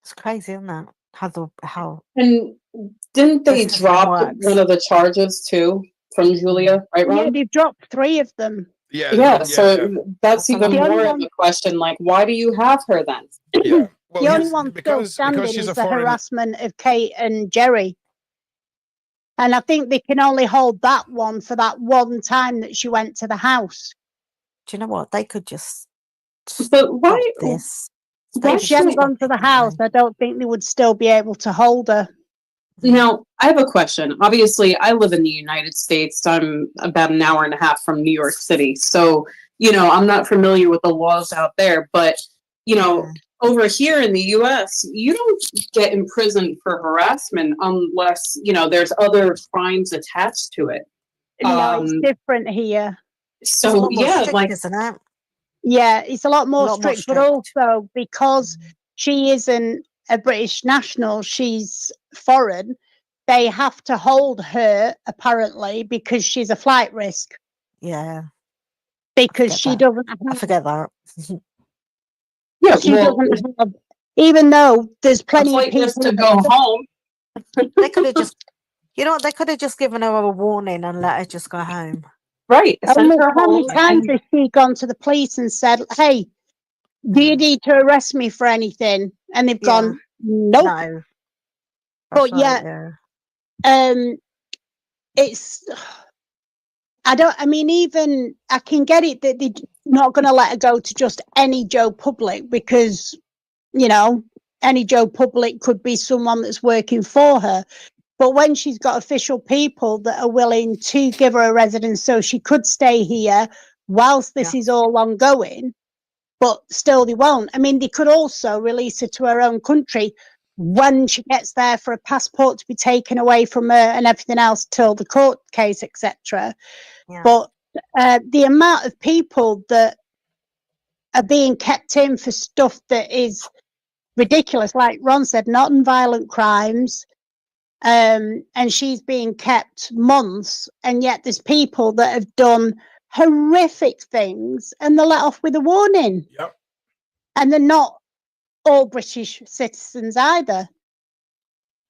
It's crazy, isn't it? How and didn't they drop one of the charges too from Julia, right, Ron? Yeah, they dropped 3 of them. So that's even more of a question. Like, why do you have her then? Yeah. Well, the only one still standing is the harassment of Kate and Jerry. And I think they can only hold that one for that one time that she went to the house. Do you know what? They could just but why this. If she hadn't gone to the house, I don't think they would still be able to hold her. Now, I have a question. Obviously, I live in the United States. I'm about an hour and a half from New York City. So, I'm not familiar with the laws out there. But, over here in the U.S., you don't get imprisoned for harassment unless, there's other crimes attached to it. No, it's different here. So, strict, isn't it? Yeah, it's a lot more strict, but also because she isn't a British national, she's foreign, they have to hold her apparently because she's a flight risk. Yeah. Because she that. doesn't I have, forget that. Yeah, she well, doesn't have, even though there's a plenty of flight risk people to go home. They could have just, you know what, they could have just given her a warning and let her just go home. Right. How Send many, her how many home. times And, has she gone to the police and said, hey, do you need to arrest me for anything? And they've Yeah. gone, nope. No. But That's right, yet, yeah. it's, I mean, even I can get it that they're not going to let her go to just any Joe Public because, you know, any Joe Public could be someone that's working for her. But when she's got official people that are willing to give her a residence so she could stay here whilst this is all ongoing, but still they won't. I mean, they could also release her to her own country when she gets there for a passport to be taken away from her and everything else till the court case, etc. Yeah. But the amount of people that are being kept in for stuff that is ridiculous, like Ron said, non-violent crimes, and she's being kept months, and yet there's people that have done horrific things and they're let off with a warning. Yep. And they're not all British citizens either.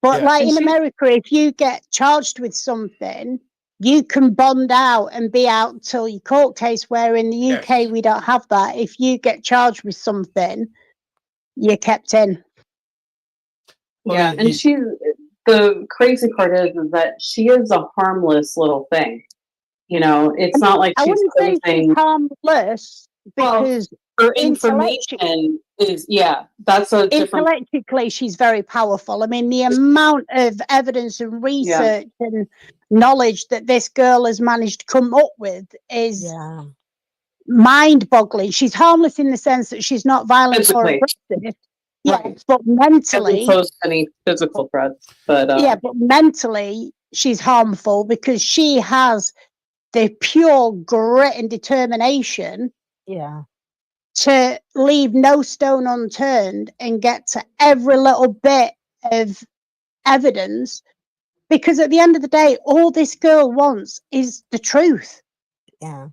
But Yeah. like And in she- America, if you get charged with something, you can bond out and be out till your court case, where in the UK Yes. we don't have that. If you get charged with something, you're kept in. Well, yeah, and the crazy part is that she is a harmless little thing. You know, it's not like I she's wouldn't say she's posing harmless Well, because her information is, that's a different. intellectually she's very powerful. I mean, the amount of evidence and research and knowledge that this girl has managed to come up with is Yeah. mind-boggling. She's harmless in the sense that she's not violent or Physically. aggressive. Yeah, Right. but mentally, Doesn't pose any physical threats, but yeah, but mentally she's harmful because she has the pure grit and determination Yeah. to leave no stone unturned and get to every little bit of evidence, because at the end of the day, all this girl wants is the truth. Yeah.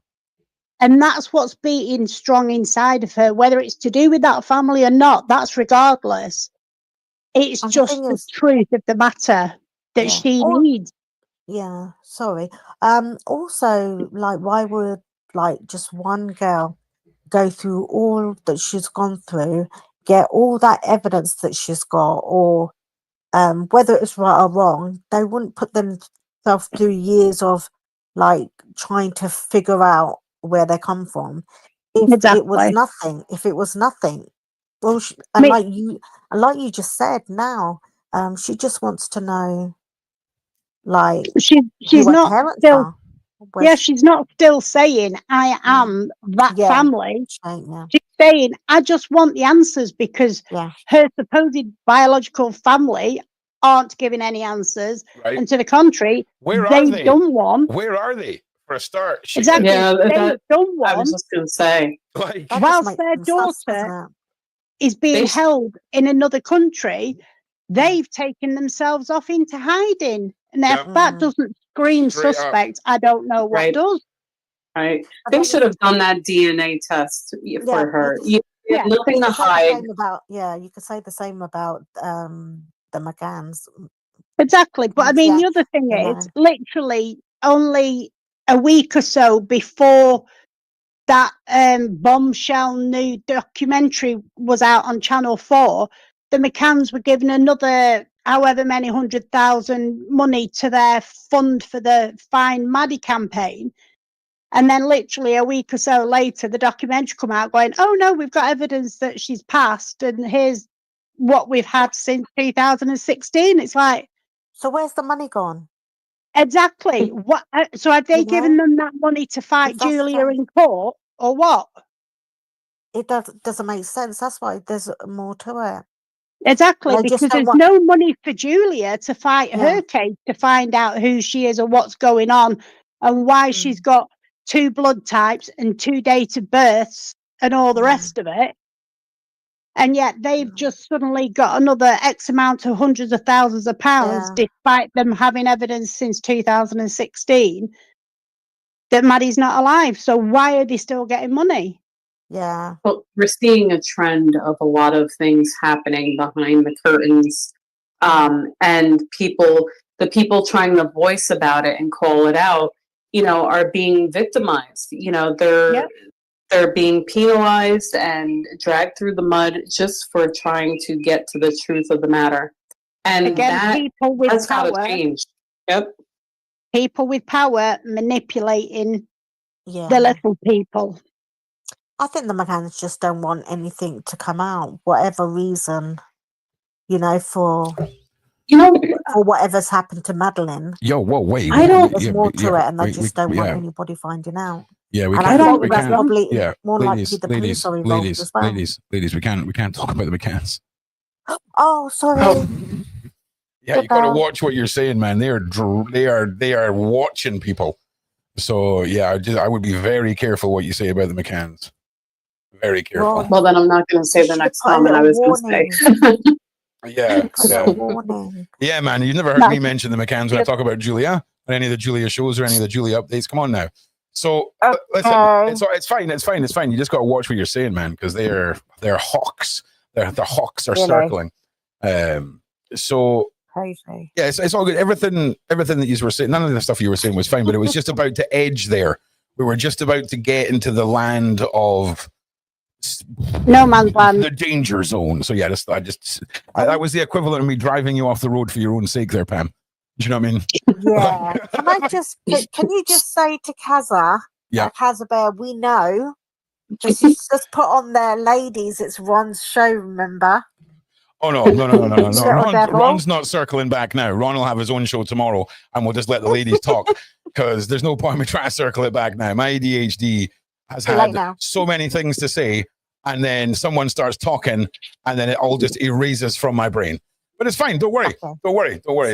And that's what's beating strong inside of her, whether it's to do with that family or not, that's regardless. It's And the just thing the is, truth of the matter that yeah. she Or, needs. yeah, sorry. Also, like, why would like just one girl go through all that she's gone through, get all that evidence that she's got, or whether it's right or wrong, they wouldn't put themselves through years of like trying to figure out where they come from. If it was Exactly. nothing, well, I and mean, like you just said now, she just wants to know, like, who she's her not parents still, are. yeah, she's not still saying, I am that Yeah, family. yeah, She's saying, I just want the answers, because yeah, her supposed biological family aren't giving any answers. Right. And to the contrary, Where are they've they? done one. Where are they? For a start, she Exactly. Yeah, They've that done I one was just gonna say. like that just whilst makes their them sus, daughter doesn't it? is being They- held in another country. They've taken themselves off into hiding. And if Yeah. that doesn't scream Straight up. suspect, I don't know what Right. does. Right. I They don't should mean- have done that DNA test for her. You Yeah. had nothing to You could say the hide. same about, you could say the same about the McCanns. Exactly. But I mean, Yeah, the other thing you is, know. literally only a week or so before that bombshell new documentary was out on Channel 4, the McCanns were given another however many 100,000 money to their fund for the Find Maddi campaign. And then literally a week or so later, the documentary come out going, oh no, we've got evidence that she's passed, and here's what we've had since 2016. It's like, So where's the money gone? exactly. What? So have they You given know? them that money to fight That's Julia so- in court, or what? It doesn't make sense. That's why there's more to it. Exactly, They just because don't there's want- no money for Julia to fight Yeah. her case, to find out who she is or what's going on and why she's got 2 blood types and 2 date of births and all the Mm. rest of it. And yet they've just suddenly got another X amount of hundreds of thousands of pounds, despite them having evidence since 2016 that Maddie's not alive. So why are they still getting money? Yeah. Well, we're seeing a trend of a lot of things happening behind the curtains. And the people trying to voice about it and call it out, are being victimized. They're being penalized and dragged through the mud just for trying to get to the truth of the matter. And again, people with that's power, gotta change. Yep. People with power manipulating the little people. I think the McCanns just don't want anything to come out, whatever reason, for whatever's happened to Madeline. Wait. There's more to it, and they just don't want anybody finding out. Yeah, we and can't. I thought we that's can't. probably Yeah, more ladies, likely the police are involved as well. ladies, we can't talk about the McCanns. Oh, sorry. Yeah, you got to watch what you're saying, man. They are watching people. So yeah, I would be very careful what you say about the McCanns. Very careful. Well, then I'm not going to say the next comment I was going to say. Yeah, man. You've never heard me mention the McCanns when I talk about Julia or any of the Julia shows or any of the Julia updates. Come on now. So listen, it's fine. You just got to watch what you're saying, man, because they're hawks. The hawks are circling. So crazy. Yeah, it's all good. Everything that you were saying, none of the stuff you were saying was fine, but it was just about to edge there. We were just about to get into the land of no man's land, the danger zone. So yeah, that was the equivalent of me driving you off the road for your own sake, there, Pam. Do you know what I mean? Yeah. Can you just say to Kaza, Kaza Bear, we know. Just put on there, ladies. It's Ron's show. Remember? Oh no. Ron's not circling back now. Ron will have his own show tomorrow, and we'll just let the ladies talk because there's no point in me trying to circle it back now. My ADHD has had so many things to say, and then someone starts talking, and then it all just erases from my brain. But it's fine. Don't worry. Okay. Don't worry. Sorry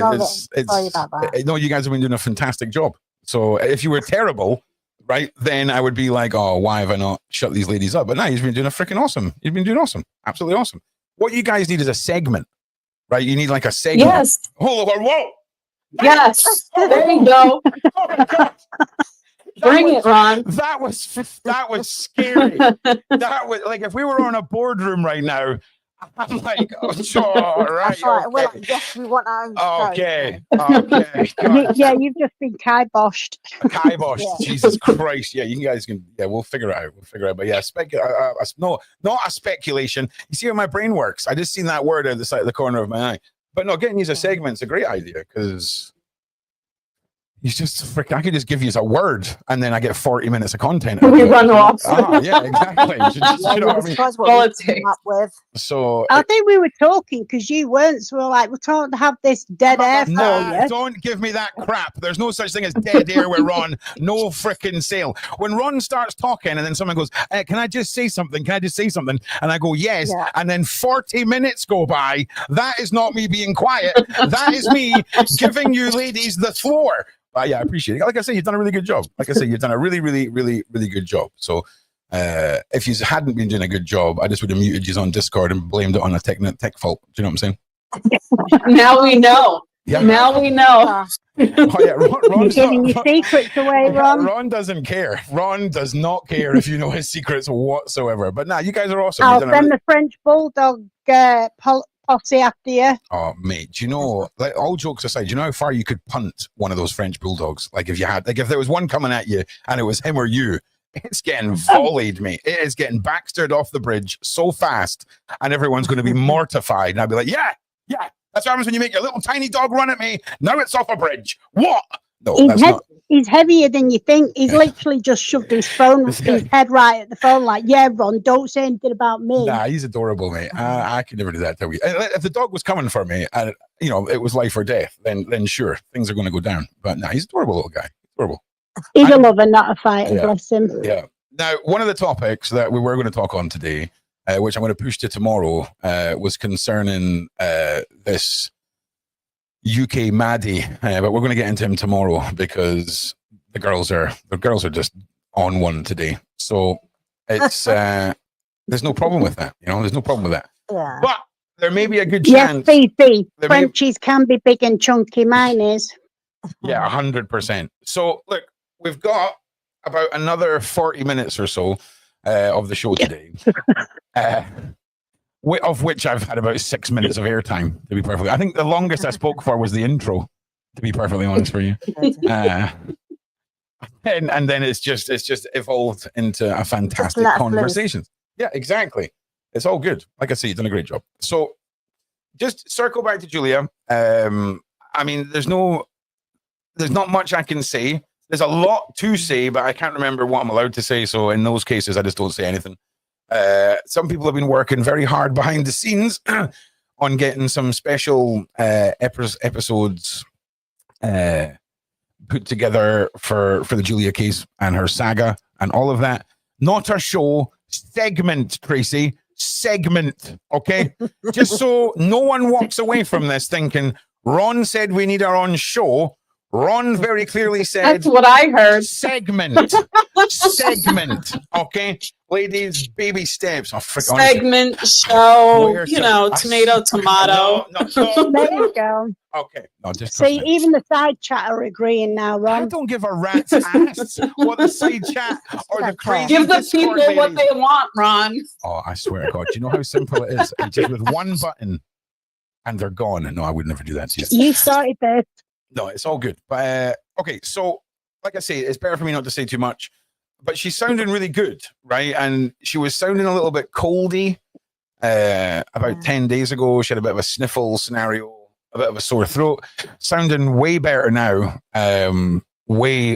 about that. No, you guys have been doing a fantastic job. So if you were terrible, right, then I would be like, oh, why have I not shut these ladies up? But now you've been doing a freaking awesome. You've been doing awesome. Absolutely awesome. What you guys need is a segment, right? You need like a segment. Yes. Whoa. Yes. There you go. Oh my God. Bring it, Ron. That was scary. That was like if we were on a boardroom right now. I'm like, all right. We're like, yes, we want our own show. Okay. Yeah, you've just been kiboshed. Yeah. Jesus Christ. Yeah, you guys can. Yeah, we'll figure it out. But yeah, no, not a speculation. You see how my brain works. I just seen that word at the side of the corner of my eye. But no, getting you a segment's a great idea because you just I could just give you a word and then I get 40 minutes of content. We run off. Yeah, exactly. You know what I mean? So I think we were talking because you weren't. So we're like, we can't have this dead air for you. Don't give me that crap. There's no such thing as dead air with Ron. No freaking sale. When Ron starts talking and then someone goes, can I just say something? And I go, yes. Yeah. And then 40 minutes go by. That is not me being quiet. That is me giving you ladies the floor. Yeah, I appreciate it. Like I say, you've done a really good job. You've done a really, really, really, really good job. So if you hadn't been doing a good job, I just would have muted you on Discord and blamed it on a tech fault. Do you know what I'm saying? Now we know. Yeah. Now we know. Ron's giving your secrets away, Ron. Ron doesn't care. Ron does not care if you know his secrets whatsoever. But nah, you guys are awesome. I'll send the French Bulldog posse after you. Oh, mate, do you know, like, all jokes aside, do you know how far you could punt one of those French Bulldogs? Like if there was one coming at you and it was him or you, it's getting volleyed, mate. It is getting backstered off the bridge so fast and everyone's going to be mortified. And I'll be like, yeah. That's what happens when you make your little tiny dog run at me. Now it's off a bridge. What? No, he's heavier than you think. He's literally just shoved his head right at the phone like, yeah, Ron, don't say anything about me. Nah, he's adorable, mate. I could never do that to you. If the dog was coming for me and, it was life or death, then sure, things are going to go down. But nah, he's an adorable little guy. Adorable. He's a lover, not a fighter, bless him. Yeah. Now, one of the topics that we were going to talk on today, which I'm going to push to tomorrow, was concerning this UK Maddi, but we're going to get into him tomorrow because the girls are just on one today. So it's There's no problem with that. There's no problem with that. Yeah. But there may be a good Yes, chance. CC. Frenchies can be big and chunky. Mine is. Yeah, 100%. So look, we've got about another 40 minutes or so of the show today, of which I've had about 6 minutes of airtime, to be perfectly. I think the longest I spoke for was the intro, to be perfectly honest for you. And then it's just evolved into a fantastic conversation. Yeah, exactly. It's all good. Like I say, you've done a great job. So just circle back to Julia. I mean, there's not much I can say. There's a lot to say, but I can't remember what I'm allowed to say. So in those cases, I just don't say anything. Some people have been working very hard behind the scenes on getting some special episodes put together for the Julia case and her saga and all of that. Not a show, segment, Tracy. Segment, okay? Just so no one walks away from this thinking, Ron said we need our own show. Ron very clearly said, that's what I heard. Segment, okay, ladies, baby steps. Segment, show, tomato. No. There you go. Okay, no, just see, even the side chat are agreeing now, Ron. I don't give a rat's ass what the side chat or the crazy. Give the people what they want, Ron. Oh, I swear to God, do you know how simple it is? It's just with one button, and they're gone. No, I would never do that to you. You started this. No, it's all good. But okay, so like I say, it's better for me not to say too much. But she's sounding really good, right? And she was sounding a little bit coldy about 10 days ago. She had a bit of a sniffle scenario, a bit of a sore throat. Sounding way better now. Way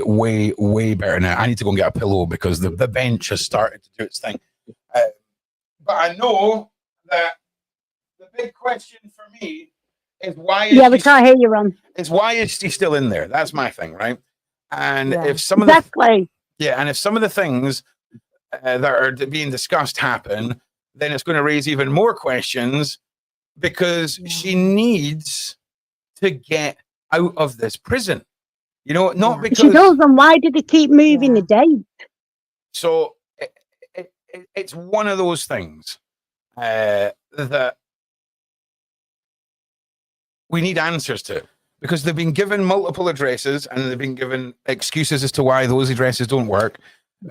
better now. I need to go and get a pillow because the bench has started to do its thing. But I know that the big question for me is why is we can't hear you, Ron. Is why is she still in there? That's my thing, right? And if some of and if some of the things that are being discussed happen, then it's going to raise even more questions because she needs to get out of this prison. Not because she does. And why did they keep moving the date? So it's one of those things that we need answers to, because they've been given multiple addresses and they've been given excuses as to why those addresses don't work.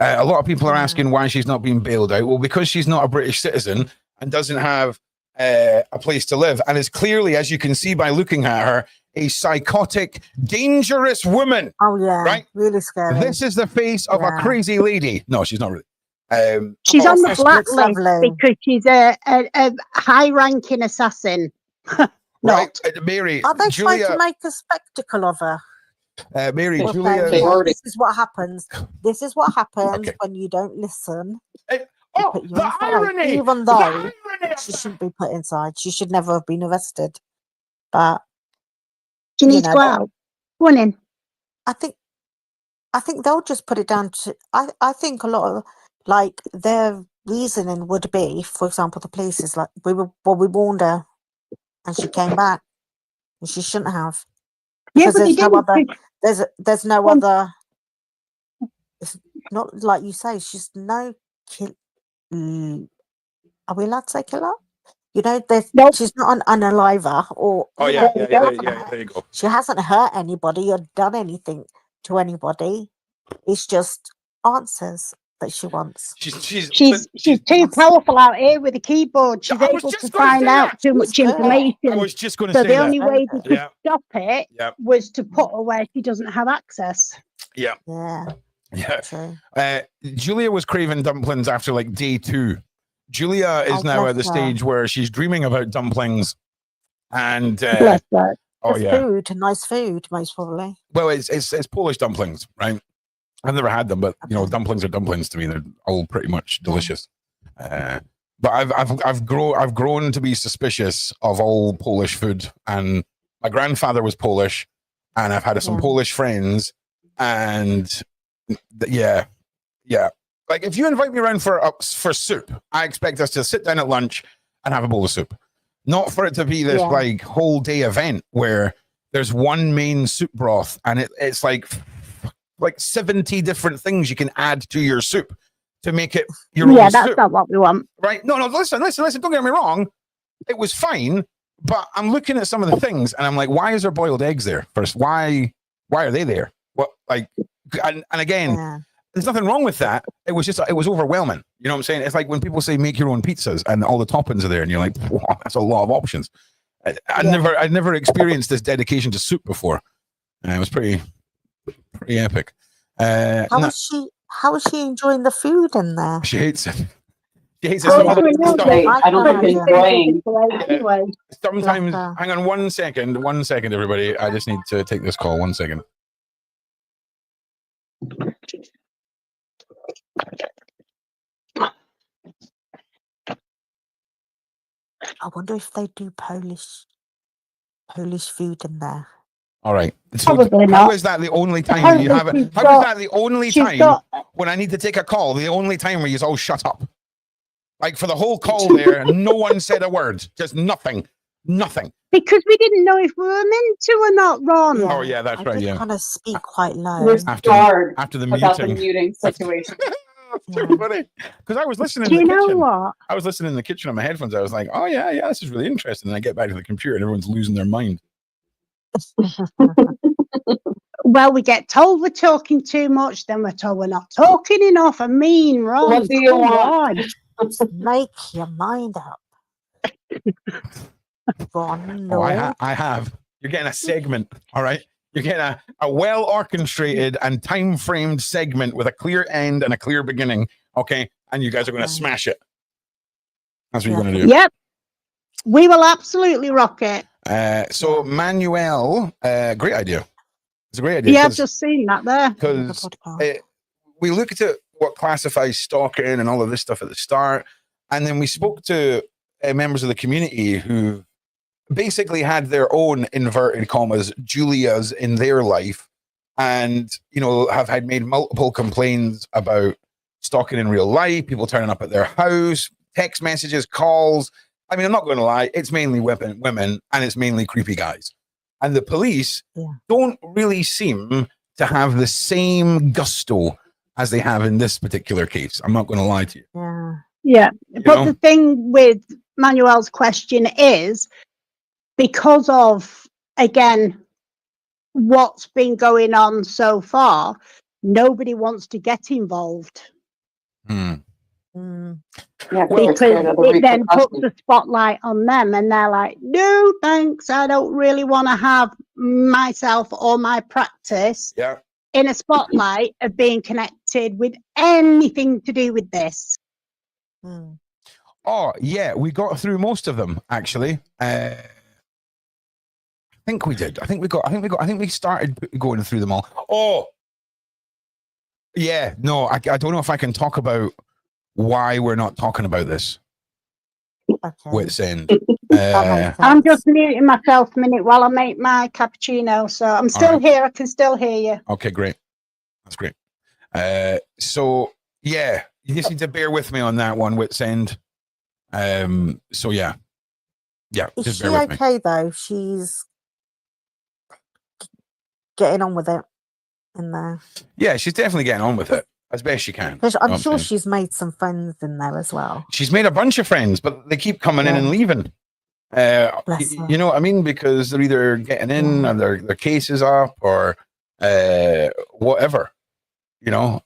A lot of people are asking why she's not being bailed out. Well, because she's not a British citizen and doesn't have a place to live, and is clearly, as you can see by looking at her, a psychotic, dangerous woman. Oh yeah, right? Really scary. This is the face of a crazy lady. No, she's not really. She's on the blacklist because she's a high-ranking assassin. Right, Mary. Are they Julia, trying to make a spectacle of her? Mary, Julia. This is what happens. This is what happens when you don't listen. The irony! Even though she shouldn't be put inside, she should never have been arrested. But she needs to go out. Go on in. I think they'll just put it down to. I think a lot of their reasoning would be, for example, the police is like we warned her. And she came back, and she shouldn't have. Yeah, but there's no other. It's not like you say. She's no kill. Are we allowed to say killer? She's not an unaliver or. Oh yeah, there you go. She hasn't hurt anybody or done anything to anybody. It's just answers that she wants. She's too powerful out here with the keyboard. She's able to find out too much information. I was just going to say the only way they could stop it Yep. was to put her where she doesn't have access. Yeah. Yeah. True. Julia was craving dumplings after like day 2. Julia is now at the stage where she's dreaming about dumplings, and food, nice food, most probably. Well, it's Polish dumplings, right? I've never had them, but dumplings are dumplings to me. They're all pretty much delicious. But I've grown to be suspicious of all Polish food, and my grandfather was Polish, and I've had some Polish friends, and yeah. Like if you invite me around for soup, I expect us to sit down at lunch and have a bowl of soup, not for it to be this like whole day event where there's one main soup broth and it's like 70 different things you can add to your soup to make it your own Yeah, that's soup, not what we want. right? No, listen. Don't get me wrong. It was fine, but I'm looking at some of the things, and I'm like, why is there boiled eggs there? First, why are they there? What, like, and again, Yeah. there's nothing wrong with that. It was overwhelming. You know what I'm saying? It's like when people say make your own pizzas and all the toppings are there, and you're like, wow, that's a lot of options. I'd never experienced this dedication to soup before. It was pretty epic. How was she enjoying the food in there? She hates it. She hates it. Oh, so we know much. that. I don't think it's enjoying. Anyway. Sometimes, Bless her. hang on 1 second, everybody. I just need to take this call. 1 second. I wonder if they do Polish food in there. All right. So Probably how not. is that the only time you have it? How is that the only time when I need to take a call? The only time where you all shut up, like for the whole call there, no one said a word, just nothing. Because we didn't know if we were meant to or not, Ron. Oh yeah, that's I right. did Yeah, kind of speak quite low. We're scarred after the about the muting. muting situation. Too funny. Because I was listening Do in you the know kitchen. what? I was listening in the kitchen on my headphones. I was like, oh yeah, this is really interesting. And I get back to the computer and everyone's losing their mind. Well, we get told we're talking too much, then we're told we're not talking enough. I mean, Ron, What do you come want? on. Make your mind up. Ron, Oh, no. I have. You're getting a segment, all right? You're getting a well orchestrated and time framed segment with a clear end and a clear beginning, okay? And you guys are going to smash it. That's what you're going to do. Yep. We will absolutely rock it. So Manuel, great idea. It's a great idea. Yeah, I've just seen that there. Because we looked at what classifies stalking and all of this stuff at the start, and then we spoke to members of the community who basically had their own inverted commas Julias in their life, and have had made multiple complaints about stalking in real life, people turning up at their house, text messages, calls. I mean, I'm not going to lie, it's mainly women and it's mainly creepy guys. And the police don't really seem to have the same gusto as they have in this particular case. I'm not going to lie to you. Yeah. But the thing with Manuel's question is, because of, again, what's been going on so far, nobody wants to get involved. Yeah, Because it then puts the spotlight on them and they're like, no, thanks. I don't really want to have myself or my practice in a spotlight of being connected with anything to do with this. Oh, yeah, we got through most of them, actually. I think we did. I think we started going through them all. Oh, yeah. No, I don't know if I can talk about why we're not talking about this. Wit's End. I'm just muting myself a minute while I make my cappuccino. So I'm still here. I can still hear you. Okay, great. That's great. So yeah, you just need to bear with me on that one, Wit's End. So yeah. Is just she bear with me. okay though? She's getting on with it in there. Yeah, she's definitely getting on with it as best she can. I'm sure she's made some friends in there as well. She's made a bunch of friends, but they keep coming in and leaving. You know what I mean? Because they're either getting in or their case is up or whatever,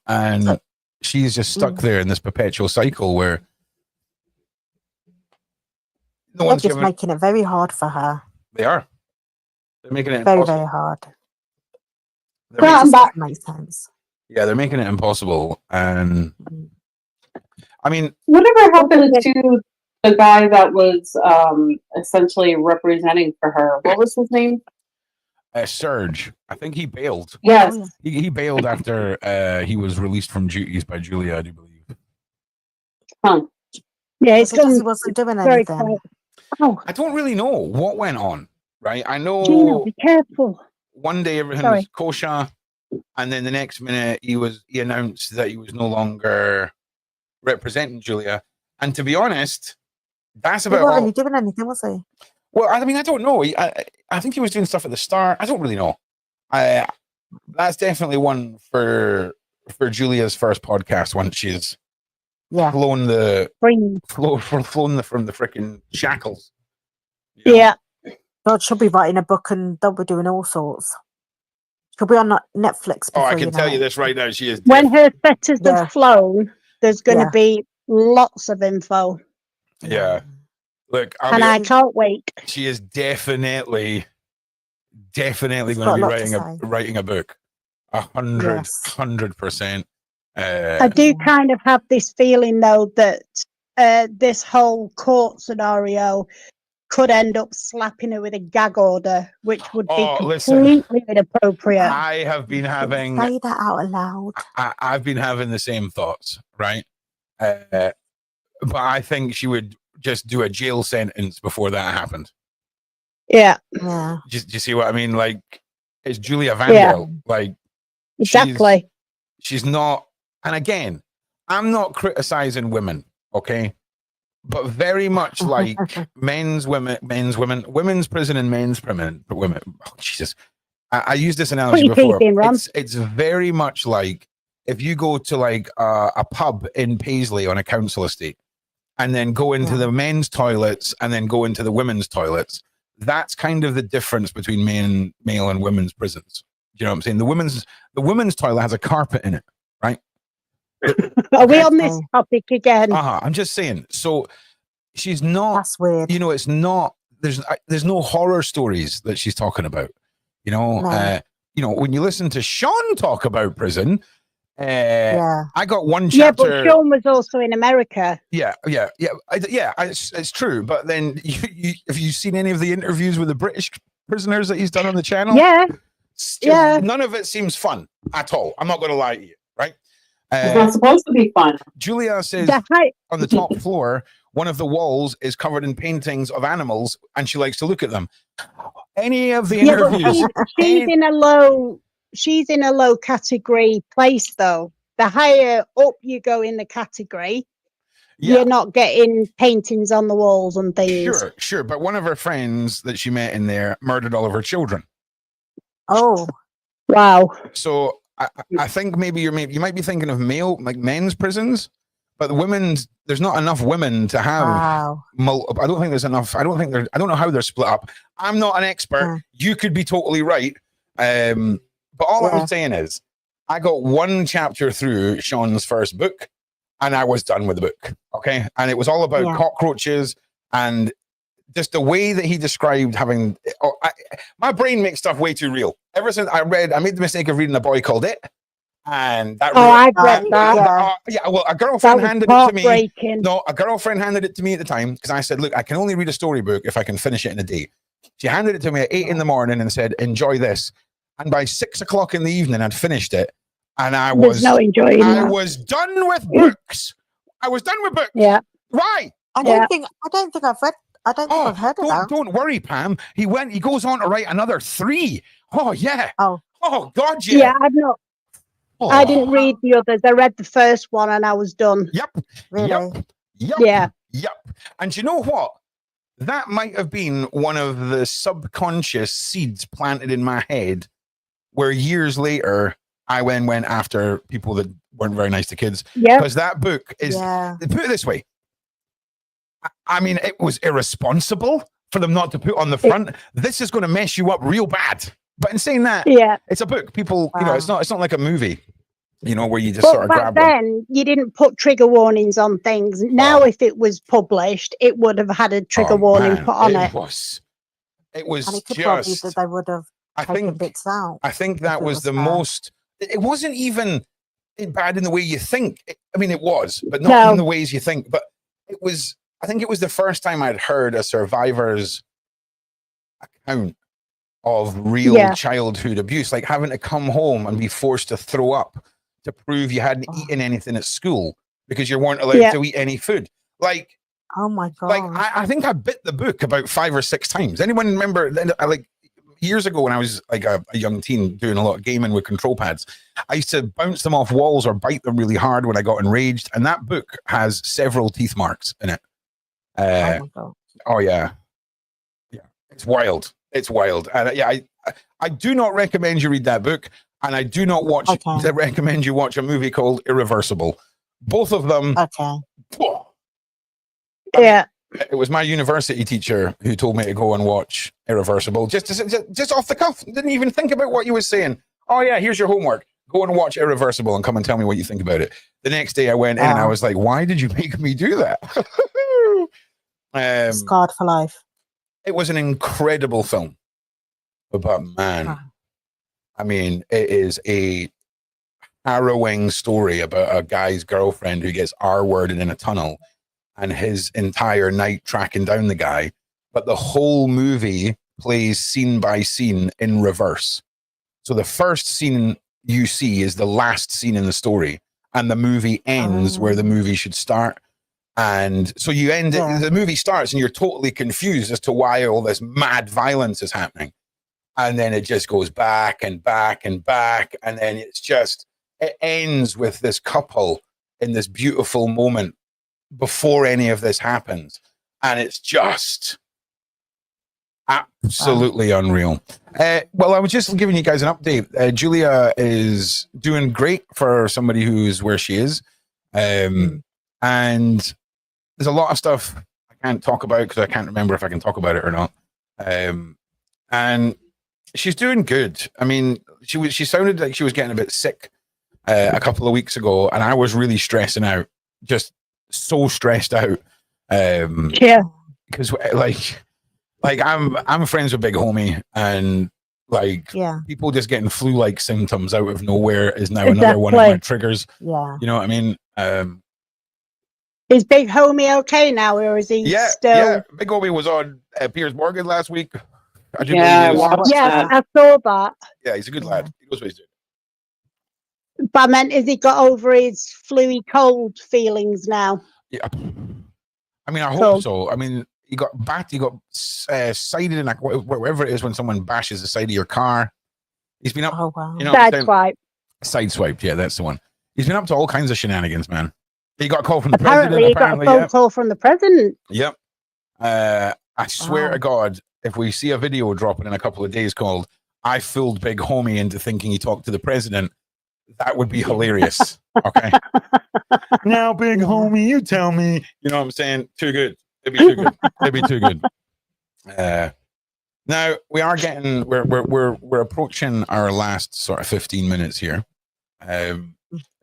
and she's just stuck there in this perpetual cycle where They're just making it very hard for her. They are. They're making it very, impossible. very hard. That makes sense. Yeah, they're making it impossible. And I mean, whatever happened to the guy that was essentially representing for her? What was his name? Surge. I think he bailed. Yes. He bailed after he was released from duties by Julia, I do believe. Huh. Yeah, it's because he wasn't doing anything. Oh. I don't really know what went on, right? I know. Gina, be careful. One day everything was kosher, and then the next minute he announced that he was no longer representing Julia. And to be honest, that's about all. He wasn't really doing anything, was he? Well, I mean, I don't know. I think he was doing stuff at the start. I don't really know. That's definitely one for Julia's first podcast once she's Yeah. flown the Free. flown the from the freaking shackles. You know? Yeah. God, she'll be writing a book and they'll be doing all sorts. She'll be on Netflix. Oh, I before can tell know you it. this right now. She is When her fetters Yeah. have flown, there's going to Yeah. be lots of info. yeah. Look, And I can't wait. she is definitely She's going to got be a lot to say. writing a book. Yes. 100%. I do kind of have this feeling, though, that this whole court scenario could end up slapping her with a gag order, which would be completely inappropriate. I have been having Say that out loud. I've been having the same thoughts, right? But I think she would just do a jail sentence before that happened. Yeah. Yeah. Do you see what I mean? Like, it's Julia Vandal. Like, exactly. She's not. And again, I'm not criticizing women, okay? But very much like women's prison and men's prison. Women. Oh, Jesus. I used this analogy before. It's very much like if you go to like a pub in Paisley on a council estate and then go into the men's toilets and then go into the women's toilets. That's kind of the difference between male and women's prisons. You know what I'm saying? The women's toilet has a carpet in it, right? Are we on this topic again? I'm just saying. So she's not. That's weird. You know, it's not. There's no horror stories that she's talking about. You know, you know, when you listen to Sean talk about prison, I got one chapter. Yeah, but Sean was also in America. It's true. But then, have you seen any of the interviews with the British prisoners that he's done on the channel? Yeah, none of it seems fun at all. I'm not going to lie to you, right? It's not supposed to be fun. Julia says on the top floor, one of the walls is covered in paintings of animals, and she likes to look at them. Any of the interviews, she's in a low category place, though. The higher up you go in the category, you're not getting paintings on the walls and things. Sure. But one of her friends that she met in there murdered all of her children. Oh, wow. So I think maybe you might be thinking of men's prisons, but there's not enough women to have. Wow. I don't think there's enough. I don't know how they're split up. I'm not an expert. You could be totally right. But all I'm saying is, I got one chapter through Sean's first book, and I was done with the book. Okay, and it was all about cockroaches and just the way that he described having. My brain makes stuff way too real. Ever since I made the mistake of reading A Boy Called It, and that. I've read that. Well, a girlfriend handed it to me. No, a girlfriend handed it to me at the time because I said, "Look, I can only read a storybook if I can finish it in a day." She handed it to me at 8 in the morning and said, "Enjoy this." And by 6 o'clock in the evening, I'd finished it, and I was done with books. I was done with books. Yeah. Why? I don't think I've read. I don't think I've heard of that. Don't worry, Pam. He goes on to write another 3. Oh yeah. Oh God, yeah. Yeah, I've not. Oh. I didn't read the others. I read the first one and I was done. Yep. Really? Yep. Yeah. Yep. And you know what? That might have been one of the subconscious seeds planted in my head, where years later I went after people that weren't very nice to kids. Yeah. Because that book is, put it this way, I mean, it was irresponsible for them not to put on the front, this is going to mess you up real bad. But in saying that, it's a book. People, you know, it's not like a movie, you know, where you just sort of grab back then, you didn't put trigger warnings on things. Now, if it was published, it would have had a trigger warning put on it. It was and it could just, that they would have taken bits out. I think that was the most, it wasn't even bad in the way you think. I mean, it was, but not in the ways you think. But it was, I think it was the first time I'd heard a survivor's account of real childhood abuse, like having to come home and be forced to throw up to prove you hadn't eaten anything at school because you weren't allowed to eat any food. Like, oh my God. Like, I think I bit the book about 5 or 6 times. Anyone remember, like, years ago when I was like a young teen doing a lot of gaming with control pads, I used to bounce them off walls or bite them really hard when I got enraged. And that book has several teeth marks in it. Oh my God. Oh yeah. Yeah. It's wild. It's wild. And I do not recommend you read that book. And I do not recommend you watch a movie called Irreversible. Both of them. Okay. Yeah. It was my university teacher who told me to go and watch Irreversible. Just off the cuff. Didn't even think about what you was saying. Oh yeah, here's your homework. Go and watch Irreversible and come and tell me what you think about it. The next day I went in and I was like, why did you make me do that? Scarred for life. It was an incredible film. But man, I mean, it is a harrowing story about a guy's girlfriend who gets R-worded in a tunnel and his entire night tracking down the guy. But the whole movie plays scene by scene in reverse. So the first scene you see is the last scene in the story, and the movie ends where the movie should start. And so you end it, the movie starts and you're totally confused as to why all this mad violence is happening. And then it just goes back and back and back. And then it ends with this couple in this beautiful moment before any of this happens. And it's just absolutely unreal. Well, I was just giving you guys an update. Julia is doing great for somebody who's where she is. And there's a lot of stuff I can't talk about because I can't remember if I can talk about it or not. And she's doing good. I mean, she sounded like she was getting a bit sick a couple of weeks ago, and I was really stressing out, just so stressed out. Yeah, because like I'm friends with Big Homie, and like people just getting flu-like symptoms out of nowhere is now another one of my triggers. Yeah, you know what I mean. Is Big Homie okay now, or is he still? Yeah, Big Homie was on Piers Morgan last week. I saw that. Yeah, he's a good lad. He knows what he's doing. But I meant, has he got over his flu cold feelings now? Yeah, I mean, I hope so. I mean, he got sided in like whatever it is when someone bashes the side of your car. He's been up. Oh wow! You know, sideswiped. Yeah, that's the one. He's been up to all kinds of shenanigans, man. He got a call from the president. He got a phone call from the president. Yep. I swear to God, if we see a video dropping in a couple of days called "I fooled Big Homie into thinking he talked to the president," that would be hilarious. Okay. Now, Big Homie, you tell me. You know what I'm saying? Too good. It'd be too good. It'd be too good. Now we are getting. We're approaching our last sort of 15 minutes here.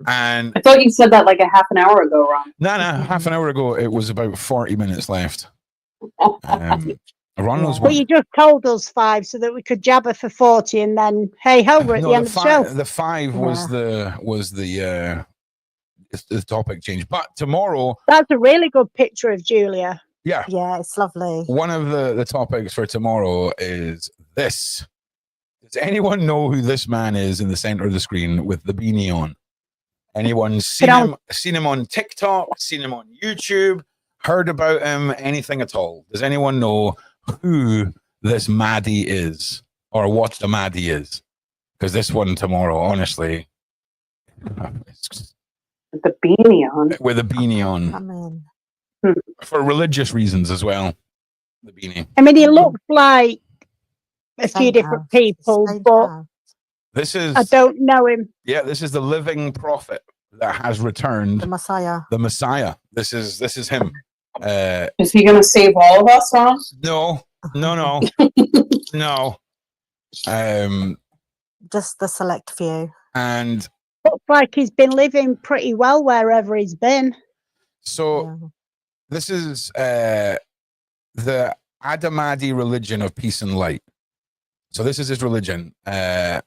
And I thought you said that like a half an hour ago, Ron. No, half an hour ago it was about 40 minutes left. Ron knows well, you just told us 5 so that we could jabber for 40 and then hey ho, we're at the end of the show. The 5 was the topic change. But tomorrow, that's a really good picture of Julia. Yeah, it's lovely. One of the topics for tomorrow is this. Does anyone know who this man is in the center of the screen with the beanie on? Anyone seen him on TikTok, seen him on YouTube, heard about him, anything at all? Does anyone know who this Maddi is or what the Maddi is? Because this one tomorrow, honestly. With the beanie on. With a beanie on. I mean. For religious reasons as well. The beanie. I mean, he looks like a few different people, but this is, I don't know him. Yeah, this is the living prophet that has returned. The Messiah. The Messiah. This is him. Is he going to save all of us, Ron? No. No. Just the select few. And looks like he's been living pretty well wherever he's been. So this is the Ahmadi religion of peace and light. So this is his religion. The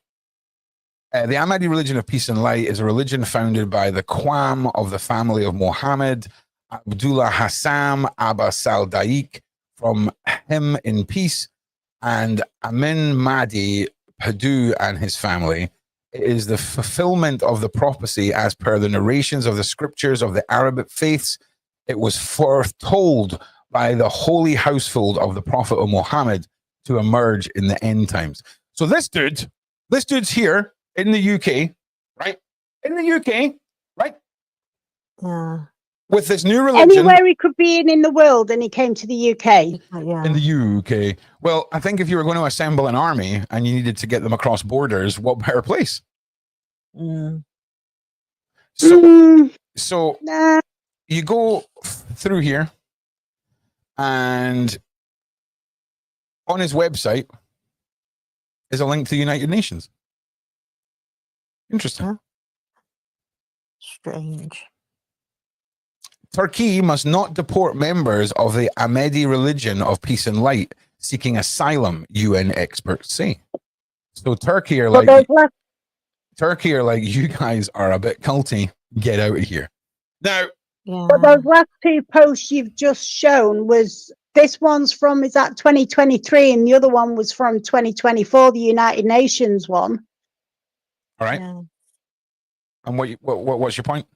Ahmadi religion of peace and light is a religion founded by the Qawm of the family of Muhammad, Abdullah Hassam Abbas al-Daik, from him in peace, and Amin Mahdi Padu and his family. It is the fulfillment of the prophecy as per the narrations of the scriptures of the Arabic faiths. It was foretold by the holy household of the Prophet of Muhammad to emerge in the end times. So this dude's here in the UK, right? In the UK, right? Yeah. With this new religion. Anywhere he could be in the world, and he came to the UK. Yeah. In the UK. Well, I think if you were going to assemble an army and you needed to get them across borders, what better place? So So Nah. you go through here, and on his website is a link to the United Nations. Interesting. Huh? Strange. Turkey must not deport members of the Ahmadi religion of peace and light seeking asylum, UN experts say. So Turkey are like, you guys are a bit culty. Get out of here. Now, But those last two posts you've just shown was, this one's from, is that 2023, and the other one was from 2024, the United Nations one. all right. Yeah. And what's your point?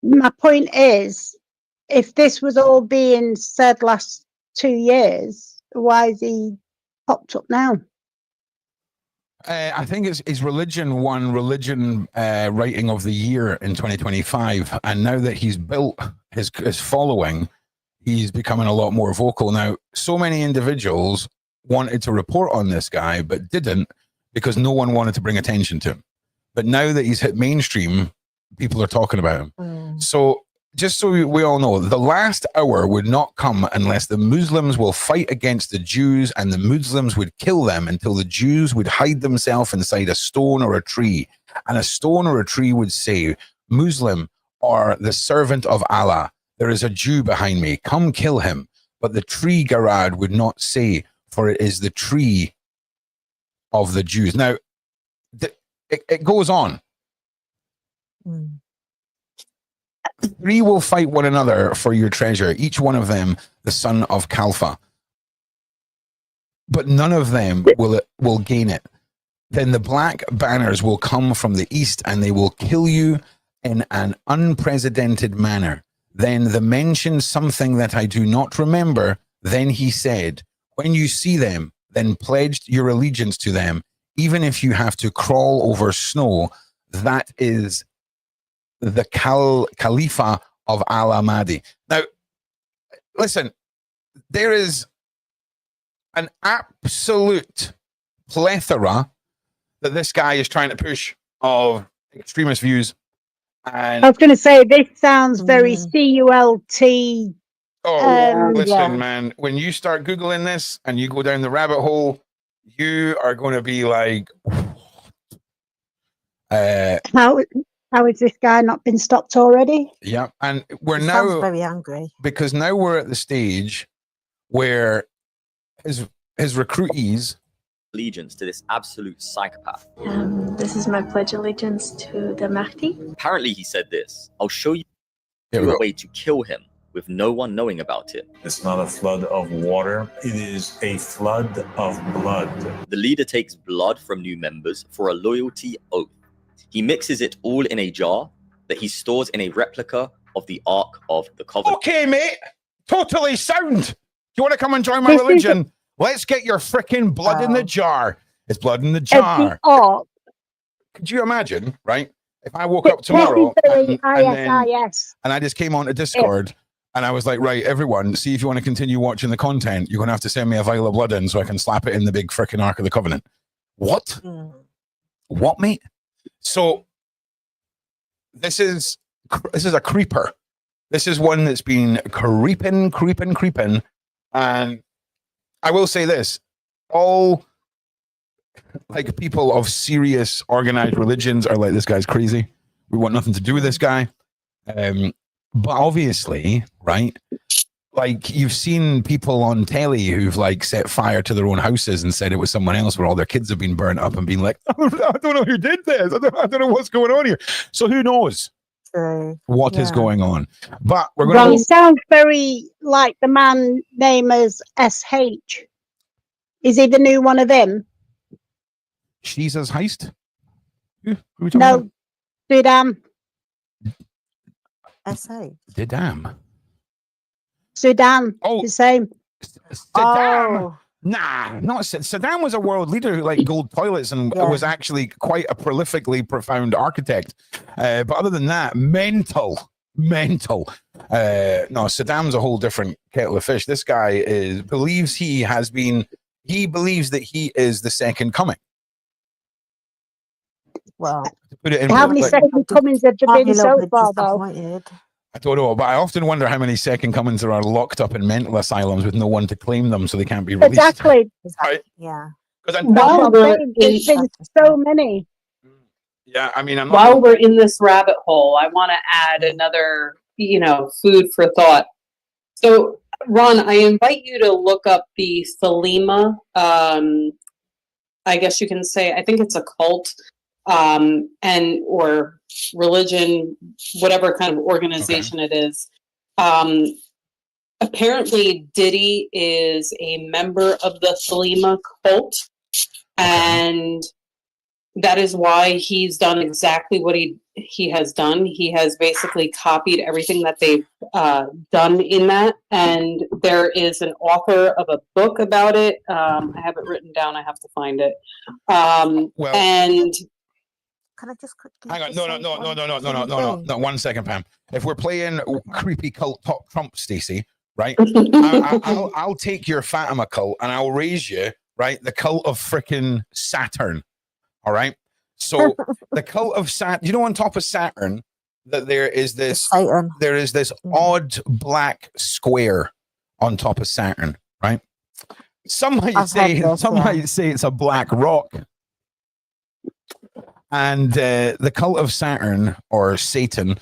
My point is, if this was all being said last 2 years, why is he popped up now? I think his religion won religion writing of the year in 2025, and now that he's built his following, he's becoming a lot more vocal. Now, so many individuals wanted to report on this guy, but didn't because no one wanted to bring attention to him. But now that he's hit mainstream, people are talking about him. So just so we all know, the last hour would not come unless the Muslims will fight against the Jews, and the Muslims would kill them until the Jews would hide themselves inside a stone or a tree. And a stone or a tree would say, Muslim or the servant of Allah, there is a Jew behind me, come kill him. But the tree, Garad, would not say, for it is the tree of the Jews. Now, it goes on. Three will fight one another for your treasure, each one of them the son of Khalfa. But none of them will gain it. Then the black banners will come from the east, and they will kill you in an unprecedented manner. Then the mentioned something that I do not remember. Then he said, when you see them, then pledge your allegiance to them, even if you have to crawl over snow. That is the Khalifa of Allah Mahdi. Now, listen, there is an absolute plethora that this guy is trying to push of extremist views. And I was going to say, this sounds very CULT. Listen, man, when you start Googling this and you go down the rabbit hole, you are going to be like, how has this guy not been stopped already? Yeah, and we're He now sounds very angry because now we're at the stage where his recruitees allegiance to this absolute psychopath. This is my pledge allegiance to the Mahdi. Apparently, he said this. I'll show you Here we a go. way to kill him with no one knowing about it. It's not a flood of water. It is a flood of blood. The leader takes blood from new members for a loyalty oath. He mixes it all in a jar that he stores in a replica of the Ark of the Covenant. Okay, mate, totally sound. You want to come and join my religion? Let's get your freaking blood in the jar. It's blood in the jar. Could you imagine, right? If I woke up tomorrow and I just came onto Discord and I was like, right, everyone, see if you want to continue watching the content, you're going to have to send me a vial of blood in so I can slap it in the big freaking Ark of the Covenant. What? What, mate? So this is a creeper. This is one that's been creeping. And I will say this, all like people of serious organized religions are like, this guy's crazy. We want nothing to do with this guy. But obviously, right, like you've seen people on telly who've like set fire to their own houses and said it was someone else where all their kids have been burnt up and been like, I don't know who did this. I don't know what's going on here. So who knows what is going on. But we're going to... He sounds very like the man name as SH. Is he the new one of them? Jesus Heist? Who are we talking No, about? Sudan. Didam. Sudan. Oh, the same. Saddam. Nah, not Saddam was a world leader who like gold toilets and was actually quite a prolifically profound architect. But other than that, mental. No, Saddam's a whole different kettle of fish. This guy believes that he is the second coming. Well, put it in. How many like, second comings have there I'm a been little so bit far, though? disappointed. I don't know, but I often wonder how many second comings there are locked up in mental asylums with no one to claim them, so they can't be released. Exactly. Right? Yeah. Because That's While what I'm we're saying. in, There's been so many. yeah, I mean, I'm not. while we're in this rabbit hole, I want to add another, food for thought. So, Ron, I invite you to look up the Thelema. I guess you can say, I think it's a cult, or religion, whatever kind of organization it is. Apparently, Diddy is a member of the Thelema cult, and that is why he's done exactly what he has done. He has basically copied everything that they've done in that. And there is an author of a book about it. I have it written down. I have to find it. And Can I just quickly? Hang on, just no, say one no, thing? 1 second, Pam. If we're playing creepy cult top Trump, Stacey, right? I'll take your Fatima cult and I'll raise you, right? The cult of freaking Saturn. All right. So the cult of Saturn, on top of Saturn, that there is this Satan. there is this odd black square on top of Saturn, right? Some might say it's a black rock. And the cult of Saturn or Satan,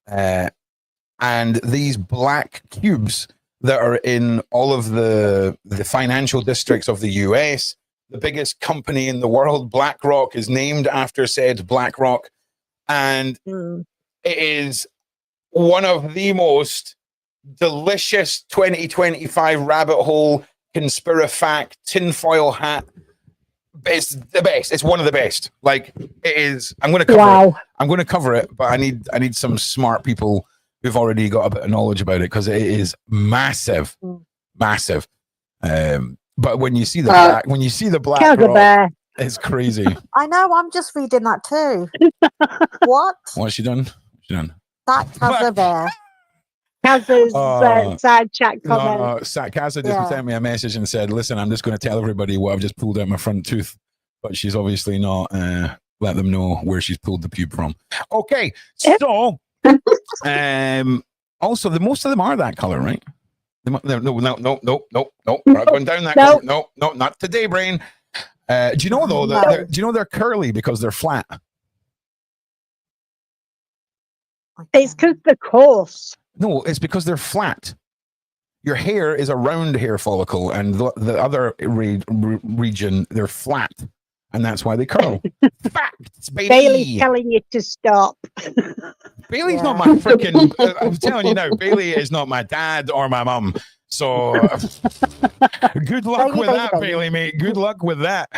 and these black cubes that are in all of the financial districts of the US. The biggest company in the world, BlackRock, is named after said BlackRock. And it is one of the most delicious 2025 rabbit hole, conspirafact, tinfoil hat. It's the best. It's one of the best. Like, it is. I'm going to cover it. I'm going to cover it, but I need some smart people who've already got a bit of knowledge about it, because it is massive. Massive. But when you see the black rock, it's crazy. I know. I'm just reading that too. What? What's she done? That Kazza bear. Kazza's side chat comment. No, Kazza just sent me a message and said, "Listen, I'm just going to tell everybody what I've just pulled out my front tooth," but she's obviously not let them know where she's pulled the pube from. Okay, so also most of them are that color, right? No. We're not going down that. No, not today, brain. Do you know though that they're curly because they're flat? It's because they're coarse. No, it's because they're flat. Your hair is a round hair follicle, and the other region, they're flat, and that's why they curl. Facts, baby. Bailey's telling you to stop. Bailey's not my freaking. I'm telling you now, Bailey is not my dad or my mum. So good luck with that, Bailey, mate. Good luck with that.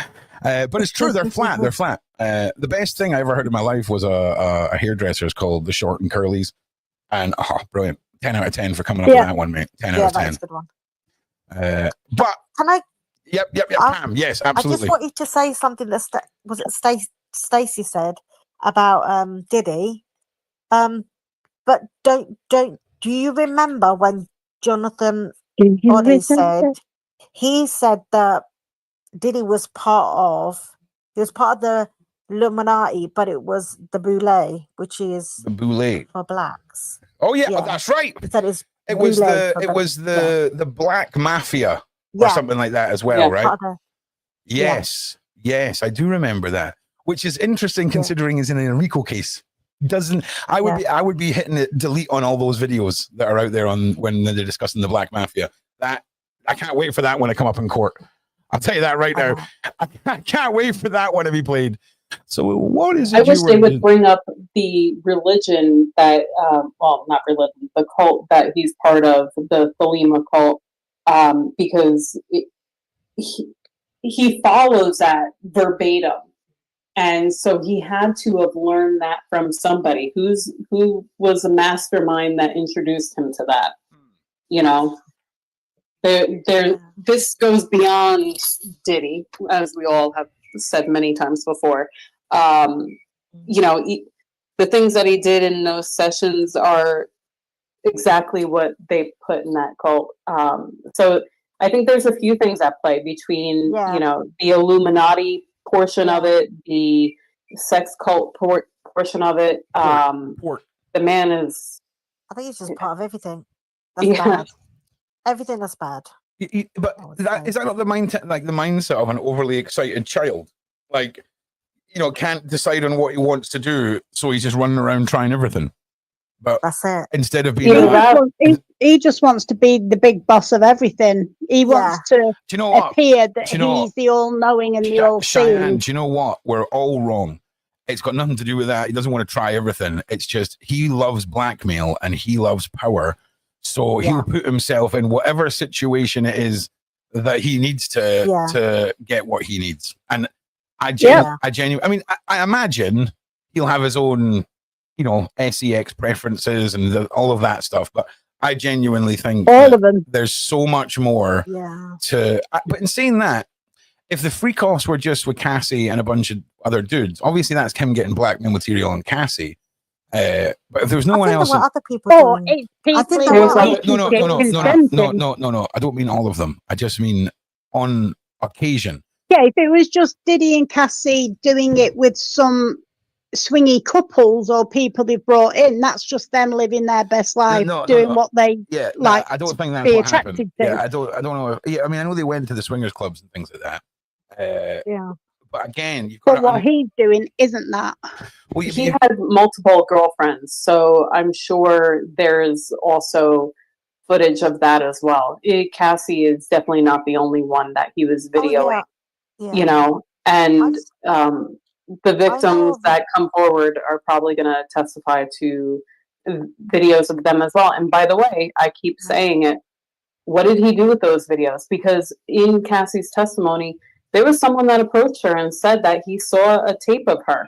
But it's true, they're flat. They're flat. The best thing I ever heard in my life was a hairdresser. It's called the Short and Curlies. And brilliant. 10 out of 10 for coming up with that one, mate. 10 out of 10. That's a good one. But can I? Yep, Pam. Yes, absolutely. I just wanted to say something that was it Stacey said about Diddy. But do you remember when Jonathan Body said that Diddy was part of the Illuminati, but it was the Boule, which is the Boule for blacks. Oh yeah, that's right. He said it was the Black Mafia or something like that as well, right? Yes, I do remember that, which is interesting considering it's in an Enrico case. I would be hitting it delete on all those videos that are out there on when they're discussing the Black Mafia. That I can't wait for that one to come up in court. I'll tell you that right now. I can't wait for that one to be played. So what is it? I wish they would bring up the religion that, not religion, the cult that he's part of, the Thelema cult, because he follows that verbatim. And so he had to have learned that from somebody who was a mastermind that introduced him to that. This goes beyond Diddy, as we all have said many times before. The things that he did in those sessions are exactly what they put in that cult. So I think there's a few things at play between, the Illuminati portion of it, the sex cult portion of it. Port. The man is. I think it's just part of everything. That's Yeah. bad. Everything that's bad. But I would is say. that not the mindset of an overly excited child? Like, can't decide on what he wants to do, so he's just running around trying everything. But That's it. instead of being, He just wants to be the big boss of everything. He wants to do you know what? appear that Do you know he's the all-knowing and the Cheyenne, all-seeing. do you know what? We're all wrong. It's got nothing to do with that. He doesn't want to try everything. It's just he loves blackmail and he loves power. So he'll put himself in whatever situation it is that he needs to get what he needs. And I genuinely, I mean, I imagine he'll have his own, sex preferences and all of that stuff. But I genuinely think all of them. There's so much more to. But in saying that, if the freak offs were just with Cassie and a bunch of other dudes, obviously that's him getting blackmail material on Cassie. But if there was no one else, there were other people doing. I think there were other people no. I don't mean all of them. I just mean on occasion. Yeah, if it was just Diddy and Cassie doing it with some swingy couples or people they've brought in, that's just them living their best life, doing what they like. I don't think that's be what attracted happened. to. Yeah, I don't know. I mean, I know they went to the swingers clubs and things like that. But again, what he's doing isn't that. Well, he had multiple girlfriends, so I'm sure there's also footage of that as well. Cassie is definitely not the only one that he was videoing. And the victims that come forward are probably going to testify to videos of them as well. And by the way, I keep saying it, what did he do with those videos? Because in Cassie's testimony, there was someone that approached her and said that he saw a tape of her.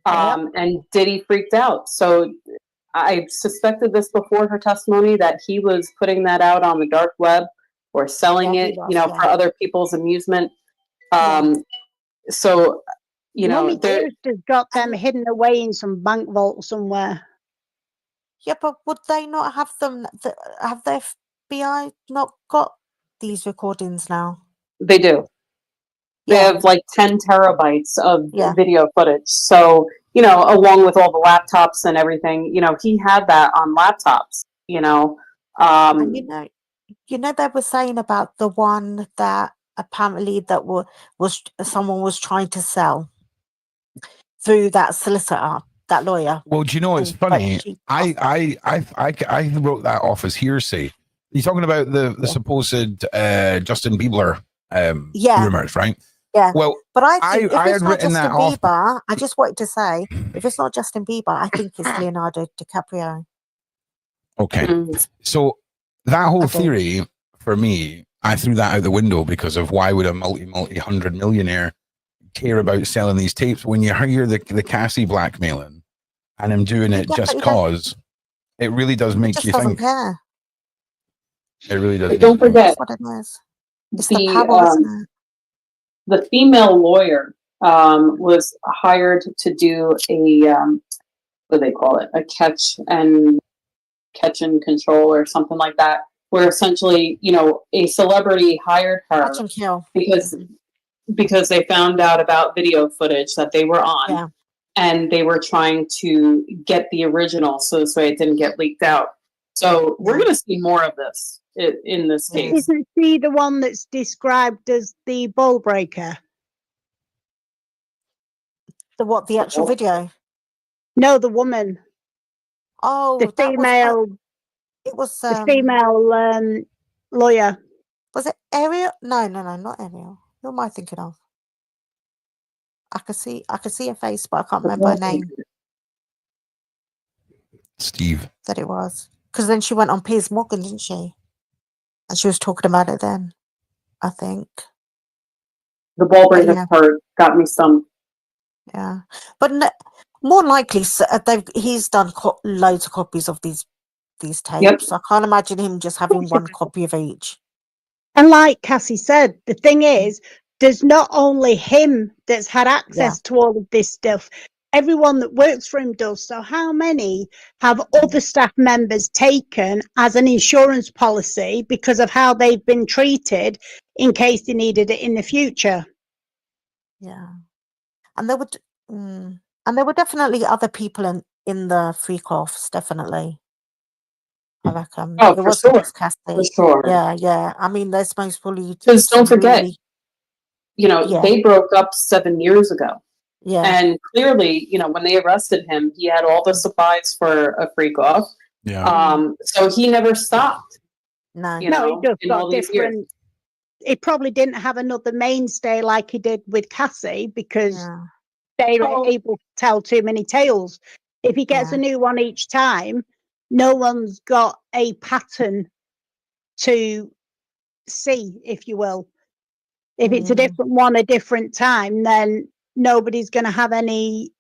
And Diddy freaked out. So I suspected this before her testimony, that he was putting that out on the dark web or selling it, for other people's amusement. So, there's got them hidden away in some bank vault somewhere. Yeah, but would they not have them? Have the FBI not got these recordings now? They do. They have like 10 terabytes of video footage. So, along with all the laptops and everything, he had that on laptops, And they were saying about the one that apparently that was someone was trying to sell through that solicitor, that lawyer. Well, do you know it's funny? I wrote that off as hearsay. You're talking about the supposed Justin Bieber rumors, right? Yeah. Well, but I think if it's not written Justin that off. Bieber, I just wanted to say, if it's not Justin Bieber, I think it's Leonardo DiCaprio. Okay. So that whole theory, for me, I threw that out the window because of why would a multi-hundred millionaire care about selling these tapes when you hear the Cassie blackmailing and him doing it just cause, it really does make you think. Care. It really does. But don't forget, what it is. It's the power, isn't it? The female lawyer was hired to do a what do they call it? A catch and control or something like that, where essentially, a celebrity hired her Catch and kill. because they found out about video footage that they were on, and they were trying to get the original so this way it didn't get leaked out. So we're going to see more of this in this case. Isn't she the one that's described as the ball breaker? The actual video? No, the woman. Oh, the female. It was the female lawyer. Was it Ariel? No, not Ariel. Who am I thinking of? I could see her face, but I can't remember her name. Steve. That it was. Because then she went on Piers Morgan, didn't she? And she was talking about it then, I think. The ball breaker part got me some. Yeah. But more likely, he's done loads of copies of these tapes. Yep. I can't imagine him just having one copy of each. And like Cassie said, the thing is, there's not only him that's had access to all of this stuff. Everyone that works for him does. So how many have other staff members taken as an insurance policy because of how they've been treated in case they needed it in the future? Yeah. And they would, and And there were definitely other people in the freak-offs, definitely. I reckon. Oh, It for wasn't sure. just For Cassie. sure. Yeah. I mean, there's most probably Because don't some forget, really, they broke up 7 years ago. yeah. And clearly, when they arrested him, he had all the supplies for a freak off. Yeah. So he never stopped. No. No, he just in all got these years. different. He probably didn't have another mainstay like he did with Cassie because Yeah. they were able to tell too many tales. If he gets Yeah. a new one each time, no one's got a pattern to see, if you will. If it's a different one a different time, then nobody's going to have any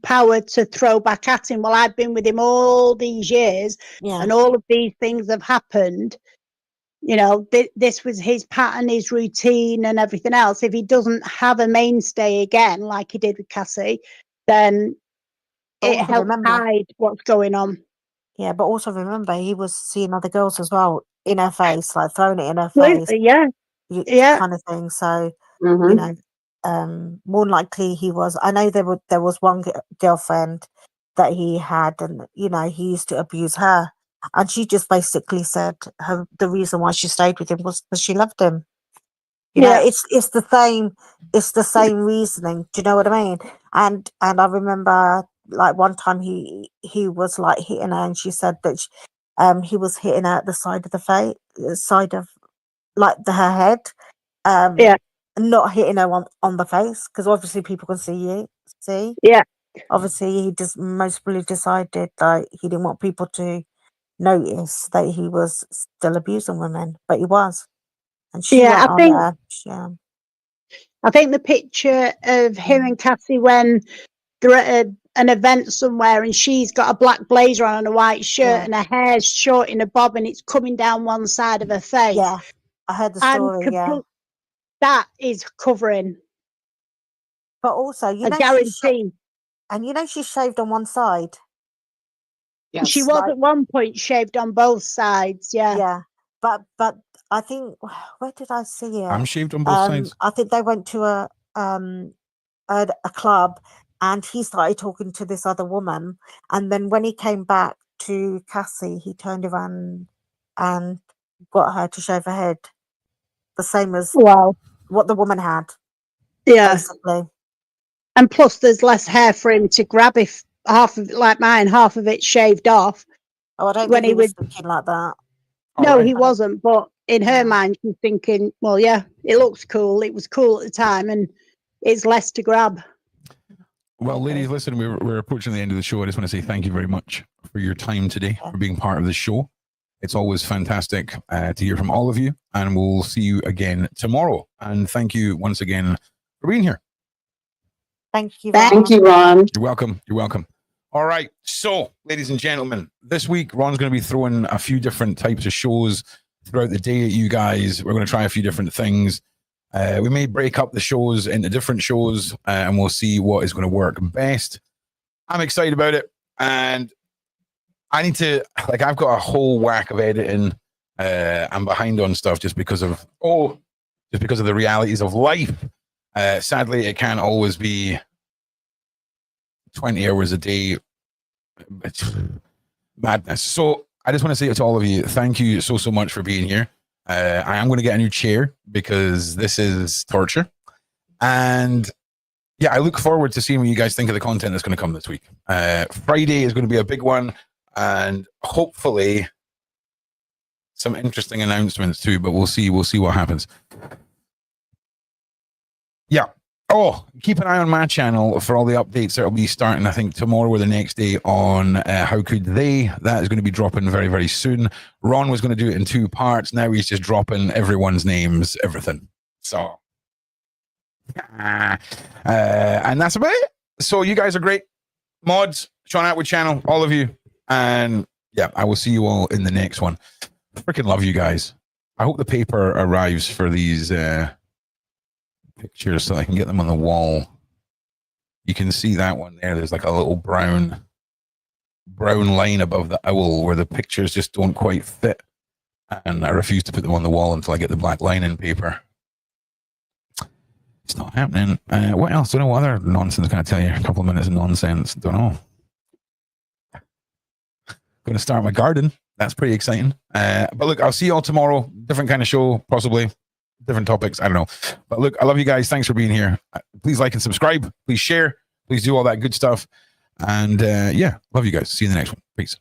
power to throw back at him. Well, I've been with him all these years Yeah. and all of these things have happened. This was his pattern, his routine and everything else. If he doesn't have a mainstay again, like he did with Cassie, then it Also helps remember, hide what's going on. yeah, but also remember, he was seeing other girls as well in her face, like throwing it in her face, Absolutely, yeah. kind of thing. So, Mhm. more than likely he was. I know there was one girlfriend that he had, and he used to abuse her, and she just basically said the reason why she stayed with him was because she loved him. Yeah. It's the same reasoning. Do you know what I mean? And I remember like one time he was like hitting her, and she said that he was hitting her at the side of the face, side of like her head. Yeah. Not hitting her on the face, because obviously people can see. Yeah. Obviously he just most probably decided like he didn't want people to notice that he was still abusing women, but he was. And she Yeah, went on there. I think the picture of him and Cassie when they're at an event somewhere and she's got a black blazer on and a white shirt and her hair's short in a bob and it's coming down one side of her face. Yeah, I heard the story. That is covering. But also, I guarantee. She's shaved on one side. Yes. She was at one point shaved on both sides. Yeah. Yeah, but I think where did I see it? I'm shaved on both sides. I think they went to a club, and he started talking to this other woman, and then when he came back to Cassie, he turned around and got her to shave her head, the same as what the woman had. Yeah. Basically. And plus, there's less hair for him to grab if half of it, like mine, half of it shaved off. Oh, I don't think he was thinking like that. No, he wasn't. But in her mind, she's thinking, well, yeah, it looks cool. It was cool at the time, and it's less to grab. Well, ladies, listen, we're approaching the end of the show. I just want to say thank you very much for your time today, for being part of the show. It's always fantastic to hear from all of you, and we'll see you again tomorrow. And thank you once again for being here. Thank you. Thank you, Ron. You're welcome. You're welcome. All right. So, ladies and gentlemen, this week, Ron's going to be throwing a few different types of shows throughout the day at you guys. We're going to try a few different things. We may break up the shows into different shows, and we'll see what is going to work best. I'm excited about it. And I need to, I've got a whole whack of editing. I'm behind on stuff just because of the realities of life. Sadly, it can't always be 20 hours a day. It's madness. So I just want to say to all of you, thank you so much for being here. I am going to get a new chair because this is torture. And yeah, I look forward to seeing what you guys think of the content that's going to come this week. Friday is going to be a big one, and hopefully some interesting announcements too, but we'll see what happens. Yeah. Oh, keep an eye on my channel for all the updates that will be starting, I think, tomorrow or the next day on How Could They. That is going to be dropping very, very soon. Ron was going to do it in 2 parts. Now he's just dropping everyone's names, everything. So, and that's about it. So you guys are great. Mods, Sean Atwood channel, all of you. And yeah, I will see you all in the next one. Freaking love you guys. I hope the paper arrives for these pictures so I can get them on the wall. You can see that one there. There's like a little brown line above the owl where the pictures just don't quite fit. And I refuse to put them on the wall until I get the black line in paper. It's not happening. What else? Don't know what other nonsense can I tell you? A couple of minutes of nonsense. Don't know. Going to start my garden. That's pretty exciting. But look, I'll see you all tomorrow. Different kind of show, possibly. Different topics. I don't know. But look, I love you guys. Thanks for being here. Please like and subscribe. Please share. Please do all that good stuff. And yeah, love you guys. See you in the next one. Peace.